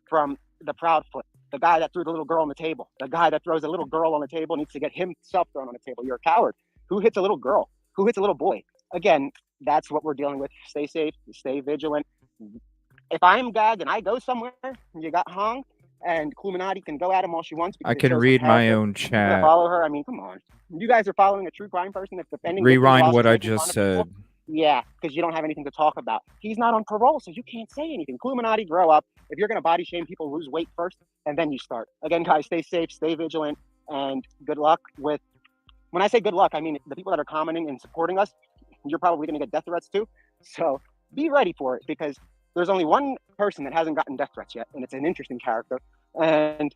from the Proudfoot, the guy that threw the little girl on the table. The guy that throws a little girl on the table needs to get himself thrown on the table. You're a coward. Who hits a little girl? Who hits a little boy? Again, that's what we're dealing with. Stay safe, stay vigilant. If I'm gagged and I go somewhere, you got Hong, and Cluminati can go at him all she wants. I can read my own chat. Follow her. I mean, come on. You guys are following a true crime person that's defending... Rewind what I just said. Yeah, because you don't have anything to talk about. He's not on parole, so you can't say anything. Cluminati, grow up. If you're going to body shame people, lose weight first, and then you start. Again, guys, stay safe, stay vigilant, and good luck with... When I say good luck, I mean the people that are commenting and supporting us, you're probably going to get death threats too. So be ready for it, because there's only one person that hasn't gotten death threats yet, and it's an interesting character, and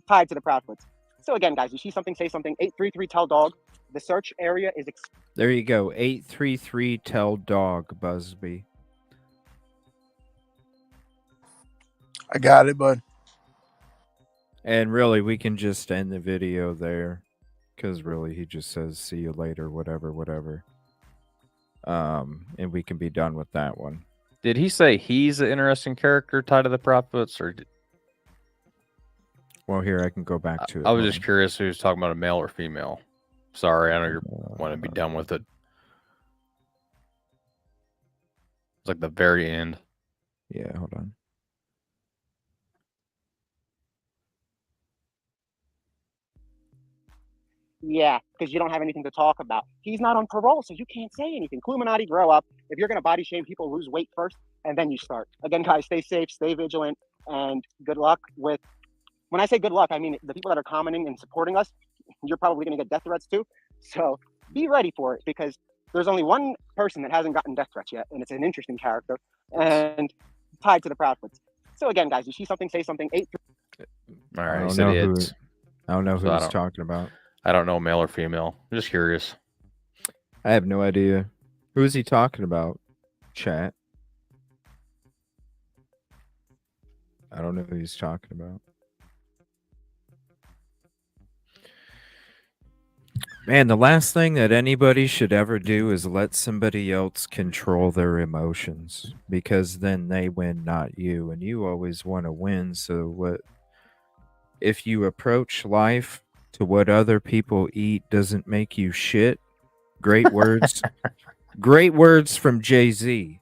tied to the Proudfoots. So again, guys, you see something, say something. 833-TELL-DOG. The search area is... There you go. 833-TELL-DOG, Busby. I got it, bud. And really, we can just end the video there, because really, he just says "see you later," whatever, whatever. And we can be done with that one. Did he say he's an interesting character tied to the prophets, or? Well, here I can go back to it. I was just curious who was talking about, a male or female. Sorry, I know you want to be done with it. It's like the very end. Yeah, hold on. Yeah, because you don't have anything to talk about. He's not on parole, so you can't say anything. Illuminati, grow up. If you're going to body shame people, lose weight first, and then you start. Again, guys, stay safe, stay vigilant, and good luck with... When I say good luck, I mean the people that are commenting and supporting us, you're probably going to get death threats too. So be ready for it, because there's only one person that hasn't gotten death threats yet, and it's an interesting character and tied to the prophets. So again, guys, you see something, say something. All right, I he don't said know it's. I don't know So who I he's don't- talking about. I don't know, male or female. I'm just curious. I have no idea. Who is he talking about? Chat. I don't know who he's talking about. Man, the last thing that anybody should ever do is let somebody else control their emotions, because then they win, not you. And you always want to win. So what if you approach life to what other people eat doesn't make you shit? Great words. Great words from Jay-Z.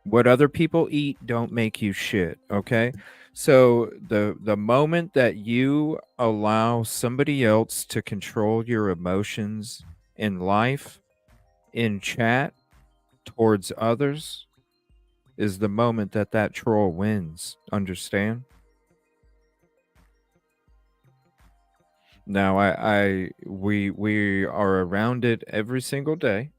What other people eat don't make you shit, okay? So the moment that you allow somebody else to control your emotions in life, in chat, towards others, is the moment that that troll wins. Understand? Now we are around it every single day.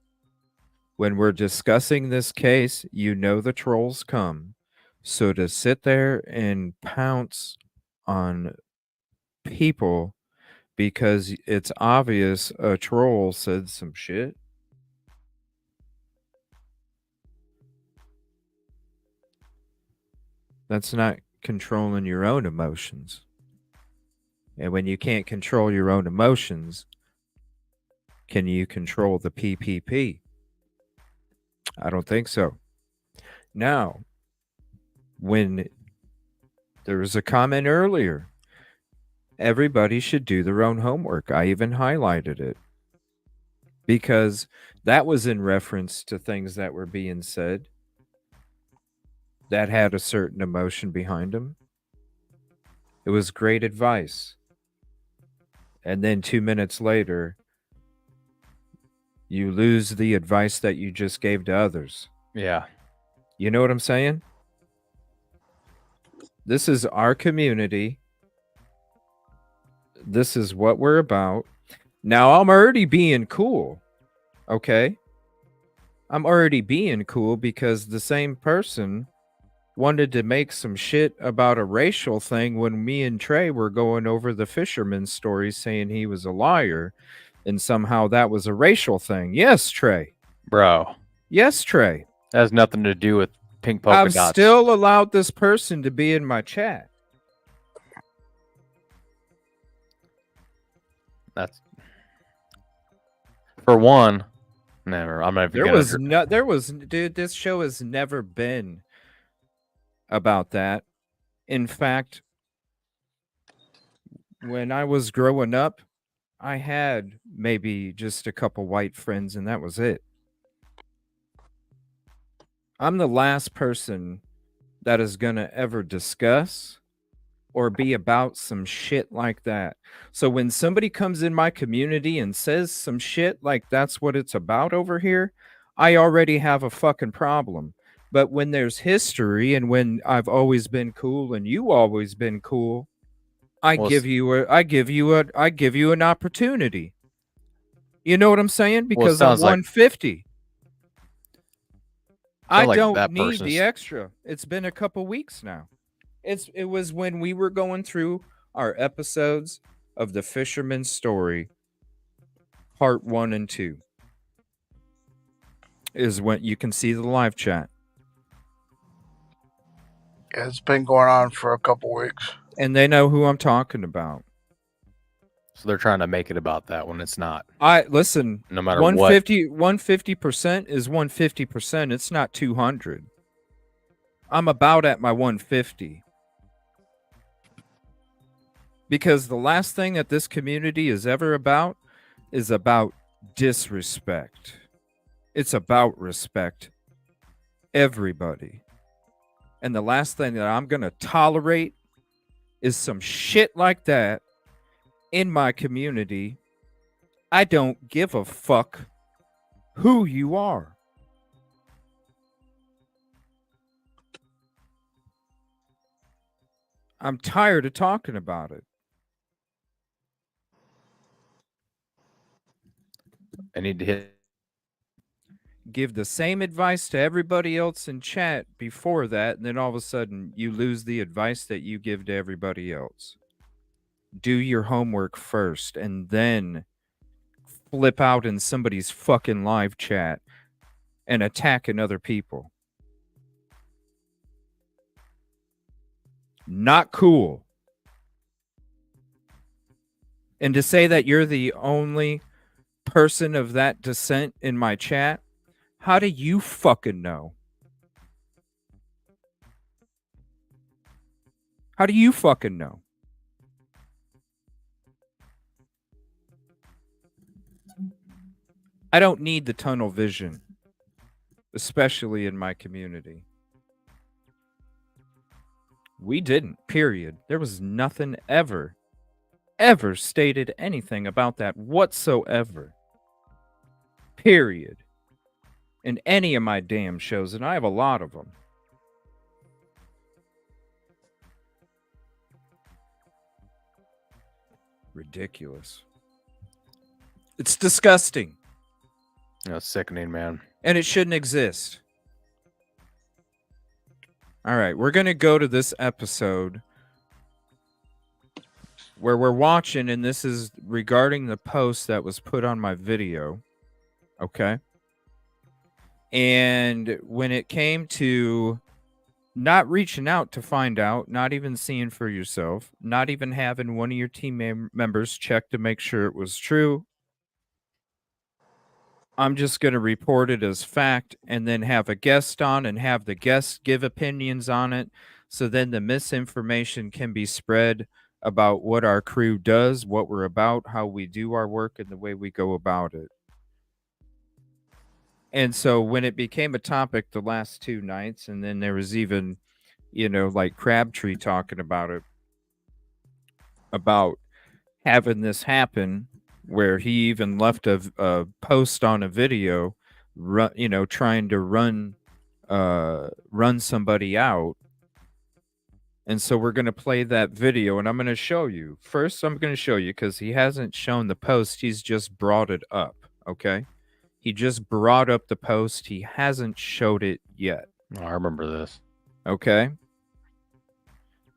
When we're discussing this case, you know the trolls come. So to sit there and pounce on people because it's obvious a troll said some shit. That's not controlling your own emotions. And when you can't control your own emotions, can you control the PPP? I don't think so. Now, when there was a comment earlier, everybody should do their own homework. I even highlighted it because that was in reference to things that were being said that had a certain emotion behind them. It was great advice. And then 2 minutes later, you lose the advice that you just gave to others. Yeah. You know what I'm saying? This is our community. This is what we're about. Now, I'm already being cool. Okay? I'm already being cool because the same person wanted to make some shit about a racial thing when me and Trey were going over the fisherman's story, saying he was a liar, and somehow that was a racial thing. Yes, Trey. Bro. Yes, Trey. That has nothing to do with pink polka I've dots. still allowed this person to be in my chat. That's for one. Never. I'm not. There was dude. This show has never been about that. In fact, when I was growing up, I had maybe just a couple white friends, and that was it. I'm the last person that is gonna ever discuss or be about some shit like that. So when somebody comes in my community and says some shit like that's what it's about over here, I already have a fucking problem. But when there's history and when I've always been cool and you always been cool, I give you an opportunity. You know what I'm saying? Because I'm 150. I don't need the extra. It's been a couple weeks now. It was when we were going through our episodes of The Fisherman's Story, part 1 and 2. Is when you can see the live chat. Yeah, it's been going on for a couple weeks. And they know who I'm talking about. So they're trying to make it about that when it's not. Listen, No matter what. 150% is 150%. It's not 200. I'm about at my 150. Because the last thing that this community is ever about is about disrespect. It's about respect. Everybody. And the last thing that I'm going to tolerate is some shit like that in my community. I don't give a fuck who you are. I'm tired of talking about it. I need to give the same advice to everybody else in chat before that, and then all of a sudden you lose the advice that you give to everybody else. Do your homework first and then flip out in somebody's fucking live chat and attacking other people. Not cool. And to say that you're the only person of that descent in my chat, how do you fucking know? How do you fucking know? I don't need the tunnel vision, especially in my community. We didn't, period. There was nothing ever stated anything about that whatsoever. Period. In any of my damn shows, and I have a lot of them. Ridiculous. It's disgusting. That's sickening, man. And it shouldn't exist. All right, we're going to go to this episode where we're watching, and this is regarding the post that was put on my video. Okay. And when it came to not reaching out to find out, not even seeing for yourself, not even having one of your team members check to make sure it was true, I'm just going to report it as fact and then have a guest on and have the guest give opinions on it. So then the misinformation can be spread about what our crew does, what we're about, how we do our work, and the way we go about it. And so when it became a topic the last two nights, and then there was even, like Crabtree talking about it, about having this happen, where he even left a post on a video, trying to run somebody out. And so we're going to play that video, and I'm going to show you. First, I'm going to show you because he hasn't shown the post. He's just brought it up, okay? He just brought up the post. He hasn't showed it yet. Oh, I remember this. Okay?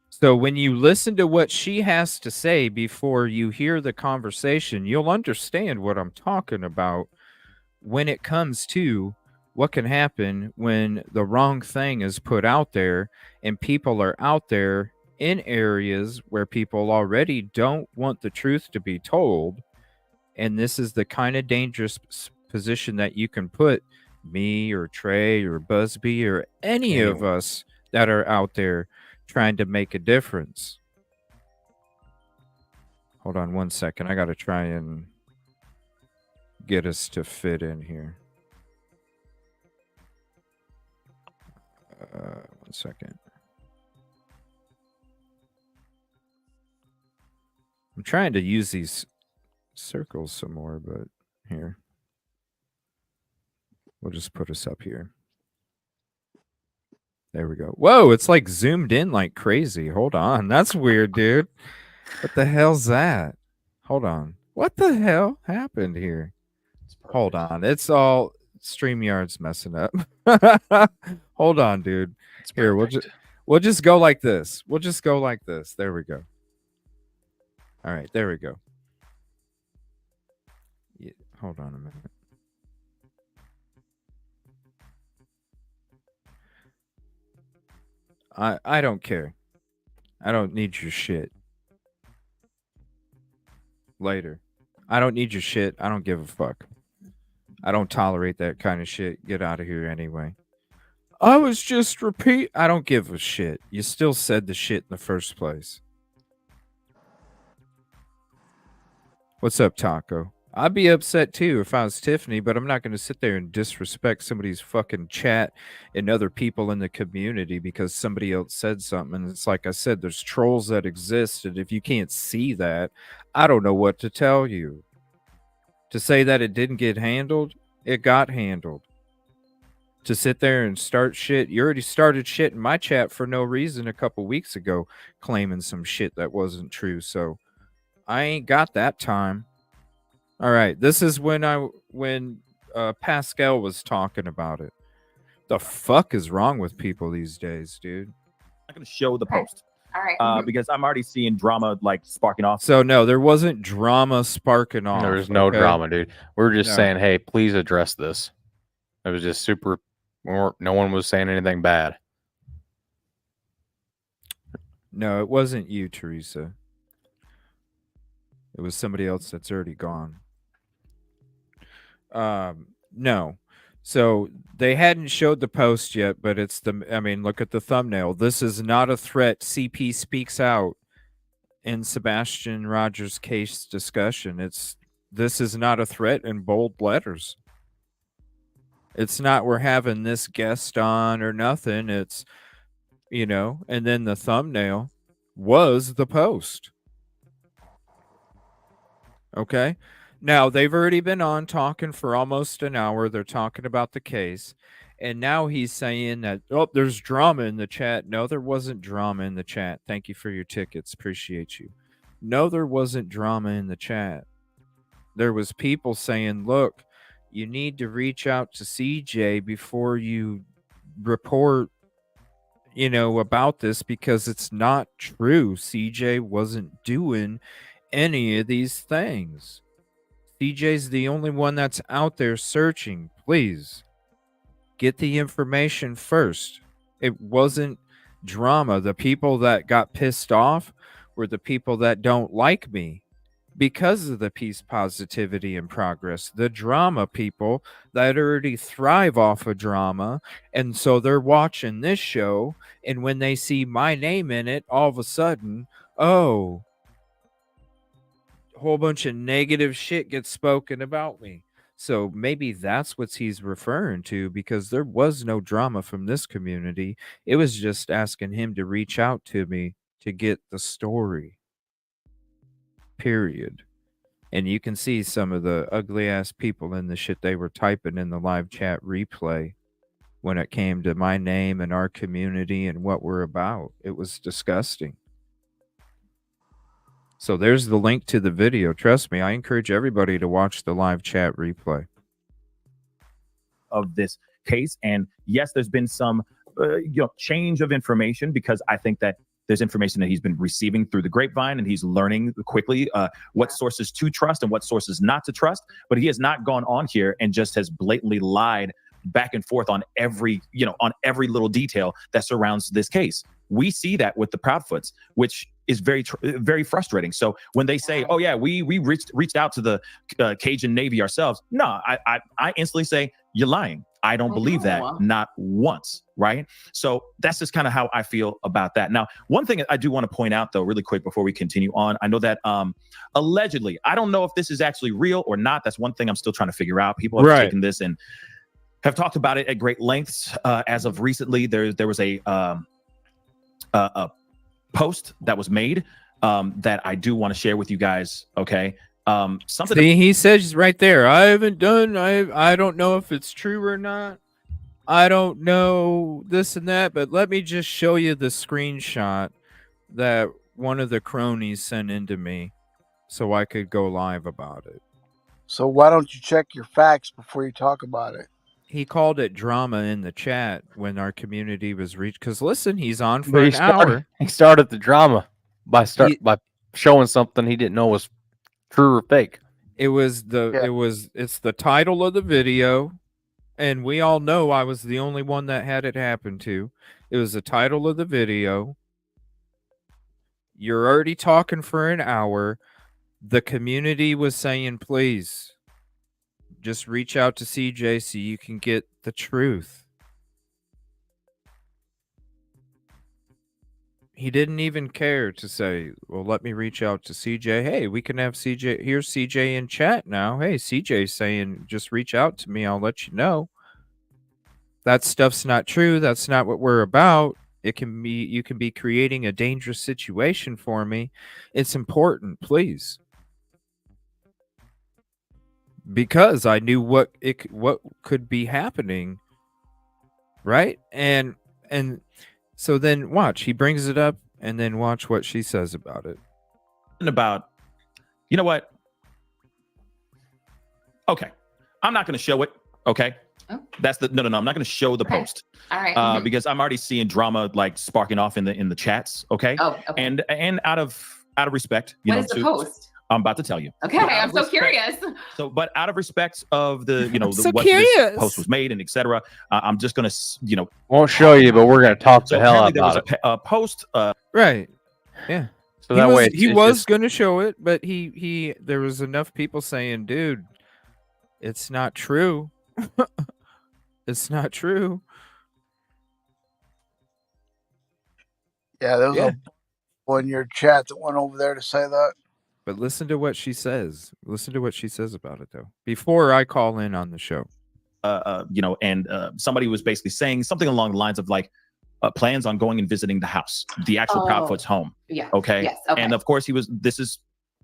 So when you listen to what she has to say before you hear the conversation, you'll understand what I'm talking about when it comes to what can happen when the wrong thing is put out there and people are out there in areas where people already don't want the truth to be told. And this is the kind of dangerous position that you can put me or Trey or Busby or any of us that are out there trying to make a difference. Hold on one second. I got to try and get us to fit in here. One second. I'm trying to use these circles some more, but here. We'll just put us up here. There we go. Whoa, it's like zoomed in like crazy. Hold on. That's weird, dude. What the hell's that? Hold on. What the hell happened here? Hold on. It's all StreamYard's messing up. Hold on, dude. Here, we'll just go like this. We'll just go like this. There we go. All right, there we go. Yeah, hold on a minute. I don't care. I don't need your shit. Later. I don't need your shit. I don't give a fuck. I don't tolerate that kind of shit. Get out of here anyway. I was just repeat. I don't give a shit. You still said the shit in the first place. What's up, Taco? I'd be upset too if I was Tiffany, but I'm not going to sit there and disrespect somebody's fucking chat and other people in the community because somebody else said something. And it's like I said, there's trolls that exist. And if you can't see that, I don't know what to tell you. To say that it didn't get handled, it got handled. To sit there and start shit, you already started shit in my chat for no reason a couple weeks ago, claiming some shit that wasn't true. So I ain't got that time. All right, this is when Pascal was talking about it. The fuck is wrong with people these days, dude? I'm not going to show the post. All right. Because I'm already seeing drama like sparking off. So no, there wasn't drama sparking off. There was no drama, dude. We were just saying, hey, please address this. It was just super. No one was saying anything bad. No, it wasn't you, Teresa. It was somebody else that's already gone. No. So they hadn't showed the post yet, but it's look at the thumbnail. This is not a threat. CP speaks out in Sebastian Rogers' case discussion. This is not a threat in bold letters. It's not we're having this guest on or nothing. It's, and then the thumbnail was the post. Okay. Now, they've already been on talking for almost an hour. They're talking about the case. And now he's saying that, there's drama in the chat. No, there wasn't drama in the chat. Thank you for your tickets. Appreciate you. No, there wasn't drama in the chat. There was people saying, look, you need to reach out to CJ before you report, about this because it's not true. CJ wasn't doing any of these things. CJ's the only one that's out there searching. Please get the information first. It wasn't drama. The people that got pissed off were the people that don't like me because of the peace, positivity, and progress. The drama people that already thrive off of drama. And so they're watching this show. And when they see my name in it, all of a sudden, whole bunch of negative shit gets spoken about me. So maybe that's what he's referring to, because there was no drama from this community. It was just asking him to reach out to me to get the story. Period. And you can see some of the ugly ass people in the shit they were typing in the live chat replay when it came to my name and our community and what we're about. It was disgusting. So there's the link to the video. Trust me, I encourage everybody to watch the live chat replay of this case. And yes, there's been some change of information, because I think that there's information that he's been receiving through the grapevine, and he's learning quickly what sources to trust and what sources not to trust. But he has not gone on here and just has blatantly lied back and forth on every little detail that surrounds this case. We see that with the Proudfoots, which is very, very frustrating. So when they say, "Oh yeah, we reached out to the Cajun Navy ourselves," no, I instantly say, "You're lying. I don't believe that, not once." Right? So that's just kind of how I feel about that. Now, one thing I do want to point out, though, really quick before we continue on, I know that allegedly, I don't know if this is actually real or not. That's one thing I'm still trying to figure out. People have taken this and have talked about it at great lengths. As of recently, there was a post that was made that I do want to share with you guys. Okay. Something. See, he says right there, I don't know if it's true or not. I don't know this and that, but let me just show you the screenshot that one of the cronies sent into me so I could go live about it. So why don't you check your facts before you talk about it? He called it drama in the chat when our community was reached. Because listen, he's on for an hour. He started the drama by showing something he didn't know was true or fake. It's the title of the video, and we all know I was the only one that had it happen to. It was the title of the video. You're already talking for an hour. The community was saying, please, just reach out to CJ so you can get the truth. He didn't even care to say, well, let me reach out to CJ. Hey, we can have CJ. Here's CJ in chat now. Hey, CJ's saying, just reach out to me. I'll let you know. That stuff's not true. That's not what we're about. You can be creating a dangerous situation for me. It's important, please. Because I knew what could be happening. Right? And so then watch, he brings it up, and then watch what she says about it. And about, you know what? Okay. I'm not going to show it. Okay. Oh. That's the no. I'm not going to show the post. All right. Because I'm already seeing drama like sparking off in the chats. Okay. Oh, okay. And out of respect, what is the post? I'm about to tell you. Okay, I'm so curious. So, but out of respect of the, what curious. this post was made and etc., I'm just gonna, won't show you, but we're gonna talk the hell there about was a post. Right. Yeah. So that way he was going to show it, but there was enough people saying, dude, it's not true. It's not true. Yeah, there was a boy in your chat that went over there to say that. But listen to what she says. Listen to what she says about it, though, before I call in on the show. Somebody was basically saying something along the lines of like plans on going and visiting the house, the actual Proudfoot's home. Yeah. Okay. Yes. Okay. And of course, this is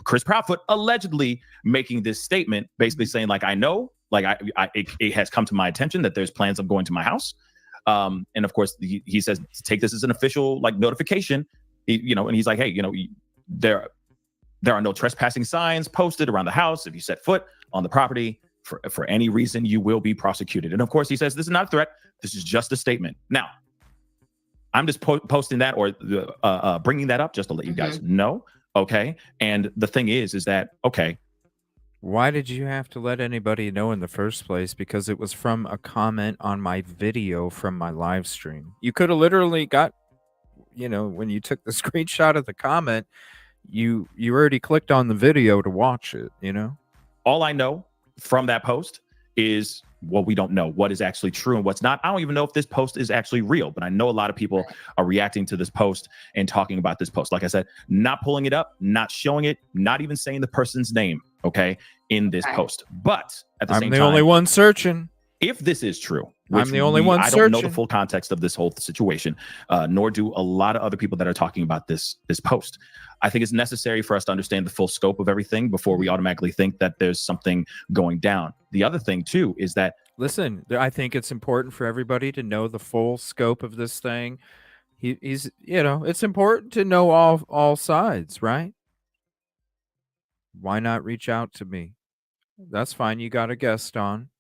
Chris Proudfoot allegedly making this statement, basically saying like, I know, like it has come to my attention that there's plans of going to my house. And of course, he says, take this as an official like notification, and he's like, hey, there are no trespassing signs posted around the house. If you set foot on the property for any reason, you will be prosecuted. And of course, he says this is not a threat. This is just a statement. Now, I'm just posting that or bringing that up just to let you guys know. Okay. And the thing is that, okay. Why did you have to let anybody know in the first place? Because it was from a comment on my video from my live stream. You could have literally got, when you took the screenshot of the comment, you already clicked on the video to watch it, All I know from that post is, well, we don't know what is actually true and what's not. I don't even know if this post is actually real, but I know a lot of people are reacting to this post and talking about this post. Like I said, not pulling it up, not showing it, not even saying the person's name, okay, in this post. But at the same time, I'm the only one searching. If this is true, I'm the only one searching. I don't know the full context of this whole situation, nor do a lot of other people that are talking about this post. I think it's necessary for us to understand the full scope of everything before we automatically think that there's something going down. The other thing, too, is that... Listen, I think it's important for everybody to know the full scope of this thing. He's, it's important to know all sides, right? Why not reach out to me? That's fine. You got a guest on.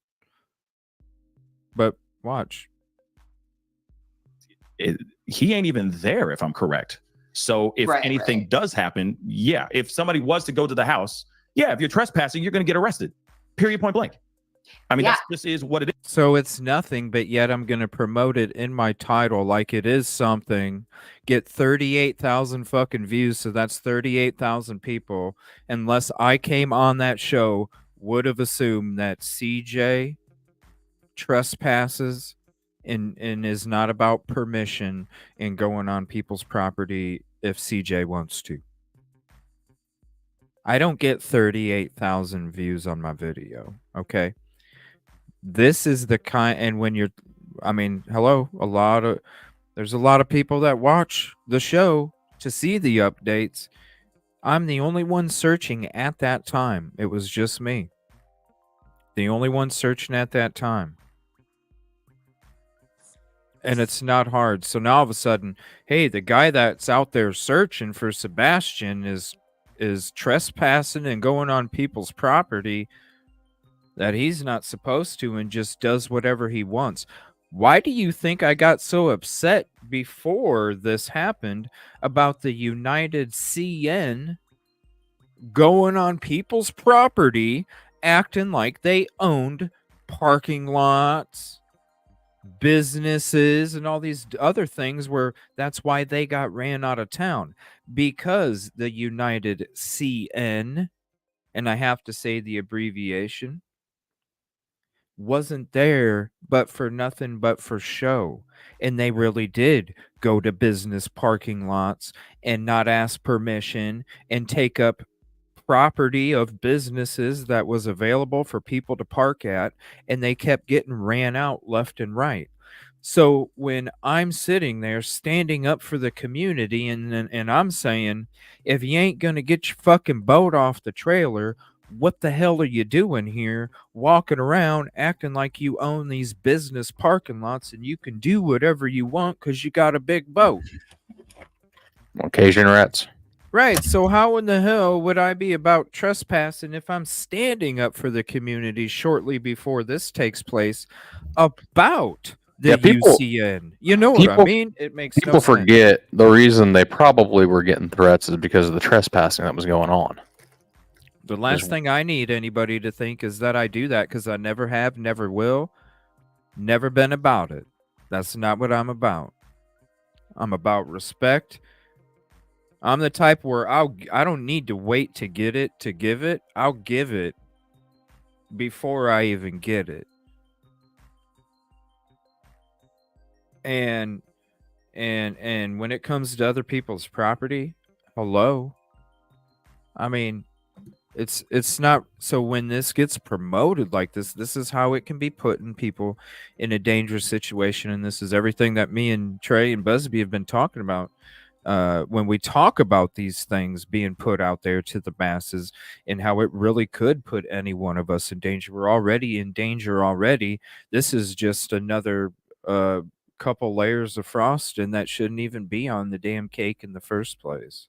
But watch. He ain't even there, if I'm correct. So if anything does happen, if somebody was to go to the house, if you're trespassing, you're going to get arrested. Period, point blank. I mean, this is what it is. So it's nothing, but yet I'm going to promote it in my title like it is something. Get 38,000 fucking views, so that's 38,000 people. Unless I came on that show, would have assumed that CJ trespasses and is not about permission and going on people's property if CJ wants to. I don't get 38,000 views on my video, okay? This is the kind, and when you're, hello, there's a lot of people that watch the show to see the updates. I'm the only one searching at that time. It was just me. The only one searching at that time. And it's not hard. So now all of a sudden, hey, the guy that's out there searching for Sebastian is trespassing and going on people's property that he's not supposed to and just does whatever he wants. Why do you think I got so upset before this happened about the United CN going on people's property acting like they owned parking lots, businesses and all these other things where that's why they got ran out of town, because the United CN, and I have to say the abbreviation, wasn't there but for nothing but for show. And they really did go to business parking lots and not ask permission and take up property of businesses that was available for people to park at, and they kept getting ran out left and right. So when I'm sitting there standing up for the community and I'm saying, if you ain't gonna get your fucking boat off the trailer, what the hell are you doing here walking around acting like you own these business parking lots and you can do whatever you want because you got a big boat? Cajun rats. Right. So how in the hell would I be about trespassing if I'm standing up for the community shortly before this takes place about the UCN? You know what I mean? It makes people no sense. forget the reason they probably were getting threats is because of the trespassing that was going on. The last thing I need anybody to think is that I do that, because I never have, never will, never been about it. That's not what I'm about. I'm about respect. I'm the type where I don't need to wait to get it to give it. I'll give it before I even get it. And when it comes to other people's property, hello. I mean, it's not. So when this gets promoted like this is how it can be putting people in a dangerous situation. And this is everything that me and Trey and Busby have been talking about. When we talk about these things being put out there to the masses and how it really could put any one of us in danger. We're already in danger already. This is just another couple layers of frosting that shouldn't even be on the damn cake in the first place.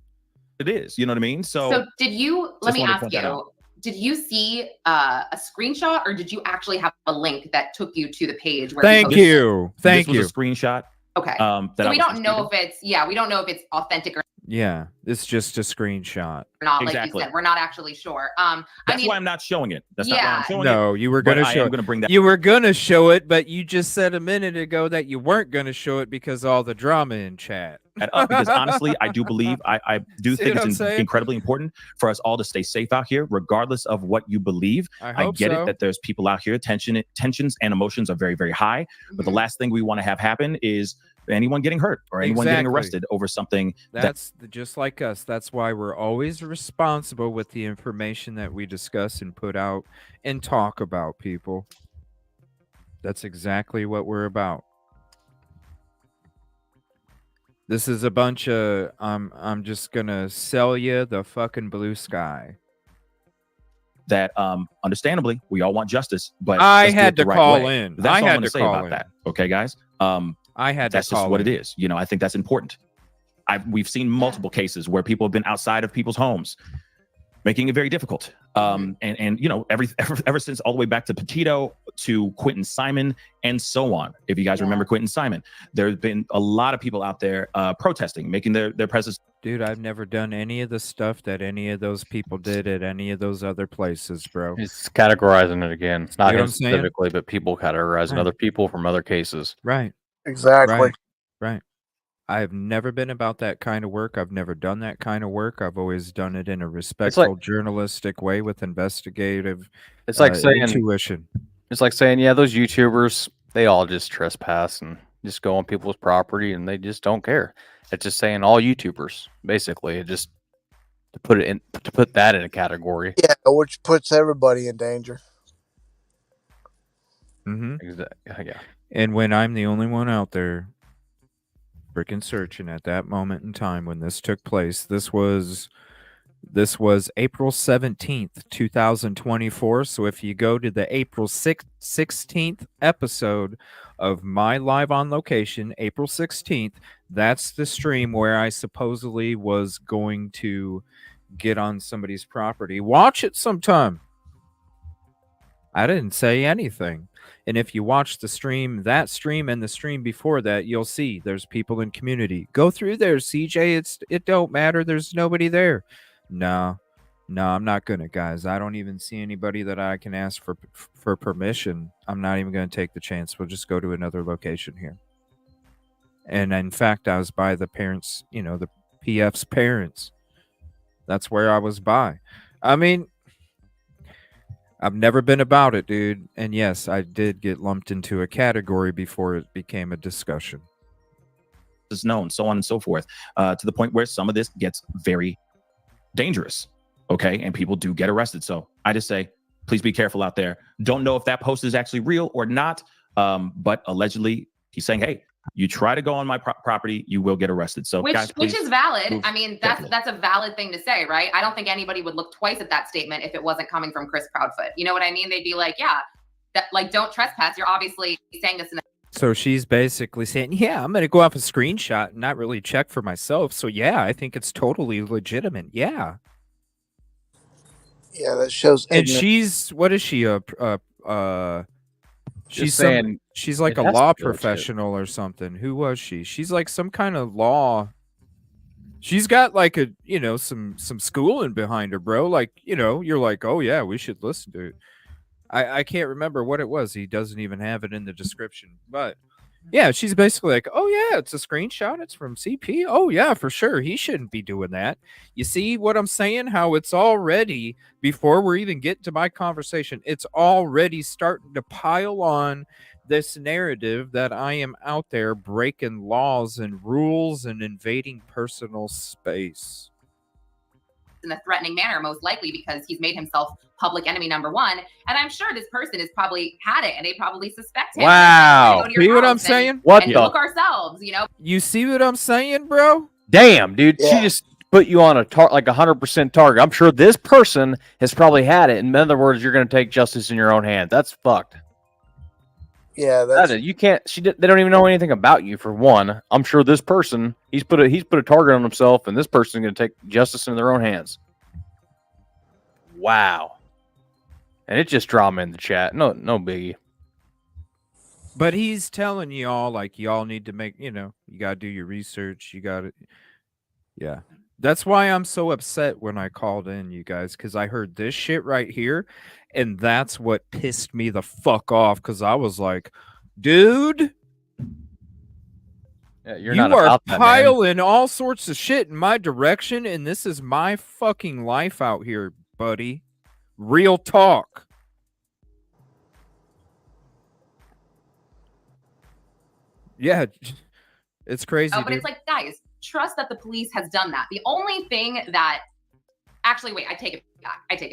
It is, you know what I mean? So did you, let me ask you, did you see a screenshot, or did you actually have a link that took you to the page where Thank you. This was a screenshot. Okay. So we don't know if it's, we don't know if it's authentic or Yeah, it's just a screenshot. not. Like you said, we're not actually sure. That's why I'm not showing it. That's not why I'm showing it. No, you were going to show I'm going to bring that. You were going to show it, but you just said a minute ago that you weren't going to show it because of all the drama in chat. Because honestly, I do believe, I do think it's incredibly important for us all to stay safe out here, regardless of what you believe. I get it that there's people out here, tensions and emotions are very, very high. But the last thing we want to have happen is anyone getting hurt or anyone getting arrested over something. That's just like us. That's why we're always responsible with the information that we discuss and put out and talk about, people. That's exactly what we're about. This is a bunch of I'm just gonna sell you the fucking blue sky. That understandably we all want justice, but I had to call in. That's all I'm gonna say about that. Okay, guys. I had that's to just call what in. it is. You know, I think that's important. We've seen multiple cases where people have been outside of people's homes, making it very difficult. And you know, ever since all the way back to Petito to Quentin Simon and so on. If you guys remember Quentin Simon, there's been a lot of people out there protesting, making their presence. Dude, I've never done any of the stuff that any of those people did at any of those other places, bro. It's categorizing it again. It's not You know him what I'm saying? specifically, but people categorizing Right. other people from other cases. Right. Exactly. Right. I've never been about that kind of work. I've never done that kind of work. I've always done it in a respectful, journalistic way with investigative It's like saying intuition. It's like saying, yeah, those YouTubers, they all just trespass and just go on people's property and they just don't care. It's just saying all YouTubers, basically. It just to put that in a category. Yeah, which puts everybody in danger. Exactly. Yeah. And when I'm the only one out there freaking searching at that moment in time when this took place, this was April 17th, 2024. So if you go to the April 16th episode of my live on location, April 16th, that's the stream where I supposedly was going to get on somebody's property. Watch it sometime. I didn't say anything. And if you watch the stream, that stream and the stream before that, you'll see there's people in community. Go through there, CJ. It don't matter. There's nobody there. No, No, I'm not gonna, guys. I don't even see anybody that I can ask for permission. I'm not even gonna take the chance. We'll just go to another location here. And in fact, I was by the parents, the PF's parents. That's where I was by. I mean, I've never been about it, dude. And yes, I did get lumped into a category before it became a discussion. Is known, so on and so forth, to the point where some of this gets very dangerous. Okay. And people do get arrested. So I just say, please be careful out there. Don't know if that post is actually real or not. But allegedly he's saying, hey, you try to go on my property, you will get arrested. So which is valid. I mean, that's carefully. that's a valid thing to say, right? I don't think anybody would look twice at that statement if it wasn't coming from Chris Proudfoot. You know what I mean? They'd be like, yeah, that, like, don't trespass. You're obviously saying this in a So she's basically saying, yeah, I'm going to go off a screenshot and not really check for myself. So yeah, I think it's totally legitimate. Yeah. Yeah, that shows. And ignorance. she's, what is she? She's saying she's like it a has to law be legit. professional or something. Who was she? She's like some kind of law. She's got like a, some schooling behind her, bro. Like, you're like, oh yeah, we should listen to it. I can't remember what it was. He doesn't even have it in the description. But yeah, she's basically like, oh yeah, it's a screenshot. It's from CP. Oh yeah, for sure. He shouldn't be doing that. You see what I'm saying? How it's already, before we're even getting to my conversation, it's already starting to pile on this narrative that I am out there breaking laws and rules and invading personal space. in a threatening manner, most likely because he's made himself public enemy number one. And I'm sure this person has probably had it and they probably suspect him. Wow. See what I'm saying? What and the? look ourselves, You see what I'm saying, bro? Damn, dude. Yeah. She just put you on a like 100% target. I'm sure this person has probably had it. In other words, you're going to take justice in your own hand. That's fucked. Yeah, that's You can't. They don't even know anything about you. For one, I'm sure this person he's put a target on himself, and this person's going to take justice in their own hands. Wow. And it just drama in the chat. No biggie. But he's telling y'all, like, y'all need to make, you got to do your research. You got to, yeah. That's why I'm so upset when I called in, you guys, because I heard this shit right here. And that's what pissed me the fuck off, because I was like, dude, Yeah, you not are about that, man. piling all sorts of shit in my direction. And this is my fucking life out here, buddy. Real talk. Yeah, it's crazy. but dude. it's like, guys, trust that the police has done that. The only thing that actually, wait, I take it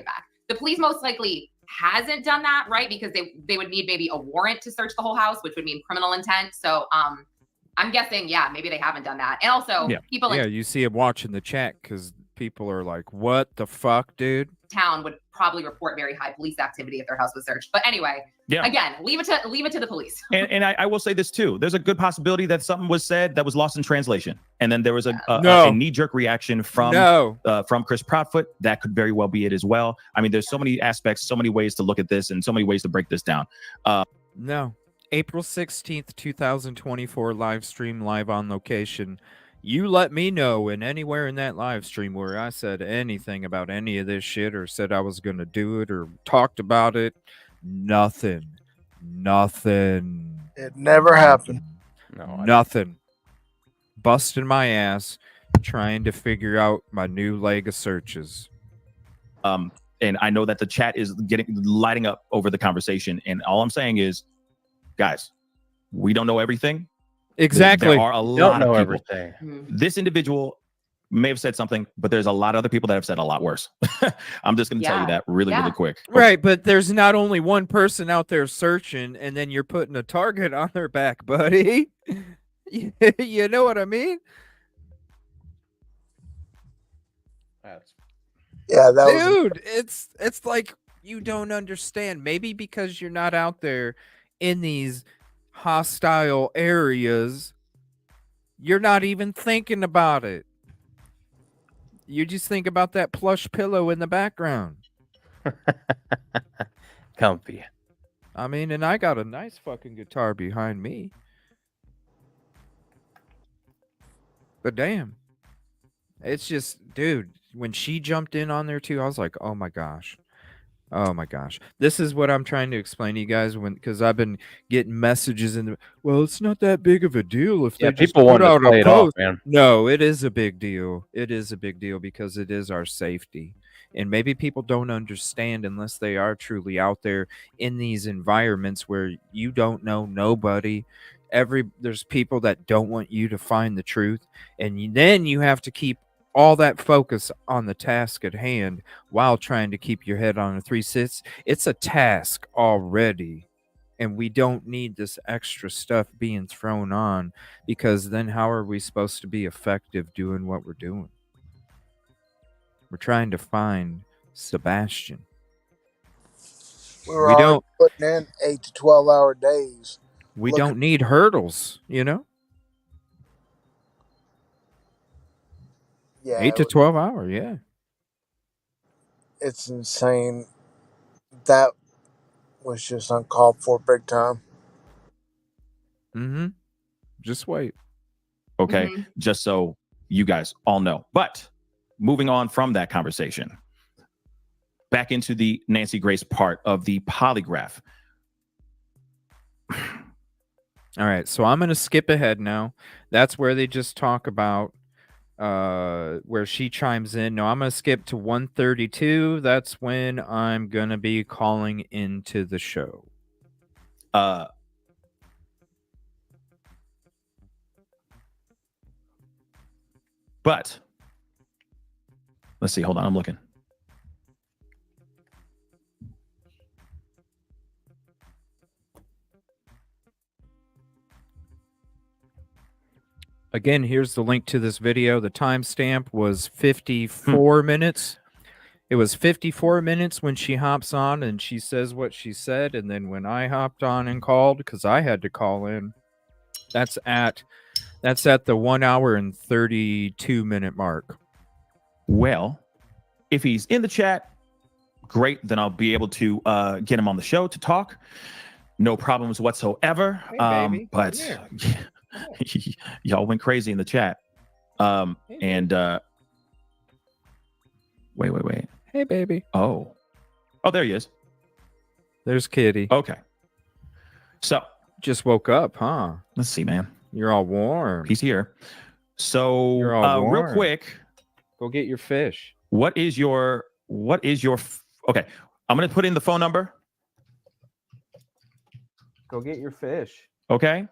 back. The police most likely hasn't done that, right? Because they would need maybe a warrant to search the whole house, which would mean criminal intent. So I'm guessing, yeah, maybe they haven't done that. And also people in you see him watching the chat because people are like, what the fuck, dude? town would probably report very high police activity if their house was searched. But anyway, again, leave it to the police. And I will say this too. There's a good possibility that something was said that was lost in translation. And then there was a knee-jerk reaction from Chris Proudfoot. That could very well be it as well. I mean, there's so many aspects, so many ways to look at this and so many ways to break this down. No. April 16th, 2024 live stream, live on location. You let me know in anywhere in that live stream where I said anything about any of this shit or said I was going to do it or talked about it. Nothing. it never happened. Nothing. Busting my ass trying to figure out my new leg of searches. And I know that the chat is lighting up over the conversation. And all I'm saying is, guys, we don't know everything. Exactly. There are a lot of people. Everything. This individual may have said something, but there's a lot of other people that have said a lot worse. I'm just going to tell you that really quick. Right, but there's not only one person out there searching, and then you're putting a target on their back, buddy. You know what I mean? Yeah, dude, it's like you don't understand. Maybe because you're not out there in these hostile areas, you're not even thinking about it. You just think about that plush pillow in the background. Comfy. I mean, and I got a nice fucking guitar behind me. But damn. It's just, dude, when she jumped in on there too, I was like, oh my gosh. Oh my gosh. This is what I'm trying to explain to you guys because I've been getting messages in the, well, it's not that big of a deal if Yeah, they just people put wanted to out play a it off, post. man. No, it is a big deal. It is a big deal because it is our safety. And maybe people don't understand unless they are truly out there in these environments where you don't know nobody. There's people that don't want you to find the truth. And then you have to keep all that focus on the task at hand while trying to keep your head on a 3-6. It's a task already. And we don't need this extra stuff being thrown on, because then how are we supposed to be effective doing what we're doing? We're trying to find Sebastian. We were already putting in 8 to 12 hour days. We don't need hurdles, Yeah, 8 to 12 hours, yeah. It's insane. That was just uncalled for big time. Mm-hmm. Just wait. Okay. Just so you guys all know. But moving on from that conversation, back into the Nancy Grace part of the polygraph. All right. So I'm going to skip ahead now. That's where they just talk about where she chimes in. No, I'm going to skip to 132. That's when I'm going to be calling into the show. But let's see. Hold on. I'm looking. Again, here's the link to this video. The timestamp was 54 minutes. It was 54 minutes when she hops on and she says what she said. And then when I hopped on and called, because I had to call in, that's at the 1 hour and 32 minute mark. Well, if he's in the chat, great. Then I'll be able to get him on the show to talk. No problems whatsoever. Hey, baby. But y'all went crazy in the chat. And wait. Hey, baby. Oh, there he is. There's Kitty. Okay. So just woke up, huh? Let's see, man. You're all warm. He's here. So you're all warm. Real quick, go get your fish. What is your okay? I'm gonna put in the phone number. Go get your fish. Okay.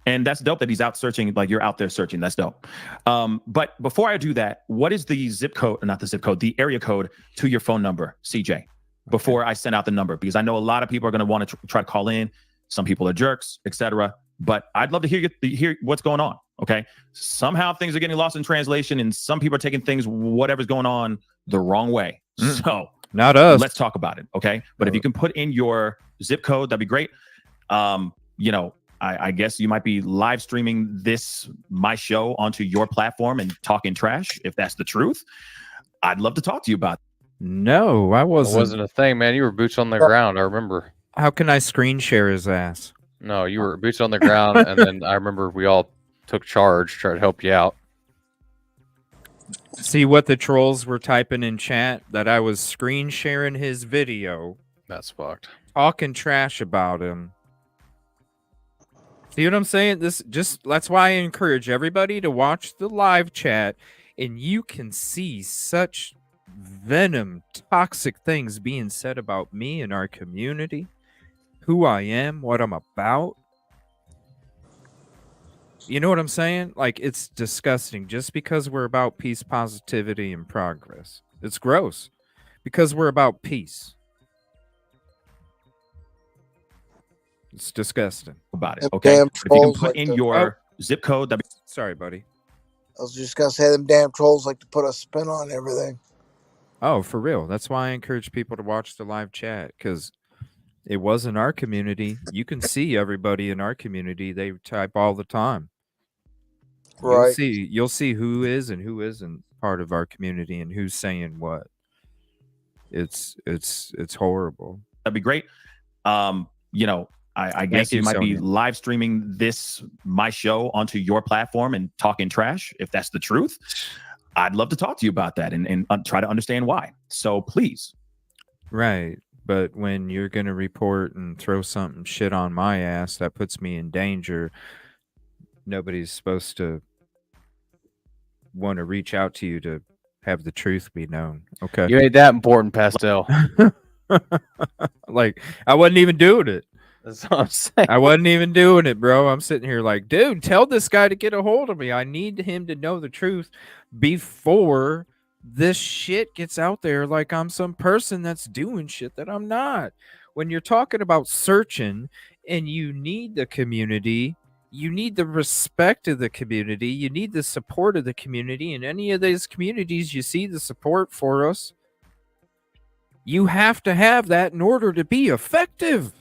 And that's dope that he's out searching, like you're out there searching. That's dope. But before I do that, what is the zip code, not the zip code, the area code to your phone number, CJ, before I send out the number? Because I know a lot of people are going to want to try to call in. Some people are jerks, etc. But I'd love to hear what's going on. Okay. Somehow things are getting lost in translation and some people are taking things, whatever's going on, the wrong way. So not us. Let's talk about it. Okay. But if you can put in your zip code, that'd be great. I guess you might be live streaming my show onto your platform and talking trash. If that's the truth, I'd love to talk to you about it. No, I wasn't. It wasn't a thing, man. You were boots on the ground. I remember. How can I screen share his ass? No, you were boots on the ground. And then I remember we all took charge, tried to help you out. See what the trolls were typing in chat? That I was screen sharing his video. That's fucked. Talking trash about him. See what I'm saying? That's why I encourage everybody to watch the live chat, and you can see such venom, toxic things being said about me and our community, who I am, what I'm about. You know what I'm saying? Like, it's disgusting. Just because we're about peace, positivity, and progress. It's gross. Because we're about peace. It's disgusting. About it. Okay. If you can put in your zip code. Sorry, buddy. I was just going to say them damn trolls like to put a spin on everything. Oh, for real. That's why I encourage people to watch the live chat, because it was in our community. You can see everybody in our community. They type all the time. Right. You'll see who is and who isn't part of our community and who's saying what. It's horrible. That'd be great. I guess you might be live streaming my show onto your platform and talking trash. If that's the truth, I'd love to talk to you about that and try to understand why. So please. Right. But when you're going to report and throw something shit on my ass that puts me in danger, nobody's supposed to want to reach out to you to have the truth be known. Okay. You ain't that important, Pascal. Like, I wasn't even doing it. That's what I'm saying. I wasn't even doing it, bro. I'm sitting here like, dude, tell this guy to get a hold of me. I need him to know the truth before this shit gets out there like I'm some person that's doing shit that I'm not. When you're talking about searching and you need the community, you need the respect of the community, you need the support of the community. In any of these communities, you see the support for us. You have to have that in order to be effective.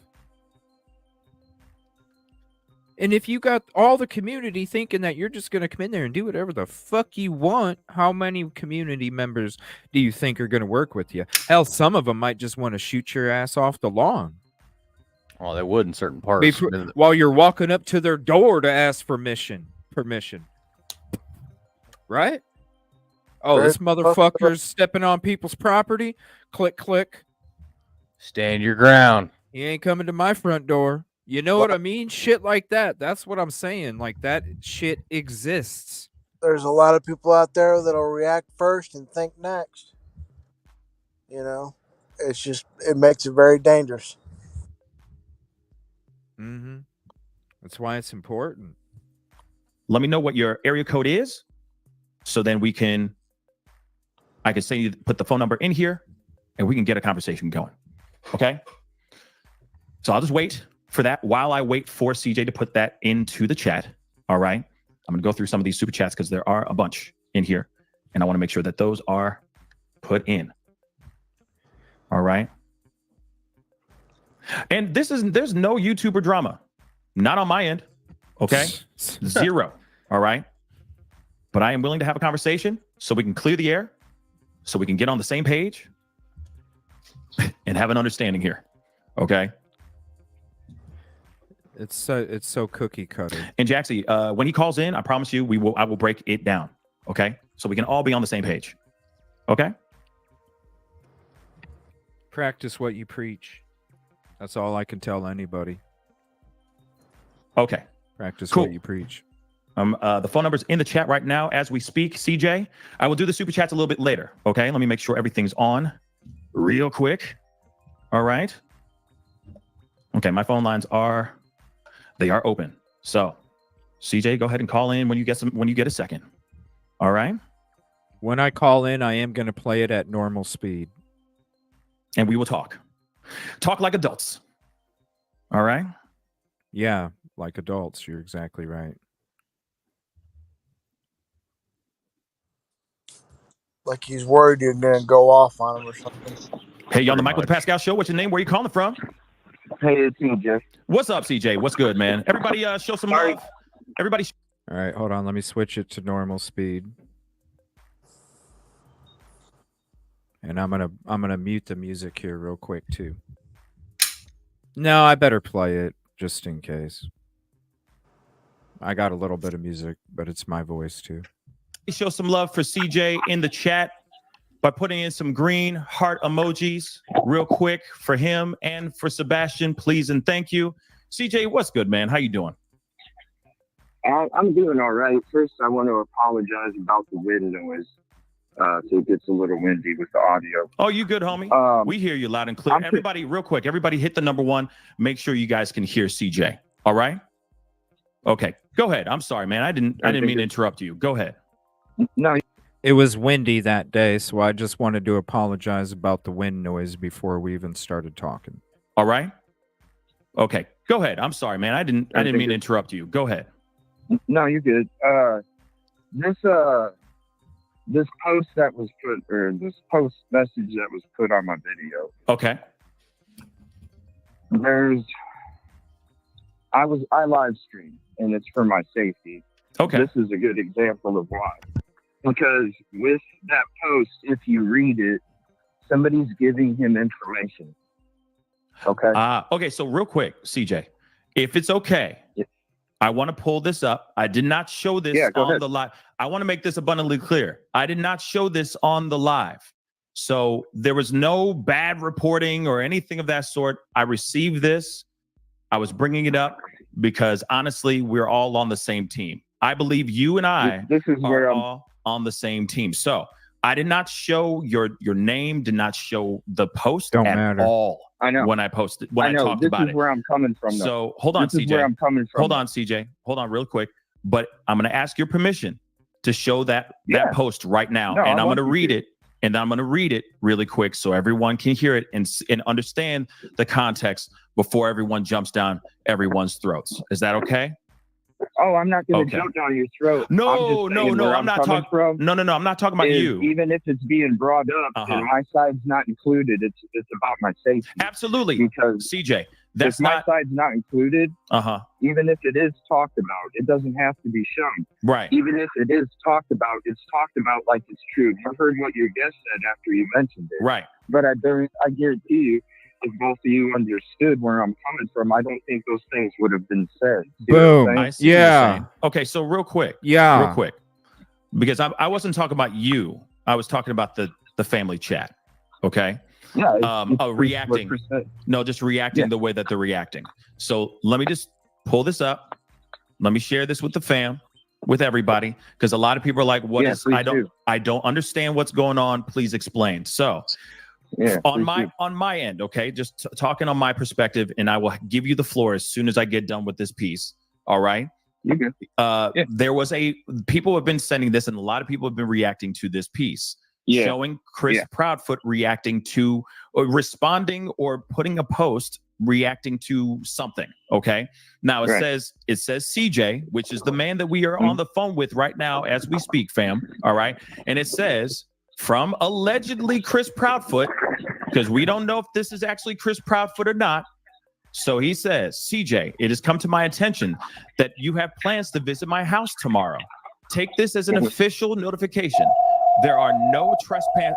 And if you got all the community thinking that you're just going to come in there and do whatever the fuck you want, how many community members do you think are going to work with you? Hell, some of them might just want to shoot your ass off the lawn. Oh, they would in certain parts. While you're walking up to their door to ask permission. Right? Oh, this motherfucker's stepping on people's property. Click, click. Stand your ground. He ain't coming to my front door. You know what I mean? Shit like that. That's what I'm saying. Like, that shit exists. There's a lot of people out there that'll react first and think next. You know, it makes it very dangerous. Mm-hmm. That's why it's important. Let me know what your area code is, so then I can say put the phone number in here, and we can get a conversation going. Okay? So I'll just wait for that while I wait for CJ to put that into the chat. All right. I'm going to go through some of these super chats because there are a bunch in here, and I want to make sure that those are put in. All right. And there's no YouTuber drama, not on my end. Okay. 0. All right. But I am willing to have a conversation so we can clear the air, so we can get on the same page and have an understanding here. Okay. It's so cookie cutter. And Jaxie, when he calls in, I promise you, I will break it down. Okay. So we can all be on the same page. Okay. Practice what you preach. That's all I can tell anybody. Okay. Practice Cool. what you preach. The phone number's in the chat right now as we speak. CJ, I will do the super chats a little bit later. Okay. Let me make sure everything's on real quick. All right. Okay. My phone lines are open. So CJ, go ahead and call in when you get a second. All right. When I call in, I am going to play it at normal speed. And we will talk like adults. All right. Yeah. Like adults. You're exactly right. Like he's worried you're going to go off on him or something. Hey, you on the mic with the Pascal Show? What's your name? Where you calling from? Hey, it's CJ. What's up, CJ? What's good, man? Everybody show some love. Everybody. All right. Hold on. Let me switch it to normal speed. And I'm gonna mute the music here real quick too. No, I better play it just in case. I got a little bit of music, but it's my voice too. Show some love for CJ in the chat by putting in some green heart emojis real quick for him and for Sebastian, please and thank you. CJ, what's good, man? How you doing? I'm doing all right. First, I want to apologize about the wind noise. So it gets a little windy with the audio. Oh, you good, homie? We hear you loud and clear. Everybody, real quick, everybody hit the number 1. Make sure you guys can hear CJ. All right? Okay, go ahead. I'm sorry, man. I didn't mean to interrupt you. Go ahead. No. It was windy that day, so I just wanted to apologize about the wind noise before we even started talking. All right? Okay, go ahead. I'm sorry, man. I didn't mean to interrupt you. Go ahead. No, you're good. This post that was put, or this post message that was put on my video. Okay. I live stream, and it's for my safety. Okay. This is a good example of why. Because with that post, if you read it, somebody's giving him information. Okay. Okay. So real quick, CJ, if it's okay, I want to pull this up. I did not show this on the live. I want to make this abundantly clear. I did not show this on the live. So there was no bad reporting or anything of that sort. I received this. I was bringing it up because honestly, we're all on the same team. I believe you and I are all on the same team. So I did not show your name, did not show the post at all. I know. When I posted, when I talked about it. This is where I'm coming from. So hold on, CJ. This is where I'm coming from. Hold on, CJ. Hold on real quick. But I'm going to ask your permission to show that post right now. No, and I'm going to read it. And I'm going to read it really quick so everyone can hear it and understand the context before everyone jumps down everyone's throats. Is that okay? Oh, I'm not going to jump down your throat. No, I'm not talking. No, I'm not talking about you. Even if it's being brought up and my side's not included, it's about my safety. Absolutely. Because CJ, if my side's not included, even if it is talked about, it doesn't have to be shown. Right. Even if it is talked about, it's talked about like it's true. You heard what your guest said after you mentioned it. Right. But I guarantee you, if both of you understood where I'm coming from, I don't think those things would have been said. Boom. I see what you're saying. Okay, so real quick. Real quick. Because I wasn't talking about you. I was talking about the family chat. Okay. Yeah. Reacting. No, just reacting the way that they're reacting. So let me just pull this up. Let me share this with the fam, with everybody, because a lot of people are like, I don't understand what's going on. Please explain. So on my end, okay, just talking on my perspective, and I will give you the floor as soon as I get done with this piece. All right. There was people have been sending this, and a lot of people have been reacting to this piece, showing Chris Proudfoot reacting to, or responding, or putting a post reacting to something. Okay. Now it says CJ, which is the man that we are on the phone with right now as we speak, fam. All right. And it says, from allegedly Chris Proudfoot, because we don't know if this is actually Chris Proudfoot or not. So he says, CJ, it has come to my attention that you have plans to visit my house tomorrow. Take this as an official notification. There are no trespassing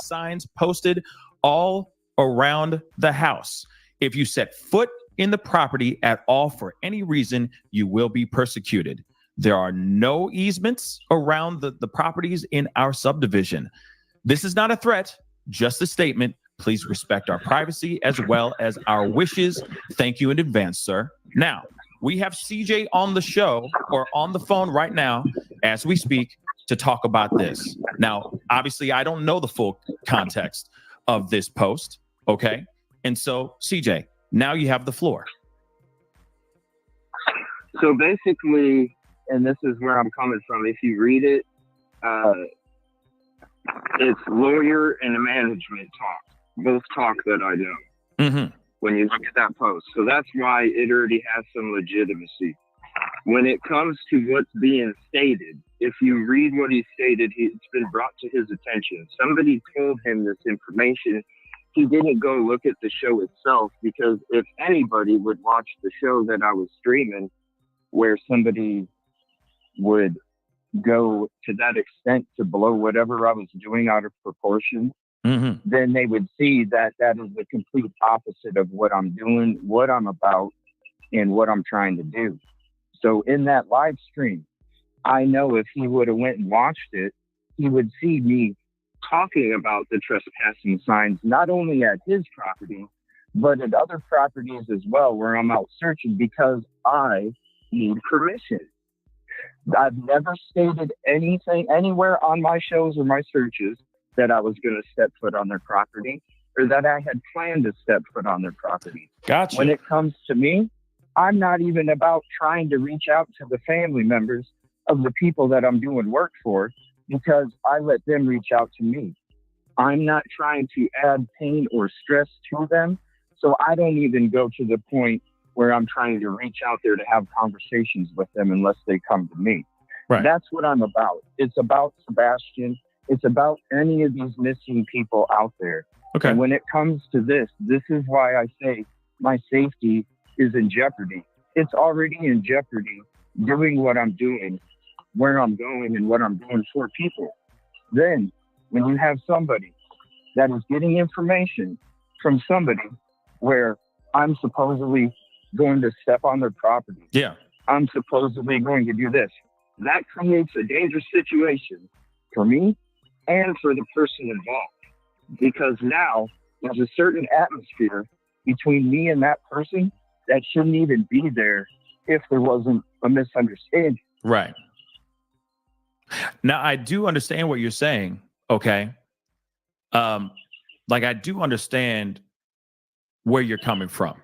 signs posted all around the house. If you set foot in the property at all for any reason, you will be persecuted. There are no easements around the properties in our subdivision. This is not a threat, just a statement. Please respect our privacy as well as our wishes. Thank you in advance, sir. Now, we have CJ on the show, or on the phone right now as we speak, to talk about this. Now, obviously, I don't know the full context of this post, okay? And so, CJ, now you have the floor. So basically, and this is where I'm coming from, if you read it, it's lawyer and management talk. Both talk that I know when you look at that post. So that's why it already has some legitimacy. When it comes to what's being stated, if you read what he stated, it's been brought to his attention. Somebody told him this information. He didn't go look at the show itself, because if anybody would watch the show that I was streaming, where somebody would go to that extent to blow whatever I was doing out of proportion, then they would see that that is the complete opposite of what I'm doing, what I'm about, and what I'm trying to do. So in that live stream, I know if he would have went and watched it, he would see me talking about the trespassing signs, not only at his property, but at other properties as well, where I'm out searching, because I need permission. I've never stated anything anywhere on my shows or my searches that I was going to step foot on their property, or that I had planned to step foot on their property. Gotcha. When it comes to me, I'm not even about trying to reach out to the family members of the people that I'm doing work for, because I let them reach out to me. I'm not trying to add pain or stress to them, so I don't even go to the point where I'm trying to reach out there to have conversations with them unless they come to me. Right. That's what I'm about. It's about Sebastian. It's about any of these missing people out there. Okay. And when it comes to this is why I say my safety is in jeopardy. It's already in jeopardy doing what I'm doing, where I'm going, and what I'm doing for people. Then, when you have somebody that is getting information from somebody where I'm supposedly going to step on their property. Yeah. I'm supposedly going to do this. That creates a dangerous situation for me and for the person involved. Because now there's a certain atmosphere between me and that person that shouldn't even be there if there wasn't a misunderstanding. Right. Now, I do understand what you're saying. Okay. Like, I do understand where you're coming from.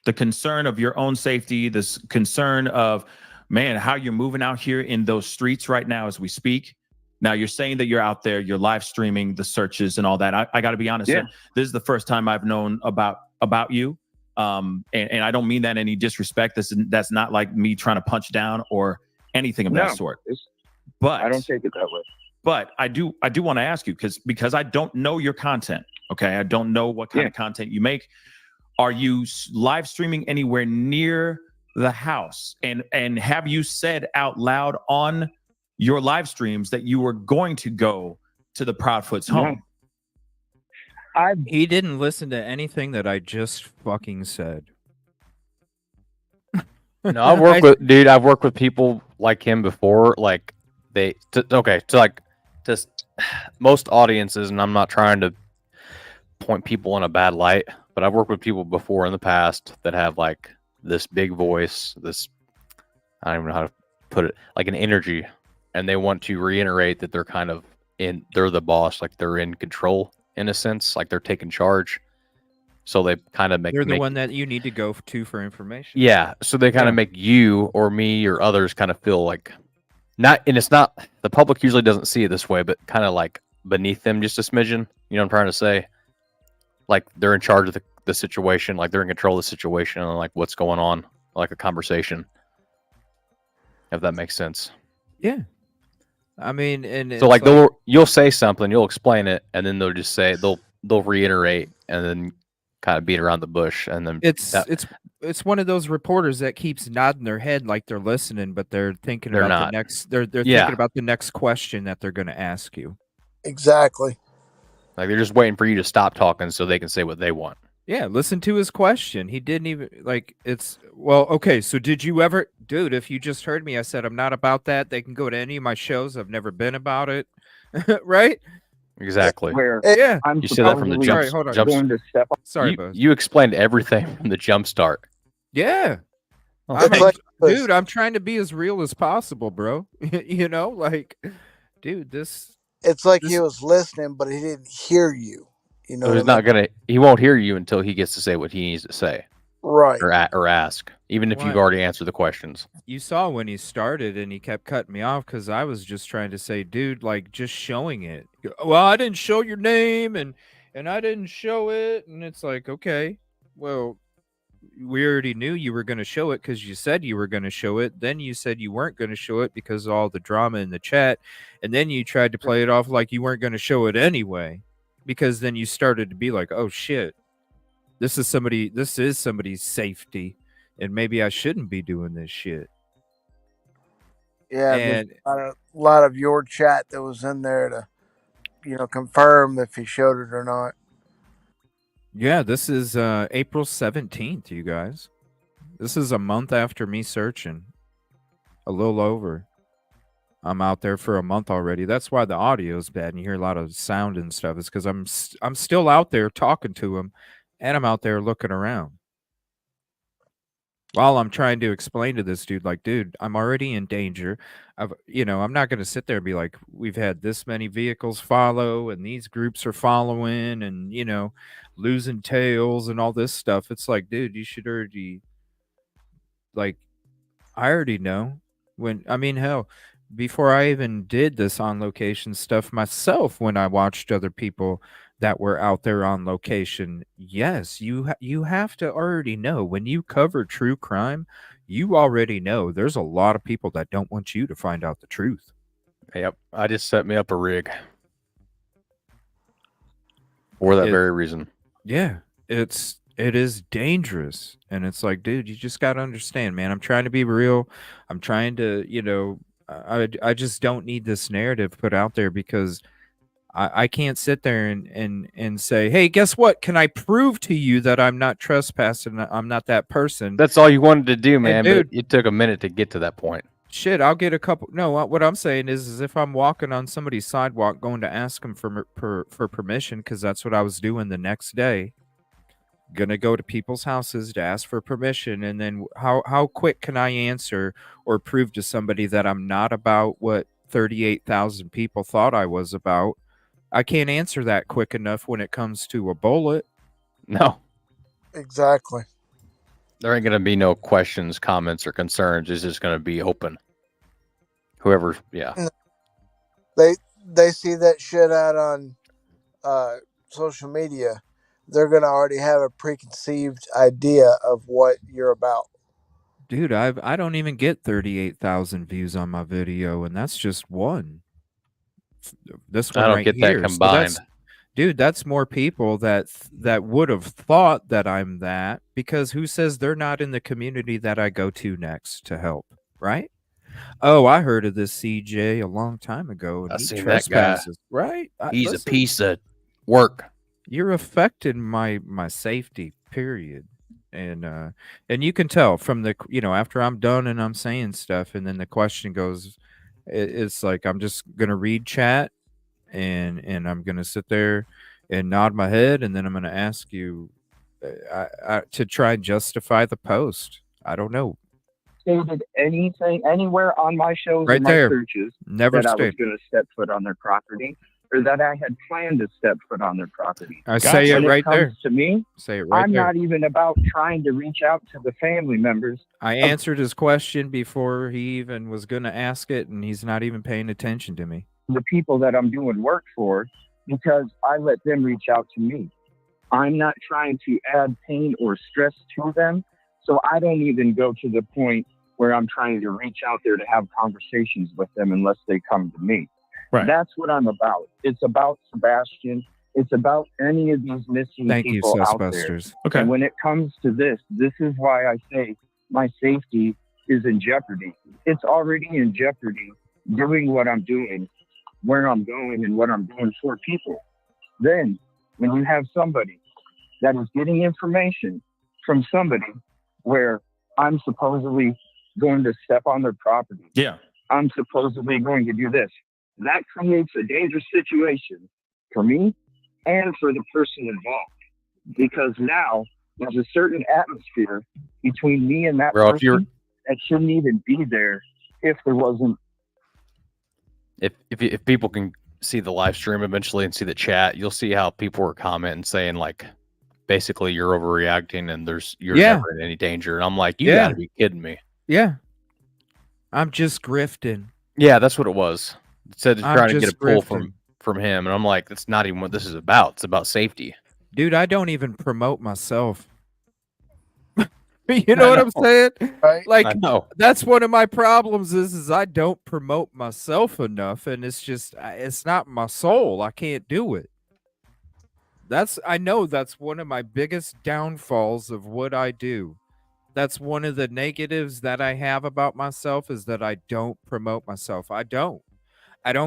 The concern of your own safety, this concern of, man, how you're moving out here in those streets right now as we speak. Now, you're saying that you're out there, you're live streaming the searches and all that. I got to be honest. Yeah. This is the first time I've known about you. And I don't mean that in any disrespect. That's not like me trying to punch down or anything of that sort. But I don't take it that way. But I do want to ask you because I don't know your content. Okay, I don't know what kind of content you make. Are you live streaming anywhere near the house? And have you said out loud on your live streams that you were going to go to the Proudfoot's home? He didn't listen to anything that I just fucking said. No, I've worked with people like him before. Like most audiences, and I'm not trying to point people in a bad light, but I've worked with people before in the past that have like this big voice, I don't even know how to put it, like an energy, and they want to reiterate that they're they're the boss, like they're in control in a sense, like they're taking charge. So they kind of They're the one that you need to go to for information. Yeah, so they kind of make you or me or others kind of feel like it's not, the public usually doesn't see it this way, but kind of like beneath them just a smidgen. You know what I'm trying to say? Like they're in charge of the situation, like they're in control of the situation and like what's going on, like a conversation. If that makes sense. Yeah. I mean, and so like you'll say something, you'll explain it, and then they'll just say they'll reiterate and then kind of beat around the bush, and then it's one of those reporters that keeps nodding their head like they're listening, but they're thinking about they're thinking about the next question that they're going to ask you. Exactly. Like they're just waiting for you to stop talking so they can say what they want. Yeah, listen to his question. He didn't even okay, so did you ever, dude, if you just heard me, I said I'm not about that. They can go to any of my shows. I've never been about it. Right? Exactly. Yeah. You said that from the jump. Sorry, hold on. Sorry, you explained everything from the jump start. Yeah. Dude, I'm trying to be as real as possible, bro. You know, like, dude, it's like he was listening, but he didn't hear you. You know, so he won't hear you until he gets to say what he needs to say. Right. Or ask, even if you've already answered the questions. You saw when he started and he kept cutting me off because I was just trying to say, dude, like just showing it. Well, I didn't show your name and I didn't show it. And it's like, okay, well, we already knew you were going to show it because you said you were going to show it. Then you said you weren't going to show it because of all the drama in the chat. And then you tried to play it off like you weren't going to show it anyway, because then you started to be like, oh shit, this is somebody's safety, and maybe I shouldn't be doing this shit. Yeah, and a lot of your chat that was in there to, confirm if he showed it or not. Yeah, this is April 17th, you guys. This is a month after me searching. A little over. I'm out there for a month already. That's why the audio is bad and you hear a lot of sound and stuff. It's because I'm still out there talking to him, and I'm out there looking around while I'm trying to explain to this dude, like, dude, I'm already in danger. I'm not going to sit there and be like, we've had this many vehicles follow and these groups are following and, losing tails and all this stuff. It's like, dude, you should already, like, I already know hell, before I even did this on location stuff myself, when I watched other people that were out there on location, yes, you have to already know when you cover true crime, you already know there's a lot of people that don't want you to find out the truth. Yep, I just set me up a rig for that very reason. Yeah, it is dangerous, and it's like, dude, you just got to understand, man. I'm trying to be real. I'm trying to, I just don't need this narrative put out there because I can't sit there and say, hey, guess what? Can I prove to you that I'm not trespassing? I'm not that person. That's all you wanted to do, man. And, dude, but it took a minute to get to that point. Shit, I'll get a couple. No, what I'm saying is if I'm walking on somebody's sidewalk going to ask them for permission, because that's what I was doing the next day, gonna go to people's houses to ask for permission, and then how quick can I answer or prove to somebody that I'm not about what 38,000 people thought I was about? I can't answer that quick enough when it comes to a bullet. No. Exactly. There ain't going to be no questions, comments, or concerns. It's just going to be open. Whoever, yeah. They see that shit out on social media. They're going to already have a preconceived idea of what you're about. Dude, I don't even get 38,000 views on my video, and that's just one. This one I don't right get here. that combined. So dude, that's more people that would have thought that I'm that, because who says they're not in the community that I go to next to help, right? Oh, I heard of this CJ a long time ago, and I he seen that guy. trespasses, right? He's a piece of work. You're affecting my safety, period. And you can tell from the, after I'm done and I'm saying stuff, and then the question goes, it's like I'm just gonna read chat, and I'm gonna sit there and nod my head, and then I'm gonna ask you to try and justify the post. I don't know. Stated anything anywhere on my shows Right or my there. searches Never that I was stated. going to step foot on their property, or that I had planned to step foot on their property. I say it When right it comes there. to me, Say it right I'm there. not even about trying to reach out to the family members. I answered his question before he even was going to ask it, and he's not even paying attention to me. The people that I'm doing work for, because I let them reach out to me. I'm not trying to add pain or stress to them, so I don't even go to the point where I'm trying to reach out there to have conversations with them unless they come to me. Right. That's what I'm about. It's about Sebastian. It's about any of these missing people out there. Okay. And when it comes to this is why I say my safety is in jeopardy. It's already in jeopardy doing what I'm doing, where I'm going, and what I'm doing for people. Then, when you have somebody that is getting information from somebody where I'm supposedly going to step on their property. Yeah. I'm supposedly going to do this. That creates a dangerous situation for me and for the person involved. Because now there's a certain atmosphere between me and that person that shouldn't even be there if there wasn't. If people can see the live stream eventually and see the chat, you'll see how people were commenting saying like, basically you're overreacting and you're never in any danger. And I'm like, you gotta be kidding me. Yeah. I'm just grifting. Yeah, that's what it was. It said I'm trying to get a just pull grifting. from him. And I'm like, that's not even what this is about. It's about safety. Dude, I don't even promote myself. You know what I'm saying? Right. Like, I know. that's one of my problems is I don't promote myself enough, and it's just, it's not my soul. I can't do it. I know that's one of my biggest downfalls of what I do. That's one of the negatives that I have about myself is that I don't promote myself. I don't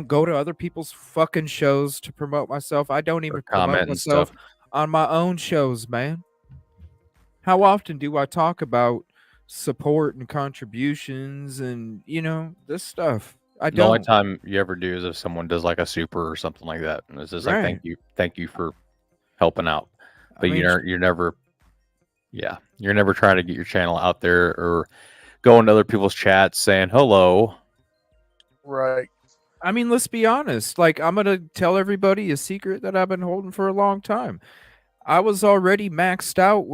go to other people's fucking shows to promote myself. I don't even promote myself on my own shows, man. How often do I talk about support and contributions and, this stuff? I don't. The only time you ever do is if someone does like a super or something like that. And it's just like, thank you for helping out. But you're never trying to get your channel out there or go into other people's chats saying hello. Right. I mean, let's be honest. Like, I'm going to tell everybody a secret that I've been holding for a long time. I was already maxed out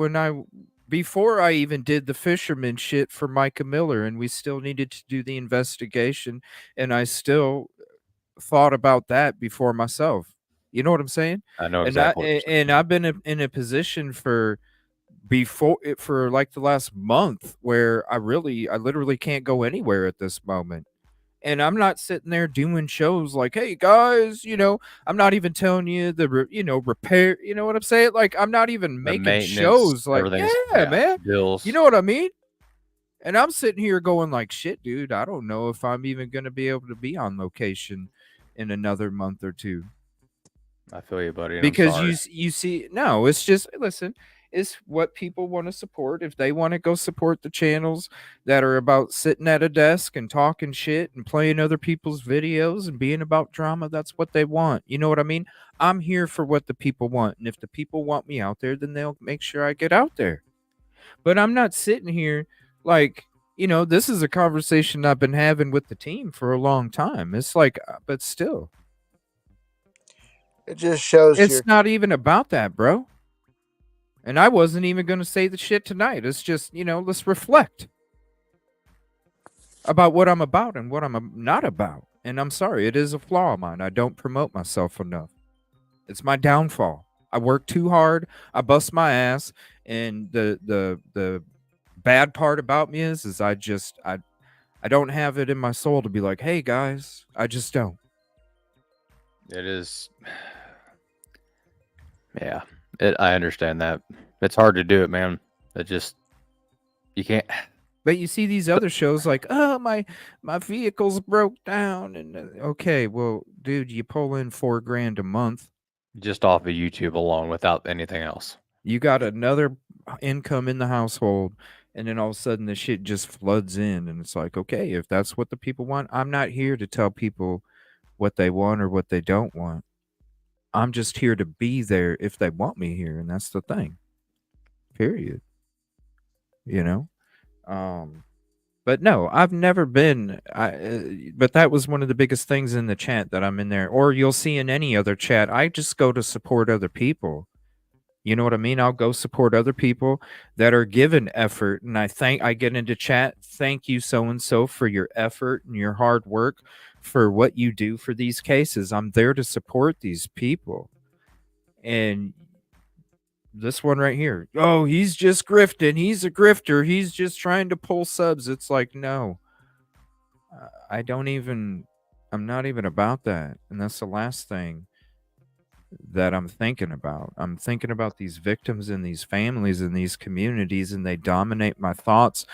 before I even did the fisherman shit for Micah Miller, and we still needed to do the investigation, and I still thought about that before myself. You know what I'm saying? I know exactly. And I've been in a position for like the last month where I literally can't go anywhere at this moment. And I'm not sitting there doing shows like, hey guys, I'm not even telling you repair, you know what I'm saying? Like, I'm not even making shows like, man, bills. You know what I mean? And I'm sitting here going like, shit, dude, I don't know if I'm even going to be able to be on location in another month or two. I feel you, buddy. And because I'm sorry. you see, no, it's just, listen, it's what people want to support. If they want to go support the channels that are about sitting at a desk and talking shit and playing other people's videos and being about drama, that's what they want. You know what I mean? I'm here for what the people want, and if the people want me out there, then they'll make sure I get out there. But I'm not sitting here like, this is a conversation I've been having with the team for a long time. It's like, but still, It just shows it's not even about that, bro. And I wasn't even going to say the shit tonight. It's just, let's reflect about what I'm about and what I'm not about. And I'm sorry, it is a flaw of mine. I don't promote myself enough. It's my downfall. I work too hard. I bust my ass. And the bad part about me is I don't have it in my soul to be like, hey guys, I just don't. It is. Yeah, I understand that. It's hard to do it, man. You can't. But you see these other shows like, oh, my vehicle's broke down, and okay, well, dude, you pull in $4,000 a month just off of YouTube alone without anything else. You got another income in the household, and then all of a sudden the shit just floods in, and it's like, okay, if that's what the people want, I'm not here to tell people what they want or what they don't want. I'm just here to be there if they want me here, and that's the thing. Period. But no, I've never been. But that was one of the biggest things in the chat that I'm in there, or you'll see in any other chat. I just go to support other people. You know what I mean? I'll go support other people that are given effort, and I get into chat. Thank you, so and so, for your effort and your hard work for what you do for these cases. I'm there to support these people, and this one right here, oh, he's just grifting. He's a grifter. He's just trying to pull subs. It's like, no, I'm not even about that. And that's the last thing that I'm thinking about. I'm thinking about these victims and these families and these communities, and they dominate my thoughts.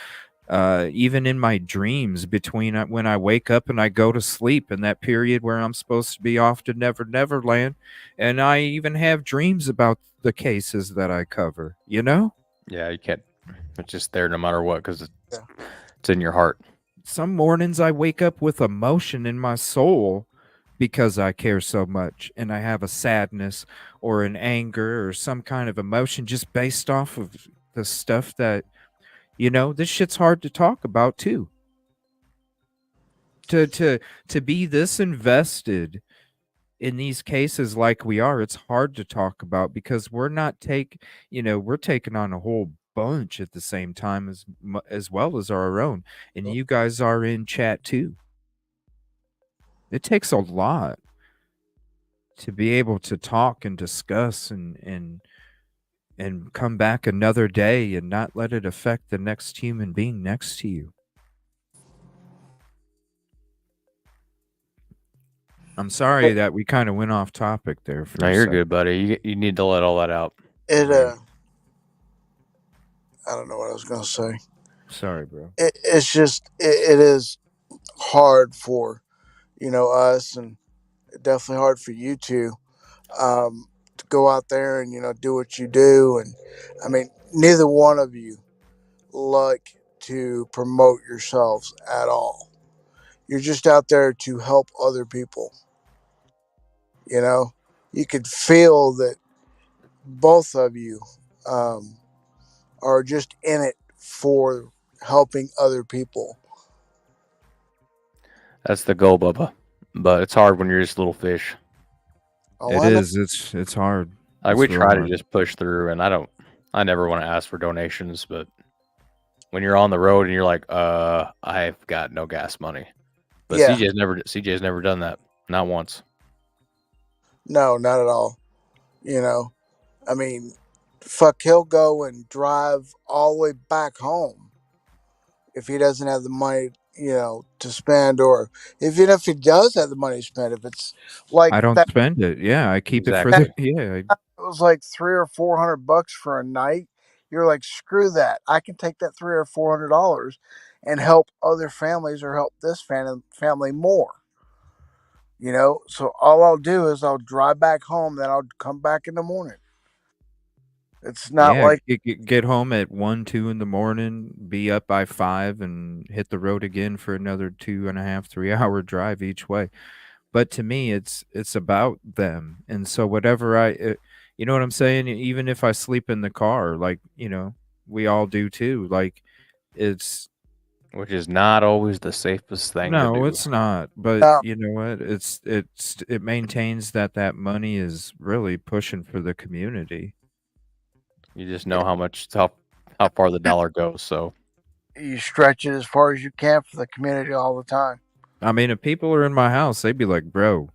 Even in my dreams, between when I wake up and I go to sleep, in that period where I'm supposed to be off to Neverland, and I even have dreams about the cases that I cover. Yeah, you can't. It's just there no matter what, because it's in your heart. Some mornings I wake up with emotion in my soul because I care so much, and I have a sadness or an anger or some kind of emotion just based off of the stuff that, this shit's hard to talk about too. To be this invested in these cases like we are, it's hard to talk about because we're taking on a whole bunch at the same time as well as our own, and you guys are in chat too. It takes a lot to be able to talk and discuss and come back another day and not let it affect the next human being next to you. I'm sorry that we kind of went off topic there. No, you're good, buddy. You need to let all that out. I don't know what I was going to say. Sorry, bro. It's just, it is hard for, us, and definitely hard for you two, to go out there and, do what you do. And I mean, neither one of you like to promote yourselves at all. You're just out there to help other people. You could feel that both of you are just in it for helping other people. That's the goal, Bubba. But it's hard when you're just a little fish. It is. It's hard. Like, we try to just push through, and I never want to ask for donations, but when you're on the road and you're like, I've got no gas money. But Yeah. CJ's never done that. Not once. No, not at all. I mean, fuck, he'll go and drive all the way back home if he doesn't have the money, to spend, or even if he does have the money to spend, if it's like I don't spend it. Yeah, I keep it for the It was like $300 or $400 for a night. You're like, screw that. I can take that $300 or $400 and help other families or help this family more. So all I'll do is I'll drive back home, then I'll come back in the morning. It's not Yeah, like get home at 1, 2 in the morning, be up by 5, and hit the road again for another 2.5, 3 hour drive each way. But to me, it's about them, and so whatever you know what I'm saying? Even if I sleep in the car, like, we all do too. Like, it's which is not always the safest thing to no, do. it's not. But you know what? It maintains that money is really pushing for the community. You just know how far the dollar goes. So you stretch it as far as you can for the community all the time. I mean, if people are in my house, they'd be like, "Bro,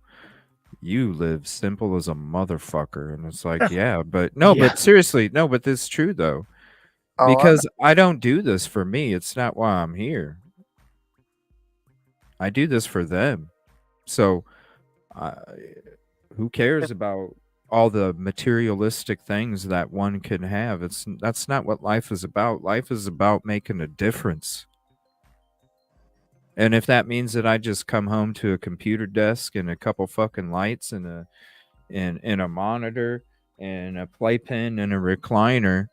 you live simple as a motherfucker," and it's like, yeah, but no, Yeah. but seriously, no, but this is true though, Oh, I know. because I don't do this for me. It's not why I'm here. I do this for them. So, who cares about all the materialistic things that one can have? That's not what life is about. Life is about making a difference. And if that means that I just come home to a computer desk and a couple fucking lights and a monitor and a playpen and a recliner,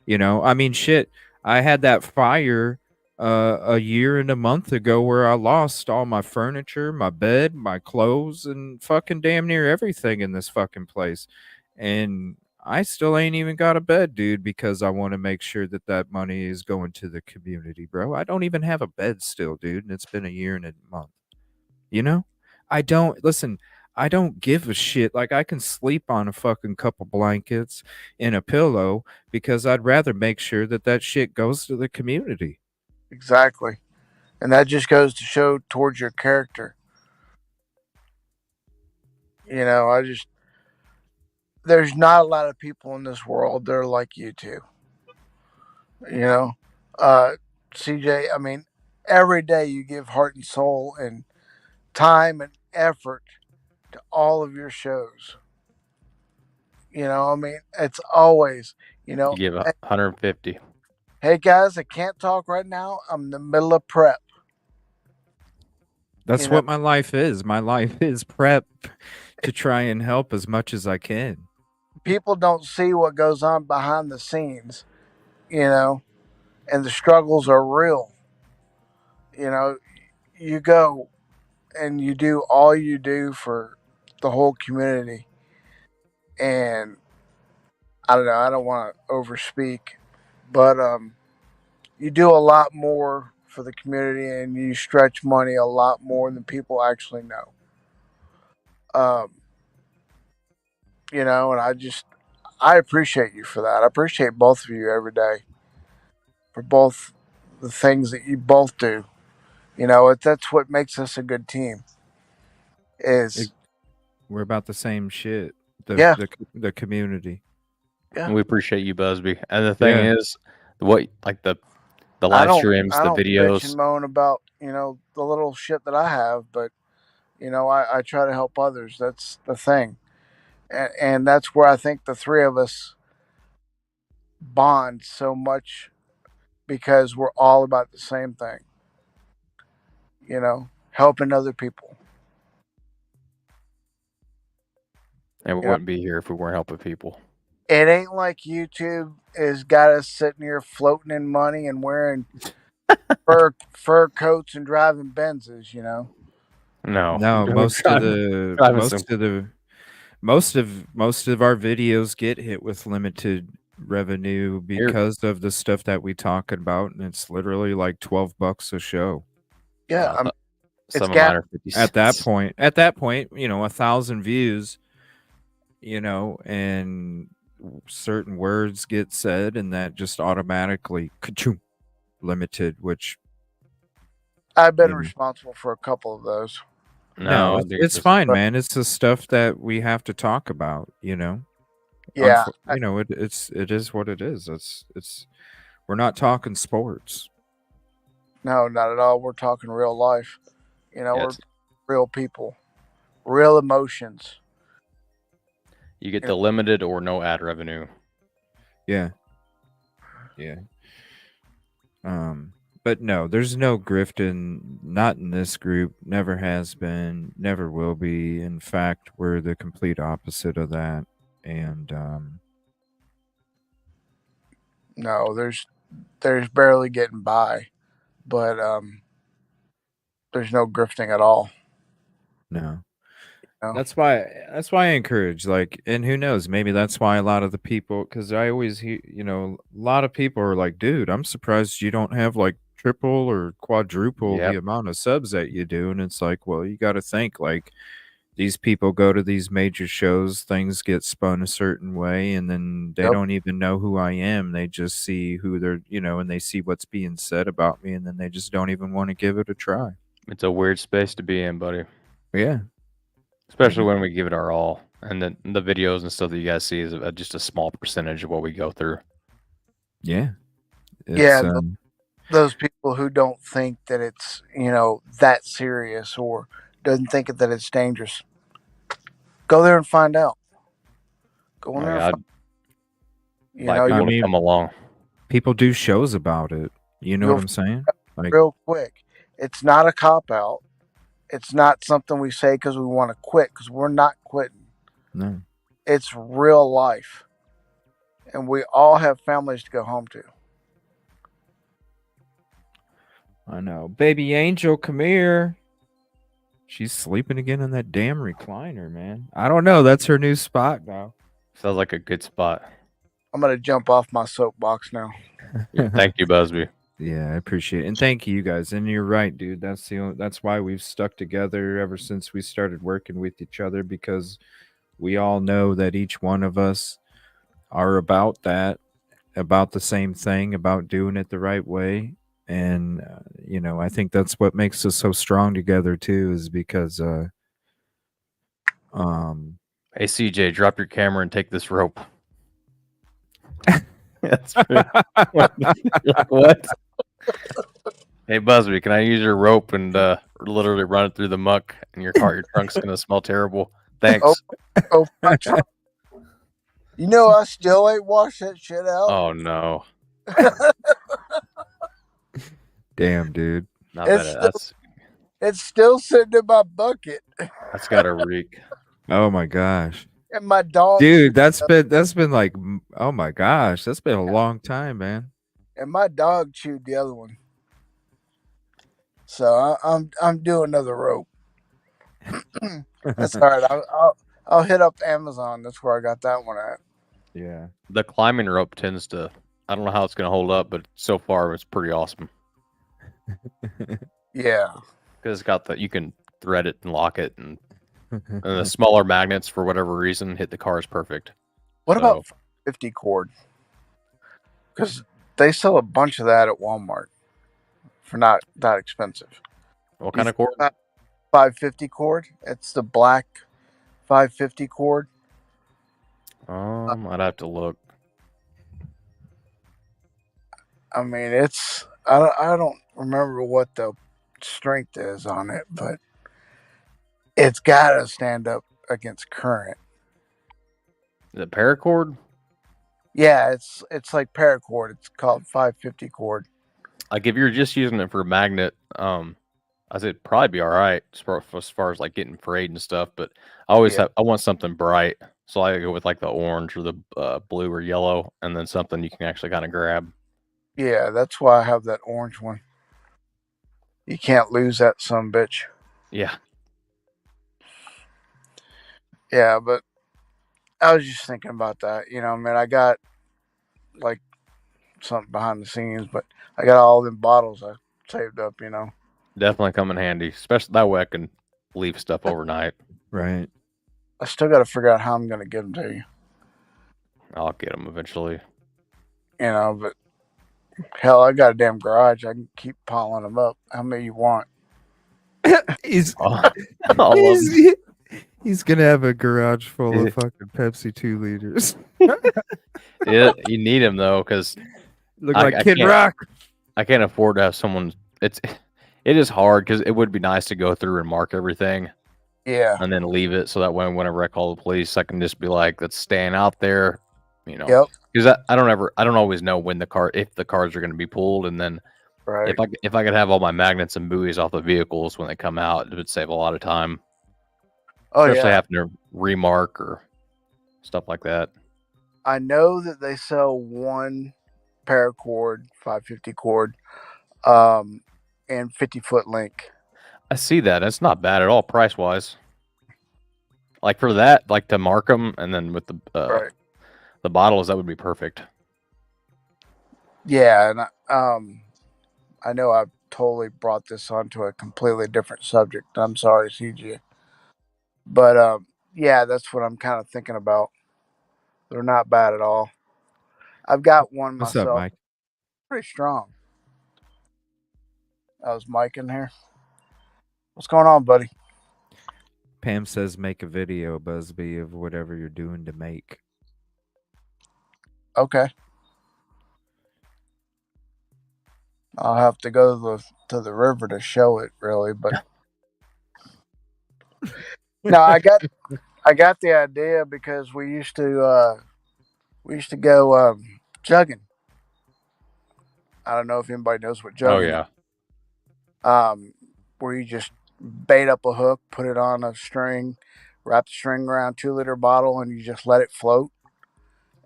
I mean, shit, I had that fire a year and a month ago where I lost all my furniture, my bed, my clothes, and fucking damn near everything in this fucking place. And I still ain't even got a bed, dude, because I want to make sure that money is going to the community, bro. I don't even have a bed still, dude, and it's been a year and a month. I don't give a shit. Like, I can sleep on a fucking couple blankets and a pillow because I'd rather make sure that shit goes to the community. Exactly. And that just goes to show towards your character. There's not a lot of people in this world that are like you two. You know, CJ, I mean, every day you give heart and soul and time and effort to all of your shows. I mean, it's always, you give 150. Hey guys, I can't talk right now. I'm in the middle of prep. That's what my life is. My life is prep to try and help as much as I can. People don't see what goes on behind the scenes, and the struggles are real. You go and you do all you do for the whole community. And I don't know, I don't want to overspeak, but you do a lot more for the community and you stretch money a lot more than people actually know. And I appreciate you for that. I appreciate both of you every day for both the things that you both do. That's what makes us a good team. We're about the same shit. Yeah. The community. Yeah. We appreciate you, Busby. And the thing Yeah. is, the live streams, the videos. Bitch and moan about the little shit that I have, but I try to help others. That's the thing, and that's where I think the three of us bond so much because we're all about the same thing. Helping other people. And we wouldn't be here if we weren't helping people. It ain't like YouTube has got us sitting here floating in money and wearing fur coats and driving Benzes. No, most of our videos get hit with limited revenue because of the stuff that we talking about, and it's literally like $12 a show. Yeah, some of mine are 50 cents. At that point, 1,000 views, and certain words get said, and that just automatically limited, which I've been responsible for a couple of those. No, it's fine, man. It's the stuff that we have to talk about, Yeah. It is what it is. It's we're not talking sports. No, not at all. We're talking real life. We're real people, real emotions. You get the limited or no ad revenue. Yeah. but no, there's no grifting. Not in this group. Never has been. Never will be. In fact, we're the complete opposite of that. And No, there's barely getting by, but there's no grifting at all. no. No. That's why I encourage, like, and who knows, maybe that's why a lot of the people, because I always hear, a lot of people are like, dude, I'm surprised you don't have like triple or quadruple the Yep. amount of subs that you do. And it's like, well, you got to think, like, these people go to these major shows, things get spun a certain way, and then they Yep. don't even know who I am. They just see who they're, and they see what's being said about me, and then they just don't even want to give it a try. It's a weird space to be in, buddy. Yeah. Especially when we give it our all. And then the videos and stuff that you guys see is just a small percentage of what we go through. Yeah. Yeah, those people who don't think that it's, that serious or doesn't think that it's dangerous. Go there and find out. Go in there and people to come along. People do shows about it. You know what I'm saying? Like, real quick. It's not a cop-out. It's not something we say because we want to quit, because we're not quitting. no. It's real life. And we all have families to go home to. I know. Baby Angel, come here. She's sleeping again in that damn recliner, man. I don't know. That's her new spot now. Sounds like a good spot. I'm going to jump off my soapbox now. Thank you, Busby. Yeah, I appreciate it. And thank you guys. And you're right, dude. That's why we've stuck together ever since we started working with each other, because we all know that each one of us are about that, about the same thing, about doing it the right way. And, I think that's what makes us so strong together too, is because, hey, CJ, drop your camera and take this rope. That's what? Hey, Busby, can I use your rope and literally run it through the muck in your car? Your trunk's going to smell terrible. Thanks. My trunk. I still ain't washed that shit out. Oh, no. Damn, dude. It's still sitting in my bucket. That's got to reek. Oh my gosh. And my dog. Dude, that's been like, oh my gosh, that's been a long time, man. And my dog chewed the other one. So I'm doing another rope. That's all right. I'll hit up Amazon. That's where I got that one at. Yeah. The climbing rope tends to, I don't know how it's going to hold up, but so far it's pretty awesome. Yeah. Because it's got you can thread it and lock it, and the smaller magnets, for whatever reason, hit the cars perfect. What about 50 cord? Because they sell a bunch of that at Walmart for not that expensive. What kind of cord? 550 cord. It's the black 550 cord. I'd have to look. I mean, I don't remember what the strength is on it, but it's got to stand up against current. Is it paracord? Yeah, it's like paracord. It's called 550 cord. Like if you're just using it for a magnet, I said it'd probably be all right as far as like getting frayed and stuff. But I always I want something bright, so I go with like the orange or the blue or yellow, and then something you can actually kind of grab. Yeah, that's why I have that orange one. You can't lose that bitch. Yeah. Yeah, but I was just thinking about that. I got like something behind the scenes, but I got all them bottles I saved up, Definitely come in handy, especially that way I can leave stuff overnight. Right. I still got to figure out how I'm going to give them to you. I'll get them eventually. But hell, I got a damn garage. I can keep piling them up. How many you want? He's gonna have a garage full of fucking Pepsi 2 liters. Yeah, you need them though, because look like Kid Rock. I can't afford to have someone. It is hard because it would be nice to go through and mark everything. Yeah. And then leave it so that way whenever I call the police, I can just be like, "That's staying out there," Yep. Because I don't always know if the cars are going to be pulled, and then Right. If I could have all my magnets and buoys off the vehicles when they come out, it would save a lot of time. Oh, Especially yeah. having to remark or stuff like that. I know that they sell one paracord, 550 cord, and 50-foot link. I see that. It's not bad at all price wise. Like for that, like to mark them, and then with Right. the bottles, that would be perfect. Yeah, and I know I've totally brought this onto a completely different subject. I'm sorry, CJ. But yeah, that's what I'm kind of thinking about. They're not bad at all. I've got one What's up, myself. Mike? Pretty strong. I was Mike in here. What's going on, buddy? Pam says make a video, Busby, of whatever you're doing to make. Okay. I'll have to go to the river to show it, really, but no, I got the idea because we used to go jugging. I don't know if anybody knows what Oh jugging yeah. is. Where you just bait up a hook, put it on a string, wrap the string around 2-liter bottle, and you just let it float.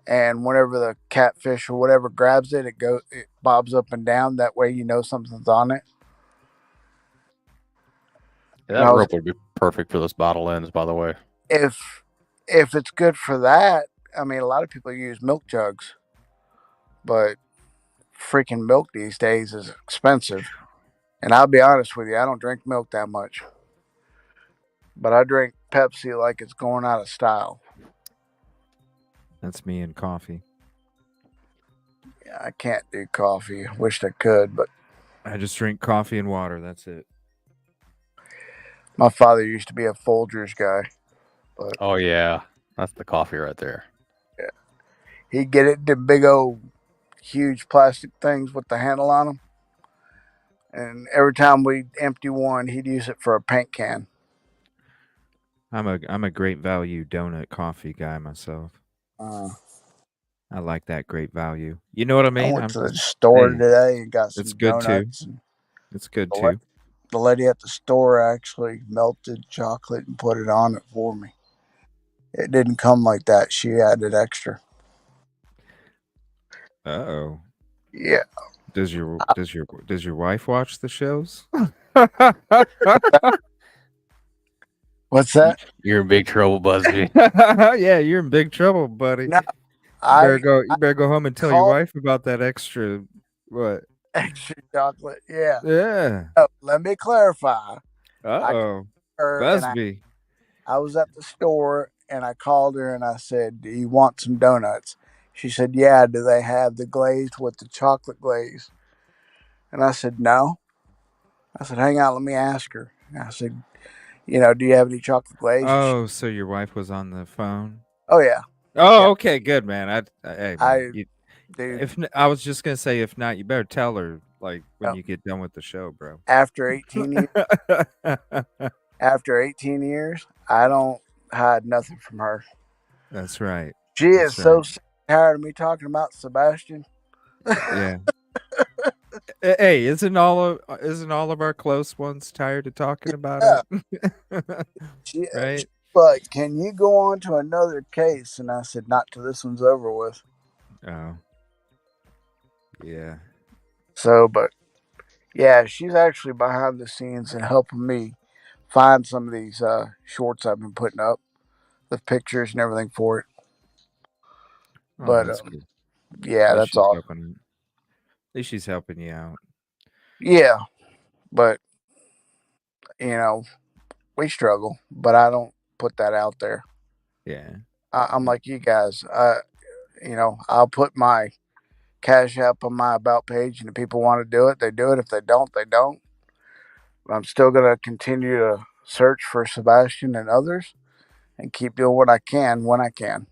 And whenever the catfish or whatever grabs it, it bobs up and down. That way, you know something's on it. Yeah, that rope would be perfect for those bottle ends, by the way. If it's good for that, I mean, a lot of people use milk jugs, but freaking milk these days is expensive. And I'll be honest with you, I don't drink milk that much, but I drink Pepsi like it's going out of style. That's me and coffee. Yeah, I can't do coffee. Wished I could, but I just drink coffee and water. That's it. My father used to be a Folgers guy. But oh yeah, that's the coffee right there. Yeah, he'd get it in big old, huge plastic things with the handle on them, and every time we'd empty one, he'd use it for a paint can. I'm a Great Value donut coffee guy myself. I like that Great Value. You know what I mean? I went to the store today and got some it's good donuts. Too. It's good too. The lady at the store actually melted chocolate and put it on it for me. It didn't come like that. She added extra. Uh-oh. Yeah. Does your wife watch the shows? What's that? You're in big trouble, Busby. Yeah, you're in big trouble, buddy. No, you better go home and tell your wife about that extra what? Extra chocolate. Yeah. Yeah. Oh, let me clarify. Uh-oh. Busby. I was at the store and I called her and I said, "Do you want some donuts?" She said, "Yeah, do they have the glazed with the chocolate glaze?" And I said, "No." I said, "Hang on, let me ask her." And I said, "Do you have any chocolate glaze?" Oh, so your wife was on the phone? Oh, yeah. Oh, yeah. Okay, good, man. I was just going to say, if not, you better tell her, like, when you get done with the show, bro. After 18 years, I don't hide nothing from her. That's right. She is so tired of me talking about Sebastian. Yeah. Hey, isn't all of our close ones tired of talking about it? Right? But can you go on to another case? And I said, not till this one's over with. Oh. Yeah. So, but yeah, she's actually behind the scenes and helping me find some of these shorts I've been putting up, the pictures and everything for it. But that's cool. Yeah, that's all. At least she's helping you out. Yeah, but we struggle, but I don't put that out there. Yeah, I'm like you guys. I'll put my Cash App on my About page, and if people want to do it, they do it. If they don't, they don't. But I'm still going to continue to search for Sebastian and others and keep doing what I can when I can.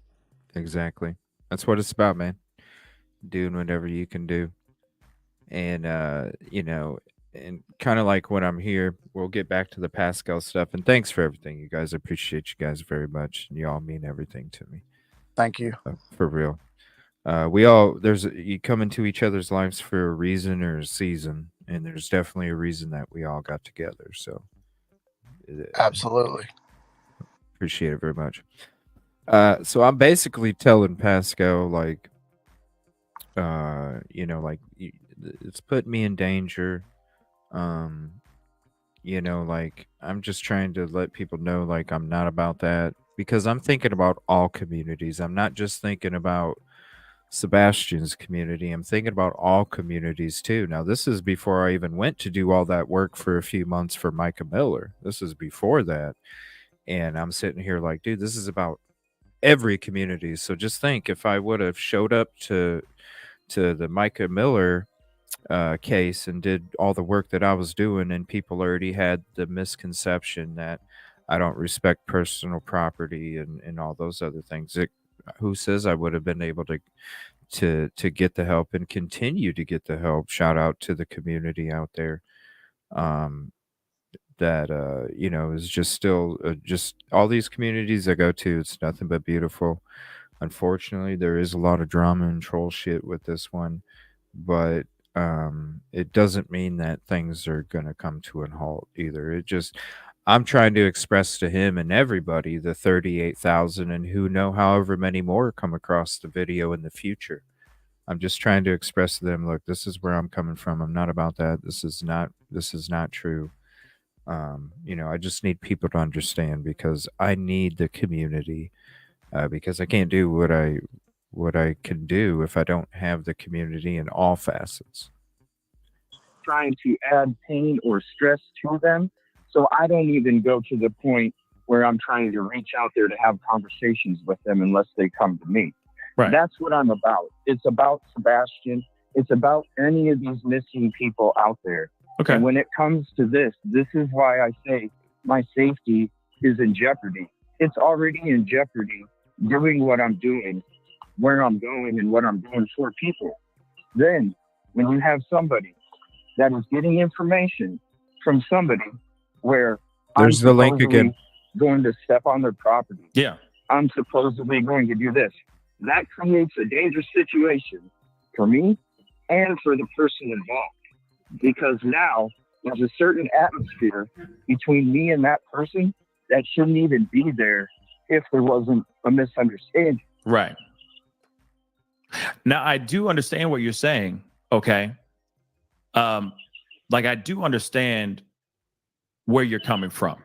Exactly. That's what it's about, man. Doing whatever you can do. And, and kind of like when I'm here, we'll get back to the Pascal stuff. And thanks for everything, you guys. I appreciate you guys very much. And you all mean everything to me. Thank you. For real. You come into each other's lives for a reason or a season. and there's definitely a reason that we all got together. So Absolutely. appreciate it very much. So I'm basically telling Pascal, like, like, it's put me in danger. Like, I'm just trying to let people know, like, I'm not about that, because I'm thinking about all communities. I'm not just thinking about Sebastian's community. I'm thinking about all communities too. Now, this is before I even went to do all that work for a few months for Micah Miller. This is before that. And I'm sitting here like, dude, this is about every community. So just think, if I would have showed up to the Micah Miller case and did all the work that I was doing, and people already had the misconception that I don't respect personal property and all those other things. Who says I would have been able to get the help and continue to get the help? Shout out to the community out there. That is just still just all these communities I go to, it's nothing but beautiful. Unfortunately, there is a lot of drama and troll shit with this one, but it doesn't mean that things are gonna come to a halt either. I'm trying to express to him and everybody, the 38,000 and who know however many more come across the video in the future. I'm just trying to express to them, look, this is where I'm coming from. I'm not about that. This is not true. I just need people to understand, because I need the community, because I can't do what I can do if I don't have the community in all facets. Trying to add pain or stress to them. So I don't even go to the point where I'm trying to reach out there to have conversations with them unless they come to me. Right. That's what I'm about. It's about Sebastian. It's about any of these missing people out there. Okay. And when it comes to this is why I say my safety is in jeopardy. It's already in jeopardy doing what I'm doing, where I'm going, and what I'm doing for people. Then, when you have somebody that is getting information from somebody where there's the link again, going to step on their property. Yeah. I'm supposedly going to do this. That creates a dangerous situation for me and for the person involved. Because now there's a certain atmosphere between me and that person that shouldn't even be there if there wasn't a misunderstanding. Right. Now, I do understand what you're saying. Okay. Like, I do understand where you're coming from.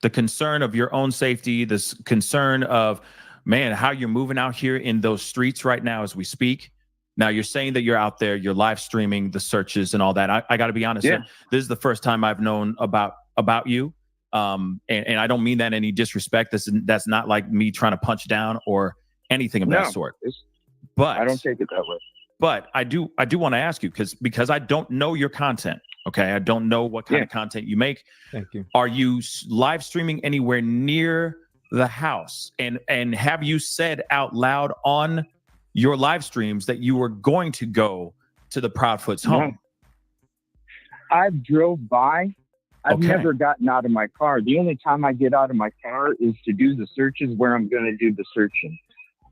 The concern of your own safety, this concern of, man, how you're moving out here in those streets right now as we speak. Now, you're saying that you're out there, you're live streaming the searches and all that. I got to be honest. Yeah. This is the first time I've known about you. And I don't mean that in any disrespect. That's not like me trying to punch down or anything of that sort. But I don't take it that way. But I do want to ask you, because I don't know your content. Okay. I don't know what kind of content you make. Thank you. Are you live streaming anywhere near the house? And have you said out loud on your live streams that you were going to go to the Proudfoot's home? I've drove by. I've never gotten out of my car. The only time I get out of my car is to do the searches where I'm going to do the searching.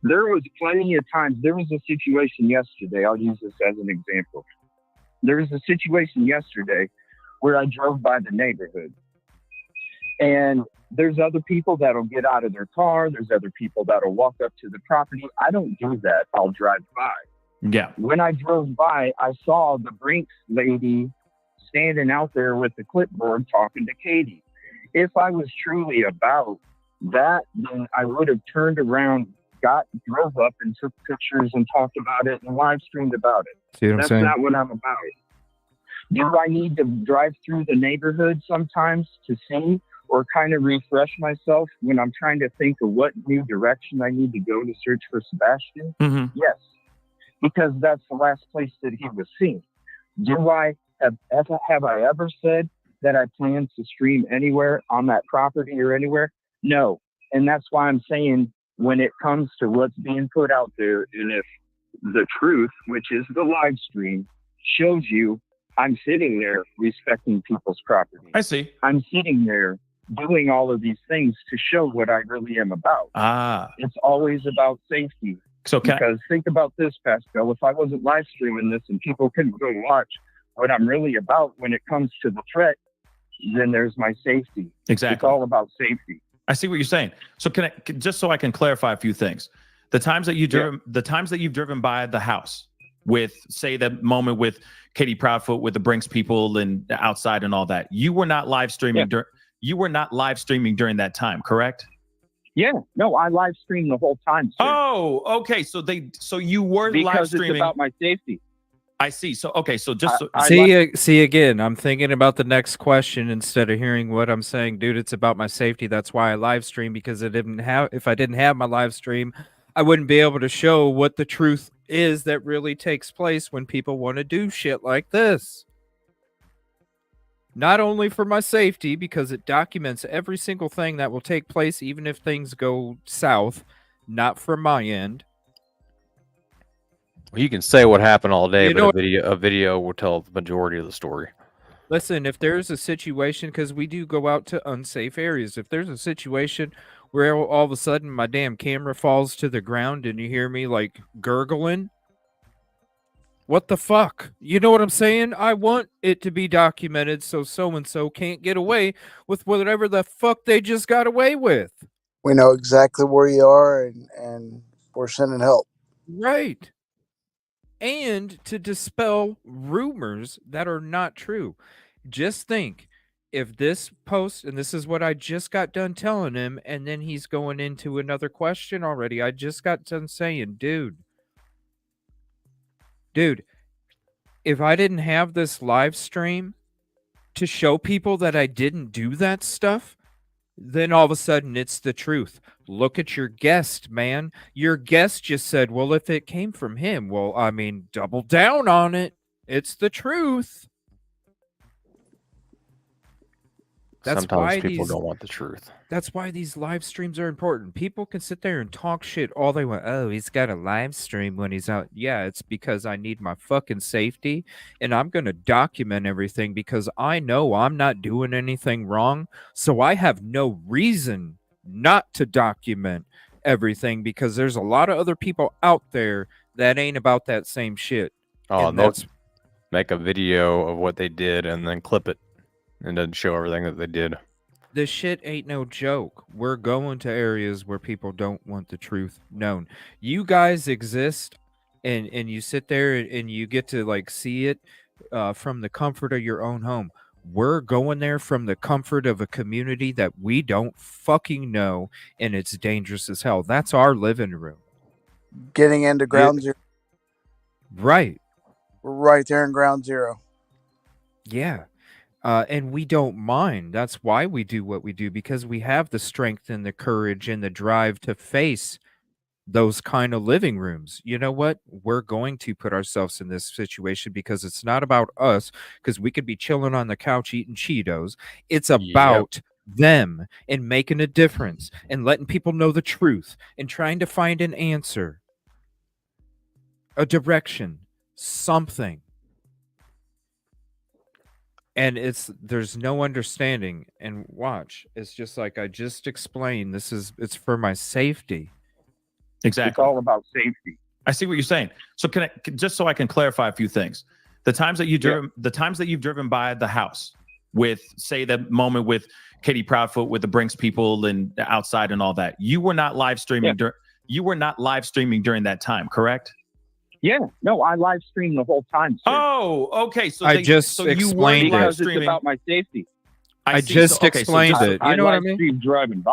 There was plenty of times. There was a situation yesterday. I'll use this as an example. There was a situation yesterday where I drove by the neighborhood. And there's other people that'll get out of their car. There's other people that'll walk up to the property. I don't do that. I'll drive by. Yeah. When I drove by, I saw the Brinks lady standing out there with the clipboard talking to Katie. If I was truly about that, then I would have turned around, drove up and took pictures and talked about it and live streamed about it. See what I'm saying? That's not what I'm about. Do I need to drive through the neighborhood sometimes to see or kind of refresh myself when I'm trying to think of what new direction I need to go to search for Sebastian? Mm-hmm. Yes, because that's the last place that he was seen. Have I ever said that I plan to stream anywhere on that property or anywhere? No. And that's why I'm saying, when it comes to what's being put out there, and if the truth, which is the live stream, shows you I'm sitting there respecting people's property. I see. I'm sitting there doing all of these things to show what I really am about. It's always about safety. So because think about this, Pascal. If I wasn't live streaming this and people couldn't go watch what I'm really about when it comes to the threat, then there's my safety. Exactly. It's all about safety. I see what you're saying. So just so I can clarify a few things. The times that you've driven by the house with, say, that moment with Katie Proudfoot with the Brinks people and outside and all that, you were not live streaming. You were not live streaming during that time, correct? Yeah, no, I live stream the whole time, sir. Oh, okay. So you were live streaming. Because it's about my safety. I see. So okay. So just see again. I'm thinking about the next question instead of hearing what I'm saying, dude. It's about my safety. That's why I live stream, because if I didn't have my live stream, I wouldn't be able to show what the truth is that really takes place when people want to do shit like this. Not only for my safety, because it documents every single thing that will take place, even if things go south, not from my end. You can say what happened all day, but a video will tell the majority of the story. Listen, if there's a situation, because we do go out to unsafe areas, if there's a situation where all of a sudden my damn camera falls to the ground and you hear me like gurgling, what the fuck? You know what I'm saying? I want it to be documented so-and-so can't get away with whatever the fuck they just got away with. We know exactly where you are, and we're sending help. Right. And to dispel rumors that are not true. Just think, if this post, and this is what I just got done telling him, and then he's going into another question already. I just got done saying, dude, if I didn't have this live stream to show people that I didn't do that stuff, then all of a sudden it's the truth. Look at your guest, man. Your guest just said, well, if it came from him, well, I mean, double down on it. It's the truth. That's Sometimes why people don't want the truth. That's why these live streams are important. People can sit there and talk shit all they want. Oh, he's got a live stream when he's out. Yeah, it's because I need my fucking safety, and I'm going to document everything because I know I'm not doing anything wrong. So I have no reason not to document everything, because there's a lot of other people out there that ain't about that same shit. Oh, and they'll make a video of what they did and then clip it and then show everything that they did. This shit ain't no joke. We're going to areas where people don't want the truth known. You guys exist, and you sit there and you get to like see it from the comfort of your own home. We're going there from the comfort of a community that we don't fucking know, and it's dangerous as hell. That's our living room. Getting into ground zero. Right. We're right there in ground zero. Yeah. And we don't mind. That's why we do what we do, because we have the strength and the courage and the drive to face those kind of living rooms. You know what? We're going to put ourselves in this situation because it's not about us, because we could be chilling on the couch eating Cheetos. It's about them and making a difference and letting people know the truth and trying to find an answer, a direction, something. And there's no understanding. And watch, it's just like I just explained. It's for my safety. Exactly. It's all about safety. I see what you're saying. So just so I can clarify a few things. The times that you've driven by the house with, say, that moment with Katie Proudfoot with the Brinks people and outside and all that, you were not live streaming. You were not live streaming during that time, correct? Yeah, no, I live stream the whole time, sir. Oh, okay. So you were live streaming. It's about my safety. I just explained it. You know what I mean? Stream driving by.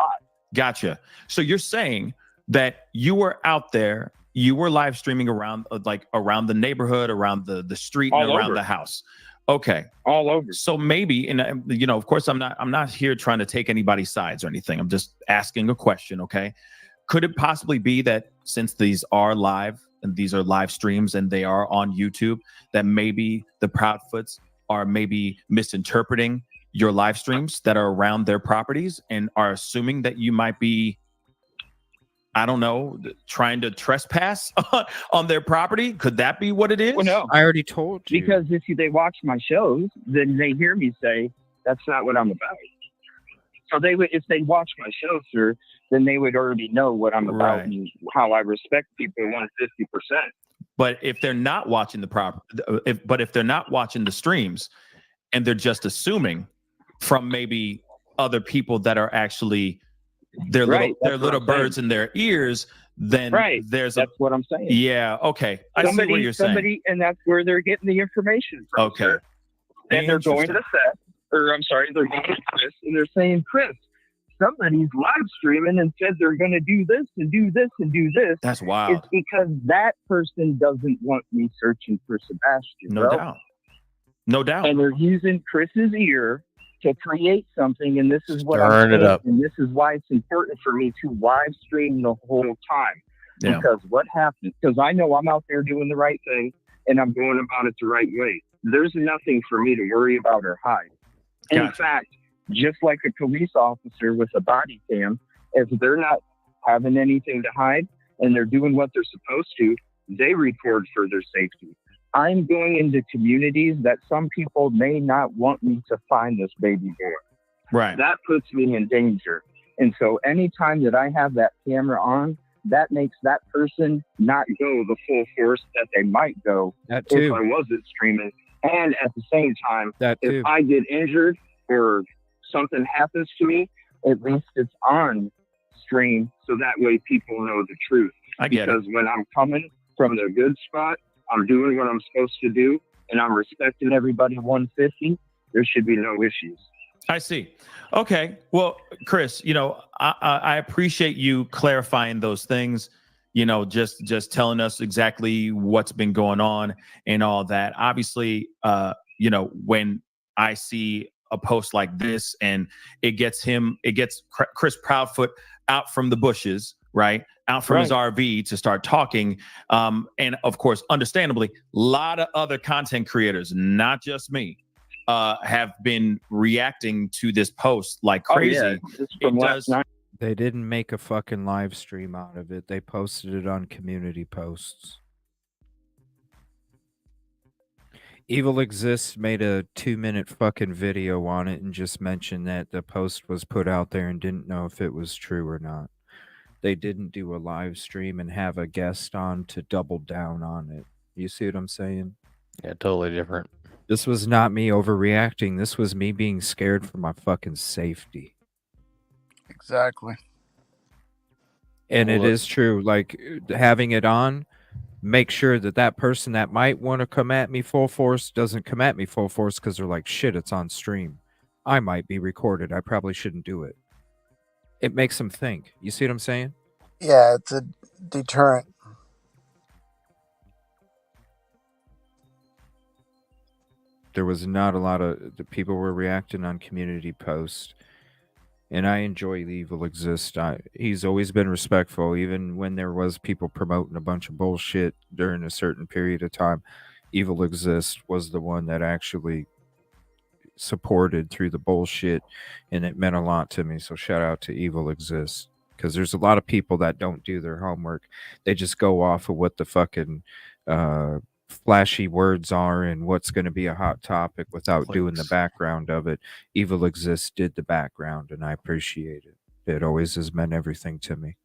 Gotcha. So you're saying that you were out there, you were live streaming around the neighborhood, around the street, and around the house. Okay. All over. So maybe, and of course, I'm not here trying to take anybody's sides or anything. I'm just asking a question. Okay. Could it possibly be that since these are live and these are live streams and they are on YouTube, that maybe the Proudfoots are maybe misinterpreting your live streams that are around their properties and are assuming that you might be, I don't know, trying to trespass on their property? Could that be what it is? Well, no. I already told you. Because if they watch my shows, then they hear me say, that's not what I'm about. So if they watch my shows, sir, then they would already know what I'm about and how I respect people 150%. But if they're not watching if they're not watching the streams and they're just assuming from maybe other people that are actually their little birds in their ears, then that's what I'm saying. Yeah, okay. I see what you're saying. And that's where they're getting the information from. Okay. Sir. And they're going to Seth, or I'm sorry, they're going to Chris, and they're saying, Chris, somebody's live streaming and said they're going to do this and do this and do this. That's wild. It's because that person doesn't want me searching for Sebastian. No doubt. No doubt. And they're using Chris's ear to create something, and this is what Turn it up. And this is why it's important for me to live stream the whole time. Yeah. Because what happens? Because I know I'm out there doing the right thing, and I'm going about it the right way. There's nothing for me to worry about or hide. Gotcha. In fact, just like a police officer with a body cam, if they're not having anything to hide and they're doing what they're supposed to, they record for their safety. I'm going into communities that some people may not want me to find this baby boy. Right. That puts me in danger. And so anytime that I have that camera on, that makes that person not go the full force that they might go if I wasn't streaming. And at the same time, if I get injured or something happens to me, at least it's on stream so that way people know the truth. I get it. Because when I'm coming from the good spot, I'm doing what I'm supposed to do, and I'm respecting everybody 150, there should be no issues. I see. Okay. Well, Chris, I appreciate you clarifying those things, just telling us exactly what's been going on and all that. Obviously, when I see a post like this and it gets Chris Proudfoot out from the bushes, right? Out from his RV to start talking. And of course, understandably, a lot of other content creators, not just me, have been reacting to this post like crazy. Oh, yeah. From last night. They didn't make a fucking live stream out of it. They posted it on community posts. Evil Exists made a 2-minute fucking video on it and just mentioned that the post was put out there and didn't know if it was true or not. They didn't do a live stream and have a guest on to double down on it. You see what I'm saying? Yeah, totally different. This was not me overreacting. This was me being scared for my fucking safety. Exactly. And it is true. Like, having it on, make sure that that person that might want to come at me full force doesn't come at me full force because they're like, shit, it's on stream. I might be recorded. I probably shouldn't do it. It makes them think. You see what I'm saying? Yeah, it's a deterrent. There was not a lot of the people were reacting on community posts. And I enjoy the Evil Exist. He's always been respectful, even when there was people promoting a bunch of bullshit during a certain period of time. Evil Exist was the one that actually supported through the bullshit, and it meant a lot to me. So shout out to Evil Exist, because there's a lot of people that don't do their homework. They just go off of what the fucking flashy words are and what's going to be a hot topic without doing the background of it. Evil Exists did the background, and I appreciate it. It always has meant everything to me.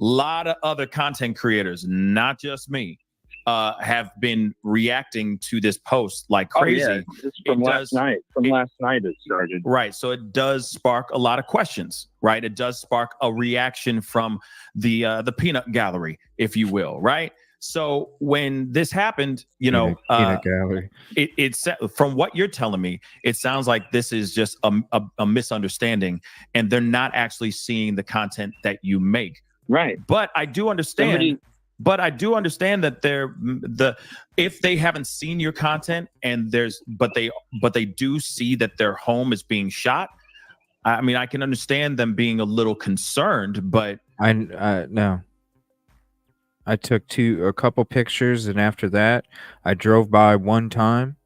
A lot of other content creators, not just me, have been reacting to this post like crazy. Oh, yeah. It's from last night. Last night it started. Right. So it does spark a lot of questions, right? It does spark a reaction from the peanut gallery, if you will, right? So when this happened, peanut gallery. It's from what you're telling me, it sounds like this is just a misunderstanding, and they're not actually seeing the content that you make. Right. But I do understand. But I do understand that if they haven't seen your content and but they do see that their home is being shot. I mean, I can understand them being a little concerned, but no. I took a couple pictures, and after that, I drove by one time,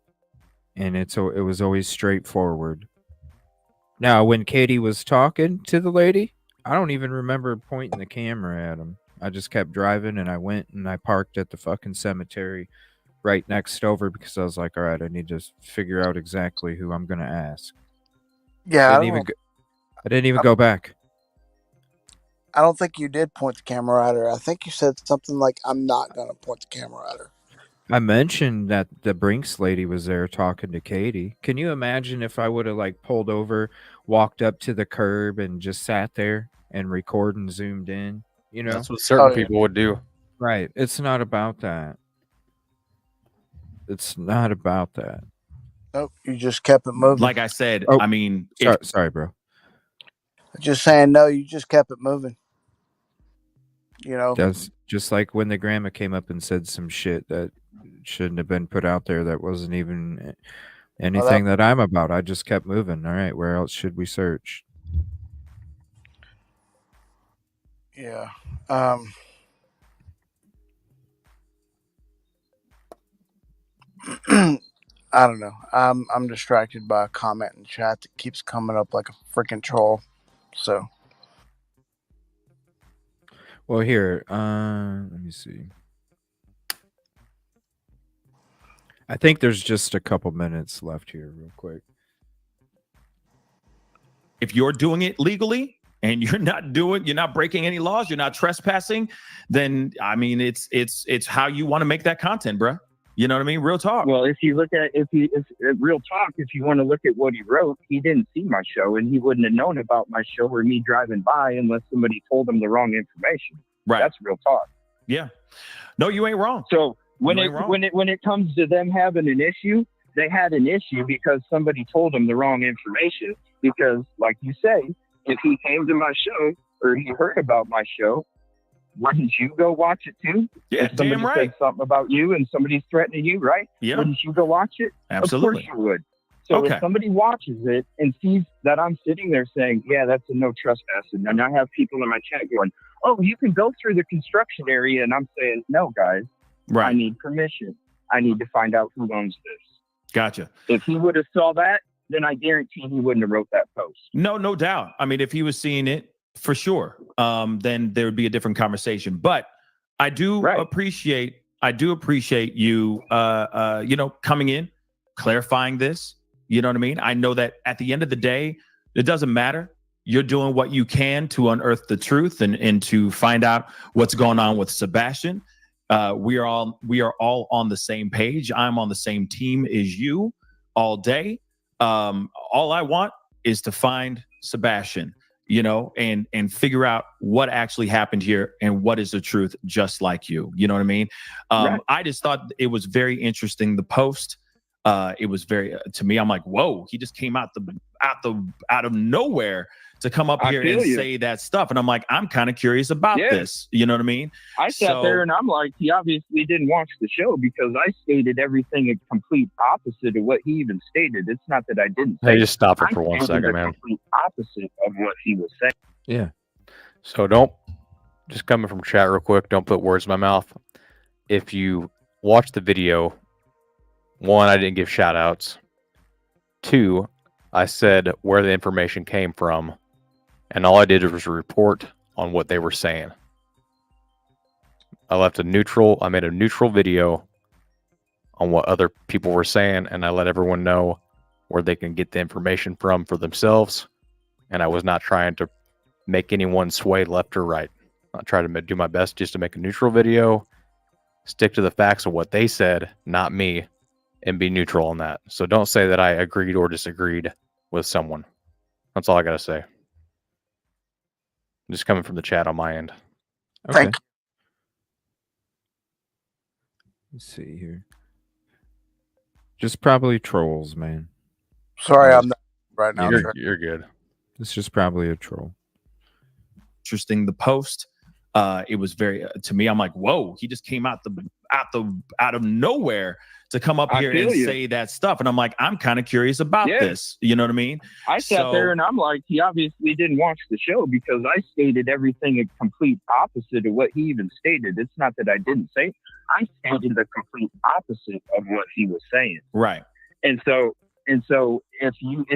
and it was always straightforward. Now, when Katie was talking to the lady, I don't even remember pointing the camera at him. I just kept driving, and I went and I parked at the fucking cemetery right next over because I was like, all right, I need to figure out exactly who I'm going to ask. Yeah. I didn't even go back. I don't think you did point the camera at her. I think you said something like, I'm not going to point the camera at her. I mentioned that the Brinks lady was there talking to Katie. Can you imagine if I would have like pulled over, walked up to the curb, and just sat there and recorded and zoomed in? You know, That's what certain people would do. right? It's not about that. It's not about that. Nope, you just kept it moving. Like I said, Oh, I mean, sorry, bro. Just saying, no, you just kept it moving. You know, That's just like when the grandma came up and said some shit that shouldn't have been put out there. That wasn't even anything that I'm about. I just kept moving. All right, where else should we search? yeah. I don't know. I'm distracted by a comment in chat that keeps coming up like a freaking troll. So, well, here, let me see. I think there's just a couple minutes left here, real quick. If you're doing it legally and you're not breaking any laws, you're not trespassing, then I mean, it's how you want to make that content, bro. You know what I mean? Real talk. Well, if you look at real talk, if you want to look at what he wrote, he didn't see my show, and he wouldn't have known about my show or me driving by unless somebody told him the wrong information. Right. That's real talk. Yeah. No, you ain't wrong. So when it comes to them having an issue, they had an issue because somebody told them the wrong information. Because, like you say, if he came to my show or he heard about my show, wouldn't you go watch it too? Yeah, if somebody damn right. said something about you and somebody's threatening you, right? Yeah. Wouldn't you go watch it? Absolutely. Of course you would. So if somebody watches it and sees that I'm sitting there saying, yeah, that's a no trespassing, and I have people in my chat going, oh, you can go through the construction area, and I'm saying, no, guys, I need permission. I need to find out who owns this. Gotcha. If he would have saw that, then I guarantee he wouldn't have wrote that post. No doubt. I mean, if he was seeing it, for sure, then there would be a different conversation. But I do appreciate you, coming in, clarifying this. You know what I mean? I know that at the end of the day, it doesn't matter. You're doing what you can to unearth the truth and to find out what's going on with Sebastian. We are all on the same page. I'm on the same team as you all day. All I want is to find Sebastian, and figure out what actually happened here and what is the truth, just like you. You know what I mean? I just thought it was very interesting. The post, it was very, to me, I'm like, whoa, he just came out of nowhere to come up here and say that stuff. And I'm like, I'm kind of curious about this. You know what I mean? I sat there and I'm like, he obviously didn't watch the show because I stated everything in complete opposite of what he even stated. It's not that I didn't say. Hey, just stop it for 1 second, man. Complete opposite of what he was saying. Yeah. So don't, just coming from chat real quick, don't put words in my mouth. If you watch the video, 1, I didn't give shout outs. 2, I said where the information came from. And all I did was report on what they were saying. I made a neutral video on what other people were saying, and I let everyone know where they can get the information from for themselves. And I was not trying to make anyone sway left or right. I tried to do my best just to make a neutral video, stick to the facts of what they said, not me, and be neutral on that. So don't say that I agreed or disagreed with someone. That's all I got to say. Just coming from the chat on my end. Okay. Let's see here. Just probably trolls, man. Sorry, I'm not right now. You're good. It's just probably a troll. Interesting. The post, it was very, to me, I'm like, whoa, he just came out of nowhere to come up here and say that stuff. And I'm like, I'm kind of curious about this. You know what I mean? I sat there and I'm like, he obviously didn't watch the show because I stated everything in complete opposite of what he even stated. It's not that I didn't say. I stated the complete opposite of what he was saying. Right. And so if you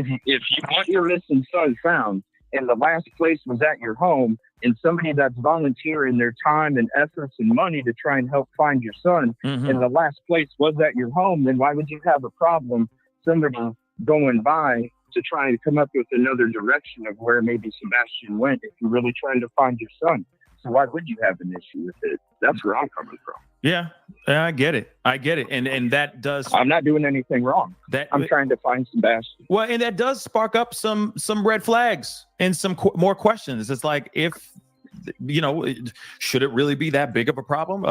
want your missing son found, and the last place was at your home, and somebody that's volunteering their time and efforts and money to try and help find your son, and the last place was at your home, then why would you have a problem somebody going by to try and come up with another direction of where maybe Sebastian went if you're really trying to find your son? So why would you have an issue with it? That's where I'm coming from. Yeah, I get it. And that does. I'm not doing anything wrong. I'm trying to find Sebastian. Well, and that does spark up some red flags and some more questions. It's like, if should it really be that big of a problem?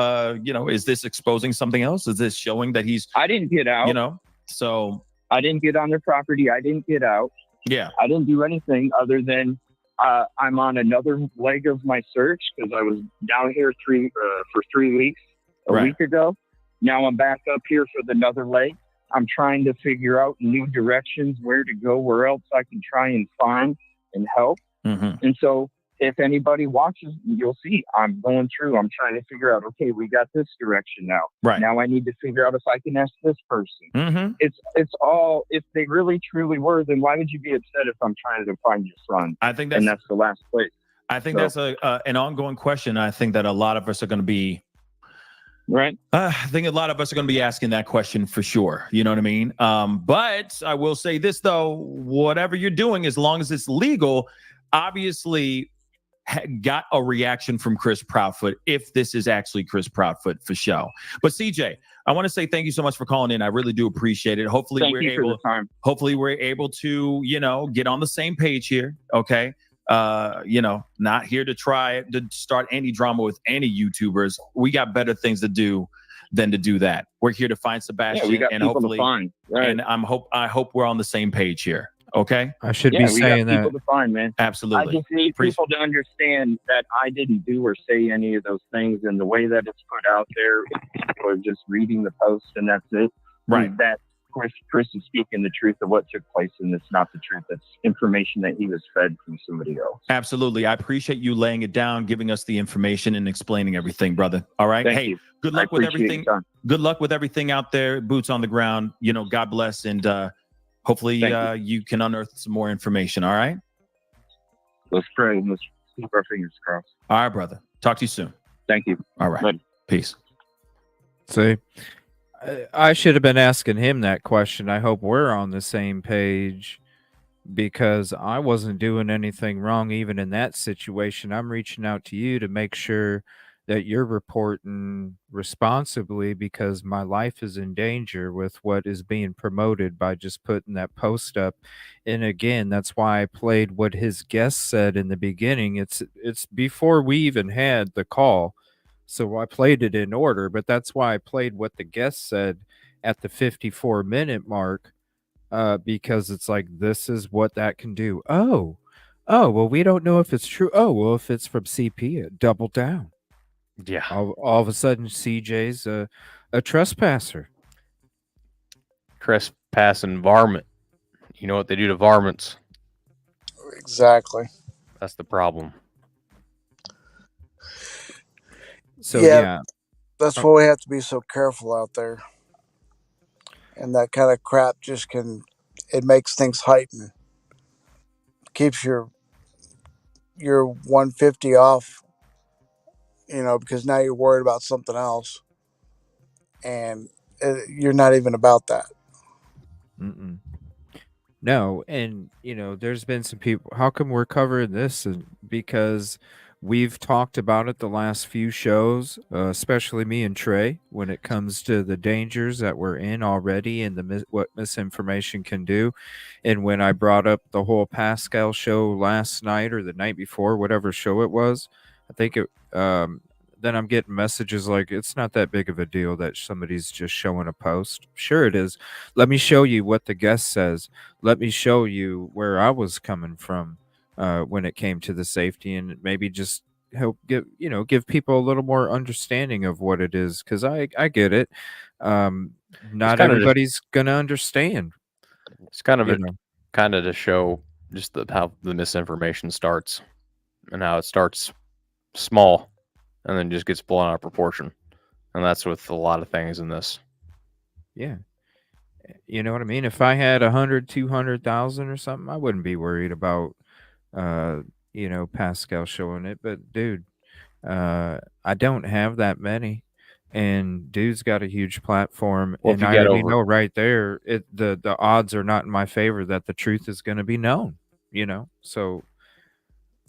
Is this exposing something else? Is this showing that he's? I didn't get out. So I didn't get on their property. I didn't get out. Yeah, I didn't do anything other than I'm on another leg of my search because I was down here for 3 weeks a week ago. Now I'm back up here for another leg. I'm trying to figure out new directions, where to go, where else I can try and find and help. Mm-hmm. And so if anybody watches, you'll see I'm going through. I'm trying to figure out, okay, we got this direction now. Right. Now I need to figure out if I can ask this person. Mm-hmm. It's all, if they really truly were, then why would you be upset if I'm trying to find your son? I think that's the last place. I think that's an ongoing question. I think that a lot of us are going to be. Right. I think a lot of us are going to be asking that question for sure. You know what I mean? But I will say this, though, whatever you're doing, as long as it's legal, obviously got a reaction from Chris Proudfoot, if this is actually Chris Proudfoot for show. But CJ, I want to say thank you so much for calling in. I really do appreciate it. Hopefully we're able to, get on the same page here. Okay. Not here to try to start any drama with any YouTubers. We got better things to do than to do that. We're here to find Sebastian, we got and people hopefully, to find. Right. And I hope we're on the same page here. Okay, I should be saying that. People to find, man. Absolutely. I just need people to understand that I didn't do or say any of those things, and the way that it's put out there, people are just reading the post and that's it. Right. That Chris is speaking the truth of what took place, and it's not the truth. It's information that he was fed from somebody else. Absolutely. I appreciate you laying it down, giving us the information and explaining everything, brother. All right. Thank you. Good luck with everything. Good luck with everything out there. Boots on the ground. God bless, and hopefully you can unearth some more information. All right. Let's pray. Let's keep our fingers crossed. All right, brother. Talk to you soon. Thank you. All right. Bye. Peace. See, I should have been asking him that question. I hope we're on the same page, because I wasn't doing anything wrong even in that situation. I'm reaching out to you to make sure that you're reporting responsibly, because my life is in danger with what is being promoted by just putting that post up. And again, that's why I played what his guest said in the beginning. It's before we even had the call. So I played it in order, but that's why I played what the guest said at the 54-minute mark, because it's like, this is what that can do. Oh, well, we don't know if it's true. Oh, well, if it's from CP, double down. Yeah. All of a sudden, CJ's a trespasser. Trespassing varmint. You know what they do to varmints? Exactly. That's the problem. So yeah, that's why we have to be so careful out there. And that kind of crap it makes things heighten. Keeps your 150 off, because now you're worried about something else, and you're not even about that. Mm-mm. No, and there's been some people. How come we're covering this? Because we've talked about it the last few shows, especially me and Trey, when it comes to the dangers that we're in already and what misinformation can do. And when I brought up the whole Pascal show last night or the night before, whatever show it was, I think then I'm getting messages like, it's not that big of a deal that somebody's just showing a post. Sure it is. Let me show you what the guest says. Let me show you where I was coming from when it came to the safety, and maybe just help give people a little more understanding of what it is, because I get it. Not everybody's gonna understand. It's kind of to show just how the misinformation starts, and how it starts small and then just gets blown out of proportion. And that's with a lot of things in this. Yeah. You know what I mean? If I had 100, 200,000 or something, I wouldn't be worried about Pascal showing it. But dude, I don't have that many, and dude's got a huge platform. Well, and I already know right there, the odds are not in my favor that the truth is going to be known. So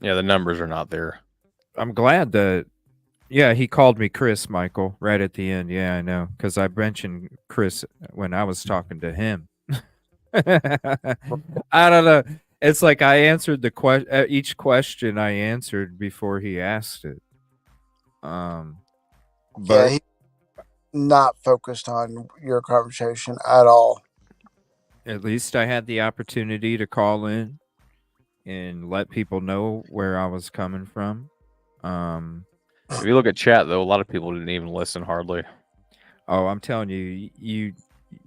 yeah, the numbers are not there. I'm glad that Yeah, he called me Chris, Michael, right at the end. Yeah, I know, because I mentioned Chris when I was talking to him. I don't know. It's like I answered the each question I answered before he asked it. Yeah, But he's not focused on your conversation at all. at least I had the opportunity to call in and let people know where I was coming from. If you look at chat, though, a lot of people didn't even listen hardly. Oh, I'm telling you,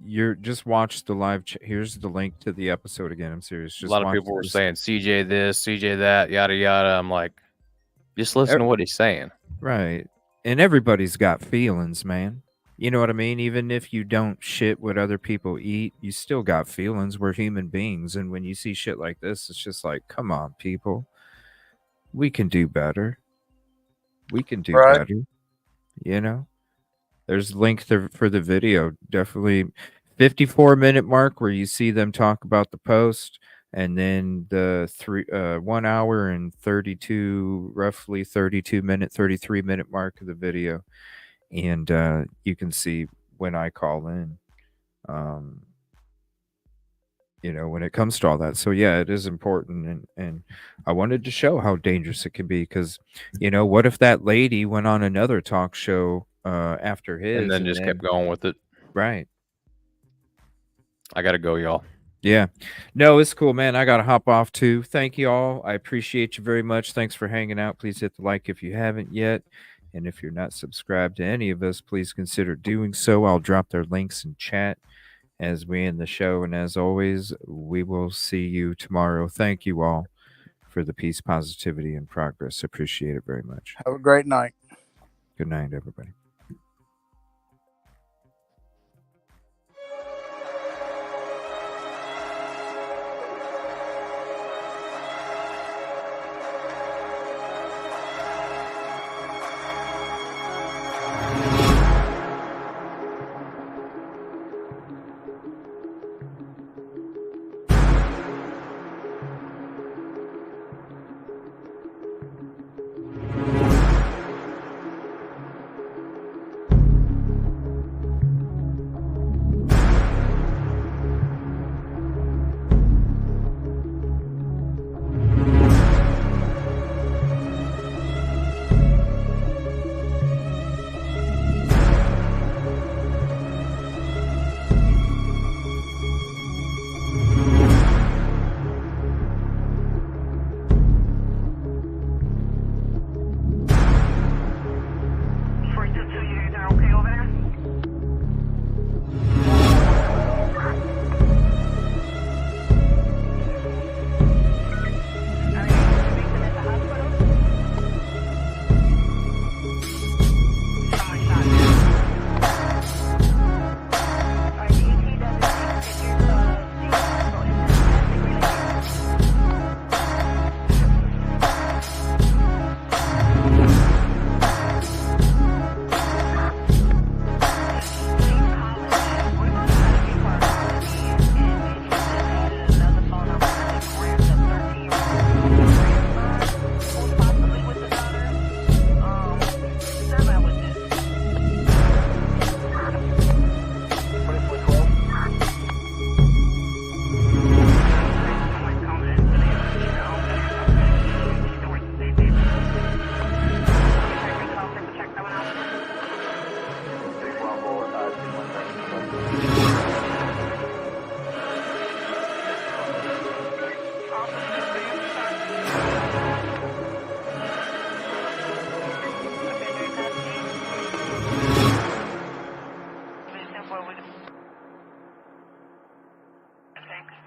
you're just watch the live. Here's the link to the episode again. I'm serious. Just A lot of watch people were this. saying CJ this, CJ that, yada yada. I'm like, just listen to what he's saying. Right. And everybody's got feelings, man. You know what I mean? Even if you don't shit what other people eat, you still got feelings. We're human beings. And when you see shit like this, it's just like, come on, people. We can do better. We can do better. You know? There's a link for the video. Definitely 54-minute mark where you see them talk about the post. And then the 1 hour and 33 minute mark of the video. And you can see when I call in, you know, when it comes to all that. So yeah, it is important, and I wanted to show how dangerous it can be, because, you know, what if that lady went on another talk show after his and then just kept going with it? Right. I gotta go, y'all. Yeah. No, it's cool, man. I gotta hop off too. Thank you all. I appreciate you very much. Thanks for hanging out. Please hit the like if you haven't yet. And if you're not subscribed to any of us, please consider doing so. I'll drop their links in chat as we end the show. And as always, we will see you tomorrow. Thank you all for the peace, positivity, and progress. Appreciate it very much. Have a great night. Good night, everybody.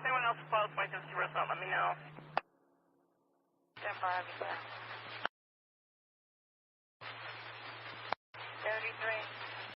Anyone else close, might just rest up, let me know. 10-5, 33.